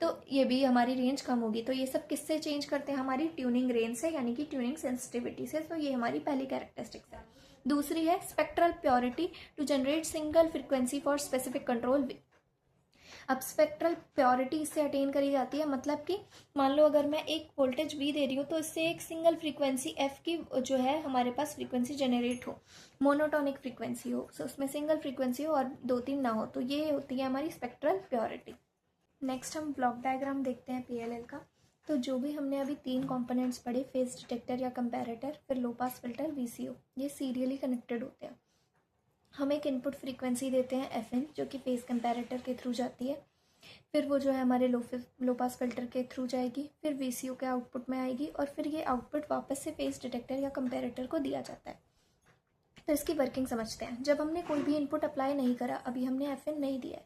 Speaker 1: तो ये भी हमारी रेंज कम होगी। तो ये सब किससे चेंज करते हैं, हमारी ट्यूनिंग रेंज से, यानी कि ट्यूनिंग सेंसिटिविटी से। तो ये हमारी पहली कैरेक्टरिस्टिक्स है। दूसरी है spectral purity to generate single frequency for specific control. अब स्पेक्ट्रल प्योरिटी इससे अटेन करी जाती है, मतलब कि मान लो अगर मैं एक वोल्टेज वी दे रही हूँ तो इससे एक सिंगल फ्रीक्वेंसी एफ की जो है हमारे पास फ्रीक्वेंसी जनरेट हो, मोनोटोनिक फ्रीक्वेंसी हो, सो उसमें सिंगल फ्रीक्वेंसी हो और 2-3 ना हो, तो ये होती है हमारी स्पेक्ट्रल प्योरिटी। नेक्स्ट हम ब्लॉक डायग्राम देखते हैं पीएलएल का। तो जो भी हमने अभी 3 कंपोनेंट्स पढ़े, फेज डिटेक्टर या कंपैरेटर, फिर लो पास फिल्टर, वीसीओ, ये सीरियली कनेक्टेड होते हैं। हम एक इनपुट फ्रीक्वेंसी देते हैं एफएन, जो कि फेज कंपैरेटर के थ्रू जाती है, फिर वो जो है हमारे लो पास फिल्टर के थ्रू जाएगी, फिर वीसीओ के आउटपुट में आएगी, और फिर ये आउटपुट वापस से फेज डिटेक्टर या कंपैरेटर को दिया जाता है। तो इसकी वर्किंग समझते हैं। जब हमने कोई भी इनपुट अप्लाई नहीं करा, अभी हमने एफएन नहीं दिया है,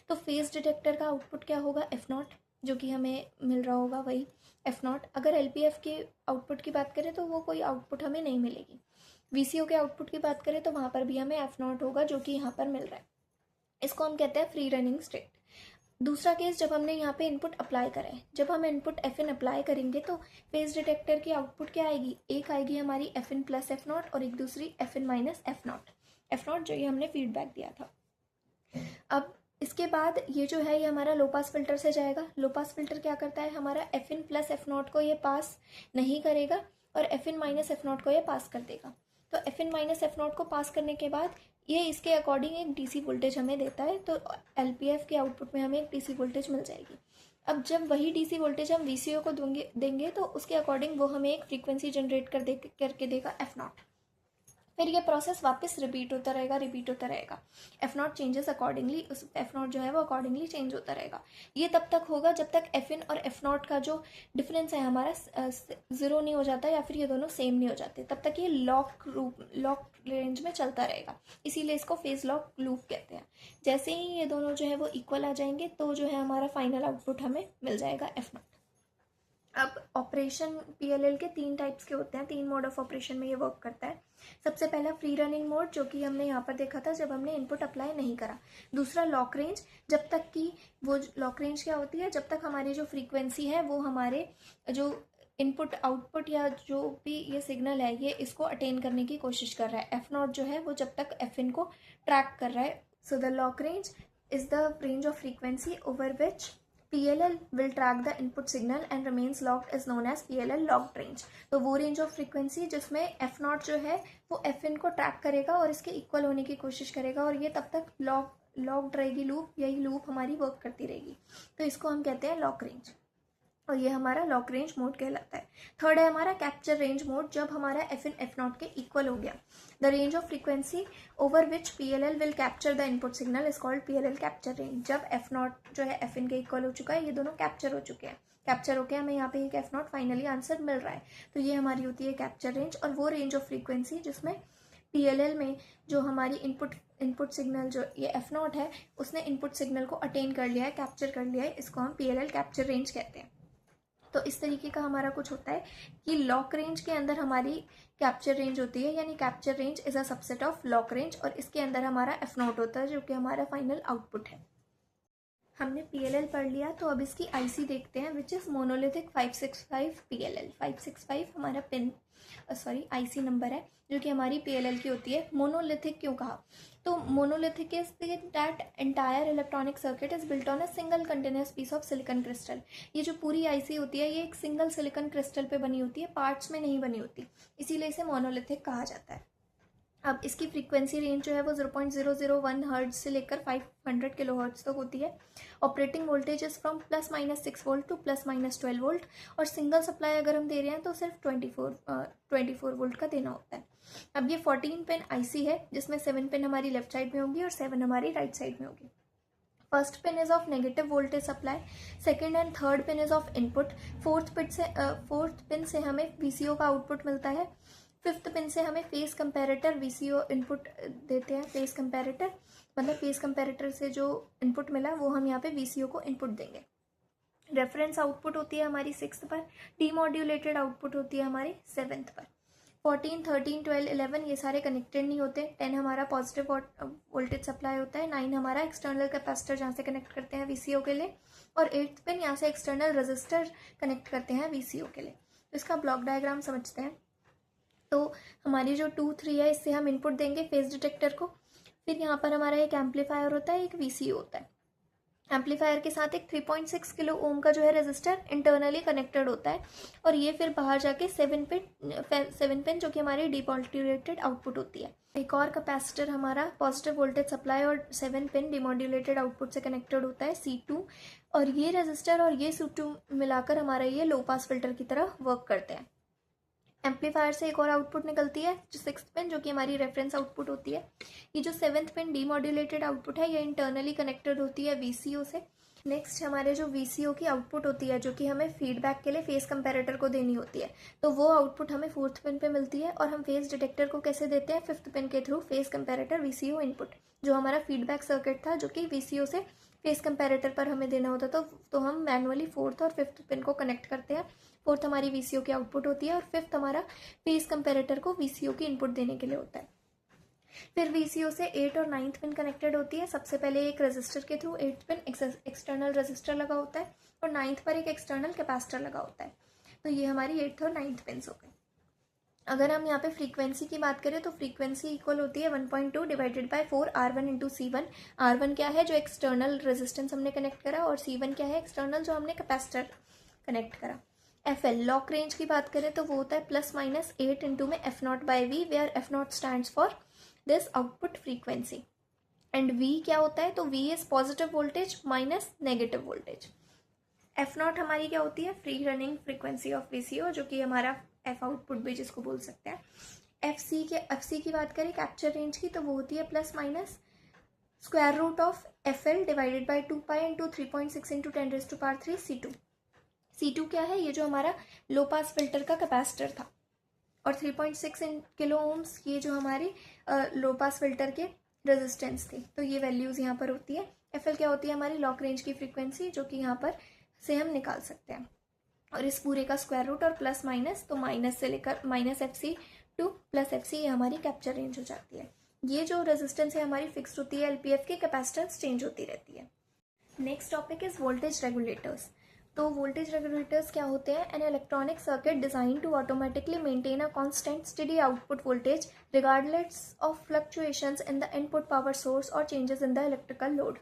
Speaker 1: तो फेज डिटेक्टर का आउटपुट क्या होगा, एफ नॉट, जो कि हमें मिल रहा होगा वही एफ नॉट। अगर एलपीएफ के आउटपुट की बात करें तो वो कोई आउटपुट हमें नहीं मिलेगी। वीसीओ के आउटपुट की बात करें तो वहाँ पर भी हमें एफ नॉट होगा, जो कि यहाँ पर मिल रहा है। इसको हम कहते हैं फ्री रनिंग स्टेट। दूसरा केस, जब हमने यहाँ पे इनपुट अप्लाई करा है, जब हम इनपुट एफ इन अप्लाई करेंगे तो फेज डिटेक्टर की आउटपुट क्या आएगी, एक आएगी हमारी F in plus F not और एक दूसरी F in minus F not जो ये हमने फीडबैक दिया था। अब इसके बाद ये जो है ये हमारा लो पास फिल्टर से जाएगा। लो पास फिल्टर क्या करता है, हमारा F in plus F not को ये पास नहीं करेगा और F in minus F not को ये पास कर देगा। तो F in minus F not को पास करने के बाद ये इसके अकॉर्डिंग एक डीसी वोल्टेज हमें देता है, तो एलपीएफ के आउटपुट में हमें एक डीसी वोल्टेज मिल जाएगी। अब जब वही डीसी वोल्टेज हम वीसीओ को देंगे तो उसके अकॉर्डिंग वो हमें एक फ्रीक्वेंसी जनरेट करके देगा एफ नॉट। फिर ये प्रोसेस वापस रिपीट होता रहेगा। एफ नॉट चेंजेस अकॉर्डिंगली, उस एफ नॉट जो है वो अकॉर्डिंगली चेंज होता रहेगा। ये तब तक होगा जब तक एफ इन और एफ नॉट का जो डिफरेंस है हमारा 0 नहीं हो जाता, या फिर ये दोनों सेम नहीं हो जाते, तब तक ये लॉक रेंज में चलता रहेगा। इसीलिए इसको फेज लॉक लूप कहते हैं। जैसे ही ये दोनों जो है वो इक्वल आ जाएंगे तो जो है हमारा फाइनल आउटपुट हमें मिल जाएगा एफ नॉट। अब ऑपरेशन पीएलएल के 3 टाइप्स के होते हैं, 3 मोड ऑफ ऑपरेशन में ये वर्क करता है। सबसे पहला फ्री रनिंग मोड, जो कि हमने यहाँ पर देखा था जब हमने इनपुट अप्लाई नहीं करा। दूसरा लॉक रेंज, जब तक कि वो लॉक रेंज क्या होती है, जब तक हमारी जो फ्रीक्वेंसी है वो हमारे जो इनपुट आउटपुट या जो भी ये सिग्नल है ये इसको अटेन करने की कोशिश कर रहा है। एफ नॉट जो है वो जब तक एफ इन को ट्रैक कर रहा है। So the lock range is the range of frequency over which PLL will track the input signal and remains locked is known as PLL locked range। तो वो रेंज ऑफ फ्रीक्वेंसी जिसमें F not जो है वो F इन को track करेगा और इसके इक्वल होने की कोशिश करेगा, और ये तब तक लॉक्ड रहेगी लूप, यही लूप हमारी वर्क करती रहेगी। तो इसको हम कहते हैं लॉक रेंज, और ये हमारा लॉक रेंज मोड कहलाता है। थर्ड है हमारा कैप्चर रेंज मोड, जब हमारा एफ इन एफ नॉट के इक्वल हो गया। The range of frequency over which PLL will capture the input signal is called PLL capture range. जब एफ नॉट जो है एफ इन के इक्वल हो चुका है, ये दोनों कैप्चर हो चुके हैं, कैप्चर होकर हमें यहाँ पे एक एफ नॉट फाइनली आंसर मिल रहा है, तो ये हमारी होती है कैप्चर रेंज। और वो रेंज ऑफ फ्रीक्वेंसी जिसमें PLL में जो हमारी इनपुट सिग्नल जो ये एफ नॉट है उसने इनपुट सिग्नल को अटेन कर लिया है, कैप्चर कर लिया है, इसको हम PLL कैप्चर रेंज कहते हैं। तो इस तरीके का हमारा कुछ होता है कि लॉक रेंज के अंदर हमारी कैप्चर रेंज होती है, यानी capture range is a subset of lock range, और इसके अंदर हमारा एफ नॉट होता है जो कि हमारा फाइनल आउटपुट है। हमने PLL पढ़ लिया, तो अब इसकी IC देखते हैं, विच इज़ मोनोलिथिक 565 PLL। 565 हमारा IC नंबर है जो कि हमारी PLL की होती है। मोनोलिथिक क्यों कहा? तो monolithic is that entire electronic circuit is built on a single continuous piece of silicon crystal. ये जो पूरी IC होती है ये एक सिंगल सिलिकॉन क्रिस्टल पे बनी होती है, पार्ट्स में नहीं बनी होती, इसीलिए इसे मोनोलिथिक कहा जाता है। अब इसकी फ्रीक्वेंसी रेंज जो है वो 0.001 हर्ट्ज से लेकर 500 किलो हर्ट्ज तक होती है। Operating voltage is from +-6 volt to +-12 volt, और सिंगल सप्लाई अगर हम दे रहे हैं तो सिर्फ 24 वोल्ट का देना होता है। अब ये 14 पिन IC है जिसमें 7 पिन हमारी लेफ्ट साइड में होगी और 7 हमारी राइट साइड में होगी। First pin is of negative voltage supply, second and third pin is of input, fourth pin से हमें VCO का आउटपुट मिलता है, फिफ्थ पिन से हमें फेस कंपैरेटर VCO इनपुट देते हैं। फेस कंपैरेटर मतलब फेस कंपैरेटर से जो इनपुट मिला वो हम यहाँ पे VCO को इनपुट देंगे। रेफरेंस आउटपुट होती है हमारी 6th पर, डीमॉड्यूलेटेड आउटपुट होती है हमारी 7th पर। 14, 13, 12, 11 ये सारे कनेक्टेड नहीं होते। 10 हमारा पॉजिटिव वोल्टेज सप्लाई होता है, 9 हमारा एक्सटर्नल कैपेसिटर जहाँ से कनेक्ट करते हैं VCO के लिए, और 8th पिन यहाँ से एक्सटर्नल रजिस्टर कनेक्ट करते हैं VCO के लिए। तो इसका ब्लॉक डायग्राम समझते हैं। तो हमारी जो 2, 3 है इससे हम इनपुट देंगे फेज डिटेक्टर को। फिर यहाँ पर हमारा एक एम्पलीफायर होता है, एक VCO होता है। एम्पलीफायर के साथ एक 3.6 किलो ओम का जो है रेजिस्टर इंटरनली कनेक्टेड होता है, और ये फिर बाहर जाके 7 पिन जो कि हमारी डिमॉड्यूलेटेड आउटपुट होती है। एक और कैपेसिटर हमारा पॉजिटिव वोल्टेज सप्लाई और 7 पिन डिमॉड्यूलेटेड आउटपुट से कनेक्टेड होता है C2, और ये रेजिस्टर और ये C2 मिलाकर हमारा ये लो पास फिल्टर की तरह वर्क करते हैं। एम्पलीफायर से एक और आउटपुट निकलती है जो 6th पिन जो कि हमारी रेफरेंस आउटपुट होती है। ये जो 7th पिन डीमॉड्यूलेटेड आउटपुट है ये इंटरनली कनेक्टेड होती है VCO से। नेक्स्ट हमारे जो VCO की आउटपुट होती है जो कि हमें फीडबैक के लिए फेस कंपैरेटर को देनी होती है, तो वो आउटपुट हमें 4th पिन पे मिलती है, और हम फेस डिटेक्टर को कैसे देते हैं 5th पिन के through face comparator VCO input. जो हमारा फीडबैक सर्किट था जो कि VCO से फेस कंपैरेटर पर हमें देना होता था, तो हम मैनुअली 4th और 5th पिन को कनेक्ट करते हैं। 4th हमारी VCO की आउटपुट होती है और 5th हमारा फेस कंपैरेटर को VCO की इनपुट देने के लिए होता है। फिर VCO से 8 और 9th पिन कनेक्टेड होती है। सबसे पहले एक रेजिस्टर के through 8th pin external resistor लगा होता है, और 9th पर एक एक्सटर्नल कैपेसिटर लगा होता है। तो ये हमारी 8th और 9th पिन्स हो गए। अगर हम यहाँ पे फ्रीक्वेंसी की बात करें तो फ्रीक्वेंसी इक्वल होती है 1.2 divided by 4 R1 into C1। R1 क्या है जो एक्सटर्नल रेजिस्टेंस हमने कनेक्ट करा, और C1 क्या है एक्सटर्नल जो हमने कैपेसिटर कनेक्ट करा। FL लॉक रेंज की बात करें तो वो होता है +-8 इंटू में F0/V, where F0 stands for this output frequency, and V क्या होता है, तो V is positive voltage minus negative voltage. F0 हमारी क्या होती है, free running frequency of VCO जो कि हमारा F आउटपुट भी जिसको बोल सकते हैं। FC की बात करें कैप्चर रेंज की, तो वो होती है +-√of FL divided by 2π into 3.6 into 10⁻³ C2। C2 क्या है, ये जो हमारा लो पास फिल्टर का कैपेसिटर था, और 3.6 किलो ओम्स ये जो हमारी लो पास फिल्टर के रेजिस्टेंस थी। तो ये वैल्यूज़ यहाँ पर होती है। FL क्या होती है, हमारी लॉक रेंज की फ्रीक्वेंसी जो कि यहाँ पर से हम निकाल सकते हैं, और इस पूरे का स्क्वायर रूट और प्लस माइनस, तो माइनस से लेकर -FC टू +FC ये हमारी कैप्चर रेंज हो जाती है। ये जो रेजिस्टेंस है हमारी फिक्स्ड होती है, LPF की कैपेसिटेंस चेंज होती रहती है। Next topic is voltage regulators. तो वोल्टेज रेगुलेटर्स क्या होते हैं, an electronic circuit design to automatically maintain a constant steady output voltage regardless of fluctuations in the input power source और changes in the electrical load.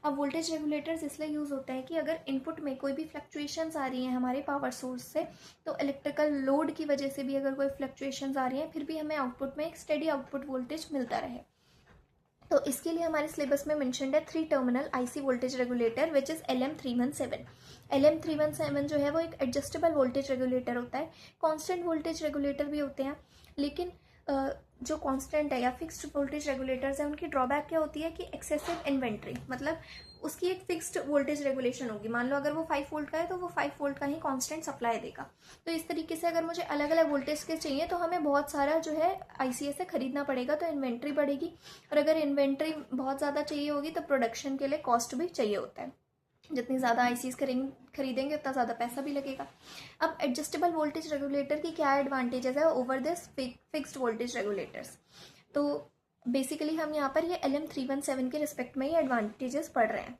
Speaker 1: अब voltage regulators इसलिए use होते हैं कि अगर इनपुट में कोई भी फ्लक्चुएशंस आ रही हैं हमारे पावर सोर्स से, तो इलेक्ट्रिकल लोड की वजह से भी अगर कोई फ्लक्चुएशंस आ रही हैं, फिर भी हमें आउटपुट में एक स्टेडी आउटपुट वोल्टेज मिलता रहे। तो इसके लिए हमारे सिलेबस में मेंशन्ड है 3 terminal IC voltage regulator which is LM317। LM317 जो है वो एक एडजस्टेबल वोल्टेज रेगुलेटर होता है। कांस्टेंट वोल्टेज रेगुलेटर भी होते हैं, लेकिन जो कांस्टेंट है या फिक्स्ड वोल्टेज रेगुलेटर्स हैं उनकी ड्रॉबैक क्या होती है कि एक्सेसिव इन्वेंट्री, मतलब उसकी एक फिक्स्ड वोल्टेज रेगुलेशन होगी। मान लो अगर वो 5 वोल्ट का है तो वो 5 वोल्ट का ही कांस्टेंट सप्लाई देगा। तो इस तरीके से अगर मुझे अलग अलग वोल्टेज के चाहिए तो हमें बहुत सारा जो है ICS से खरीदना पड़ेगा, तो इन्वेंट्री बढ़ेगी, और अगर इन्वेंट्री बहुत ज़्यादा चाहिए होगी तो प्रोडक्शन के लिए कॉस्ट भी चाहिए होता है। जितनी ज़्यादा आईसीज खरीदेंगे उतना ज़्यादा पैसा भी लगेगा। अब एडजस्टेबल वोल्टेज रेगुलेटर की क्या एडवांटेजेस है over this fixed voltage regulators. तो बेसिकली हम यहाँ पर ये LM317 के रिस्पेक्ट में ही एडवांटेजेस पढ़ रहे हैं।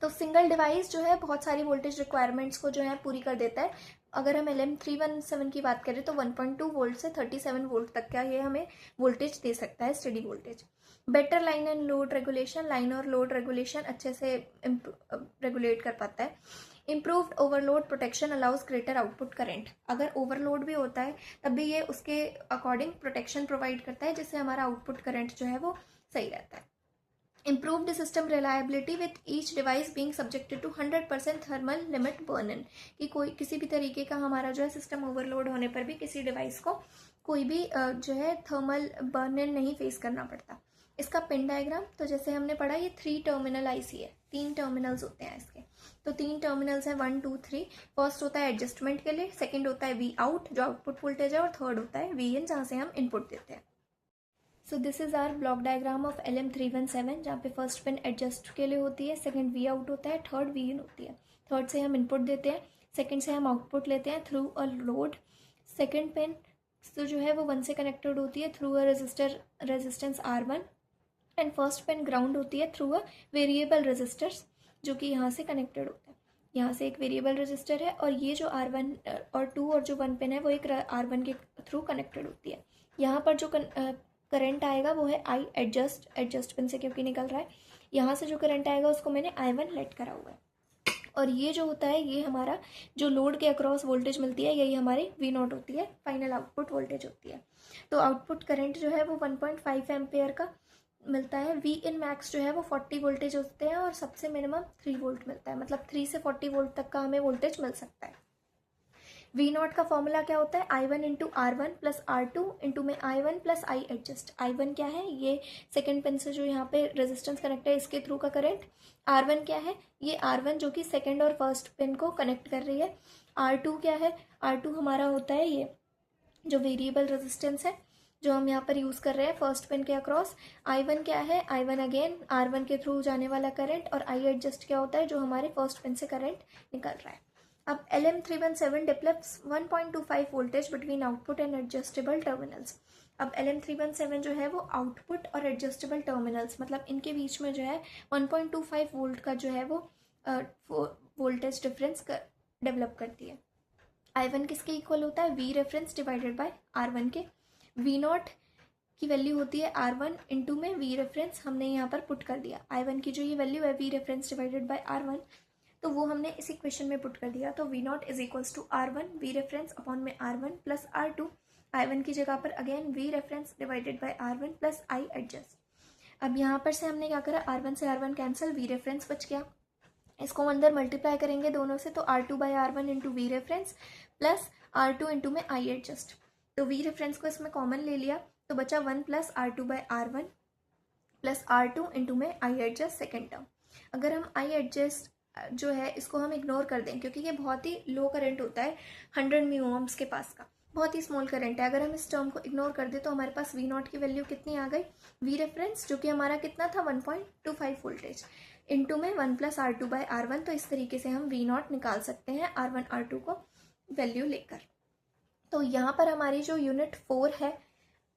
Speaker 1: तो सिंगल डिवाइस जो है बहुत सारी वोल्टेज रिक्वायरमेंट्स को जो है पूरी कर देता है। अगर हम LM317 की बात करें तो 1.2 वोल्ट से 37 वोल्ट तक का ये हमें वोल्टेज दे सकता है, steady voltage. Better line and load regulation, line और लोड रेगुलेशन अच्छे से रेगुलेट कर पाता है। Improved overload protection allows greater output current, अगर ओवरलोड भी होता है तब भी ये उसके अकॉर्डिंग प्रोटेक्शन प्रोवाइड करता है, जिससे हमारा आउटपुट करंट जो है वो सही रहता है। Improved system reliability with each device being subjected to 100% thermal limit burn-in, कि कोई किसी भी तरीके का हमारा जो है सिस्टम ओवरलोड होने पर भी किसी डिवाइस को कोई भी जो है थर्मल बर्न-इन नहीं फेस करना पड़ता। इसका पिन डायग्राम तो जैसे हमने पढ़ा ये 3 टर्मिनल आईसी है, 3 टर्मिनल्स होते हैं इसके। तो 3 टर्मिनल्स हैं 1 2 3। फर्स्ट होता है एडजस्टमेंट के लिए, सेकेंड होता है वी आउट जो आउटपुट वोल्टेज है, और थर्ड होता है वी इन जहाँ से हम इनपुट देते हैं। So this is R block diagram of LM317, जहाँ पे फर्स्ट पिन एडजस्ट के लिए होती है, सेकंड वी आउट होता है, थर्ड वी इन होती है। थर्ड से हम इनपुट देते हैं, सेकंड से हम आउटपुट लेते हैं through a load. Second pin तो जो है वो 1 से कनेक्टेड होती है through a resistance R1, and first pin ground होती है थ्रू अ वेरिएबल रेजिस्टर्स, जो कि यहाँ से कनेक्टेड होता है। यहाँ से एक वेरिएबल रेजिस्टर है, और ये जो R1 और 2 और जो 1 पिन है वो एक R1 के थ्रू कनेक्टेड होती है। यहाँ पर जो करंट आएगा वो है I एडजस्ट पिन से क्योंकि निकल रहा है। यहाँ से जो करंट आएगा उसको मैंने I1 लेट करा हुआ है, और ये जो होता है ये हमारा जो लोड के अक्रॉस वोल्टेज मिलती है यही हमारी V0 होती है, फाइनल आउटपुट वोल्टेज होती है। तो आउटपुट करंट जो है वो 1.5 एम्पेयर का मिलता है। वी इन मैक्स जो है वो 40 वोल्टेज होते हैं, और सबसे मिनिमम 3 वोल्ट मिलता है, मतलब 3 से 40 वोल्ट तक का हमें वोल्टेज मिल सकता है। V0 का फॉर्मूला क्या होता है, I1 into R1 plus R2 into में I1 plus I adjust. I1 क्या है, ये सेकेंड पिन से जो यहाँ पे रेजिस्टेंस कनेक्ट है इसके थ्रू का करंट। R1 क्या है, ये R1 जो कि सेकेंड और फर्स्ट पिन को कनेक्ट कर रही है। R2 क्या है, R2 हमारा होता है ये जो वेरिएबल रेजिस्टेंस है जो हम यहाँ पर यूज़ कर रहे हैं फर्स्ट पिन के अक्रॉस। I1 क्या है, I1 अगेन R1 के थ्रू जाने वाला करंट, और I एडजस्ट क्या होता है जो हमारे फर्स्ट पिन से करंट निकल रहा है। अब LM317 develops 1.25 voltage between output and adjustable terminals. अब LM317 जो है वो आउटपुट और एडजस्टेबल टर्मिनल्स मतलब इनके बीच में जो है 1.25 वोल्ट का जो है वो वोल्टेज डिफरेंस डेवलप करती है। I1 किसके इक्वल होता है, V reference divided by R1 के। V0 की वैल्यू होती है R1 इंटू में V रेफरेंस, हमने यहाँ पर पुट कर दिया। I1 की जो ये वैल्यू है V reference divided by R1, तो वो हमने इस इक्वेशन में पुट कर दिया। तो V0 is equals to R1 V reference upon में R1 प्लस R2। I1 की जगह पर again V reference divided by R1 plus I adjust. अब यहाँ पर से हमने क्या करा, R1 से R1 कैंसिल, V रेफरेंस बच गया। इसको अंदर मल्टीप्लाई करेंगे दोनों से, तो R2 by R1 into we reference plus R2 into में I एडजस्ट। तो V रेफरेंस को इसमें कॉमन ले लिया तो बचा 1 plus R2 by R1 plus R2 into में I एडजस्ट सेकेंड टर्म। अगर हम I एडजस्ट जो है इसको हम इग्नोर कर दें क्योंकि ये बहुत ही लो करंट होता है 100 म्यू ओम्स के पास का, बहुत ही स्मॉल करंट है। अगर हम इस टर्म को इग्नोर कर दें तो हमारे पास V0 की वैल्यू कितनी आ गई, V रेफरेंस जो कि हमारा कितना था 1.25 वोल्टेज इंटू में 1 प्लस R2 बाई R1। तो इस तरीके से हम V0 निकाल सकते हैं R1 R2 को वैल्यू लेकर। तो यहाँ पर हमारी जो यूनिट 4 है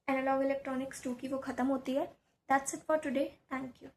Speaker 1: एनालॉग इलेक्ट्रॉनिक्स 2 की वो ख़त्म होती है। That's it for today, thank you.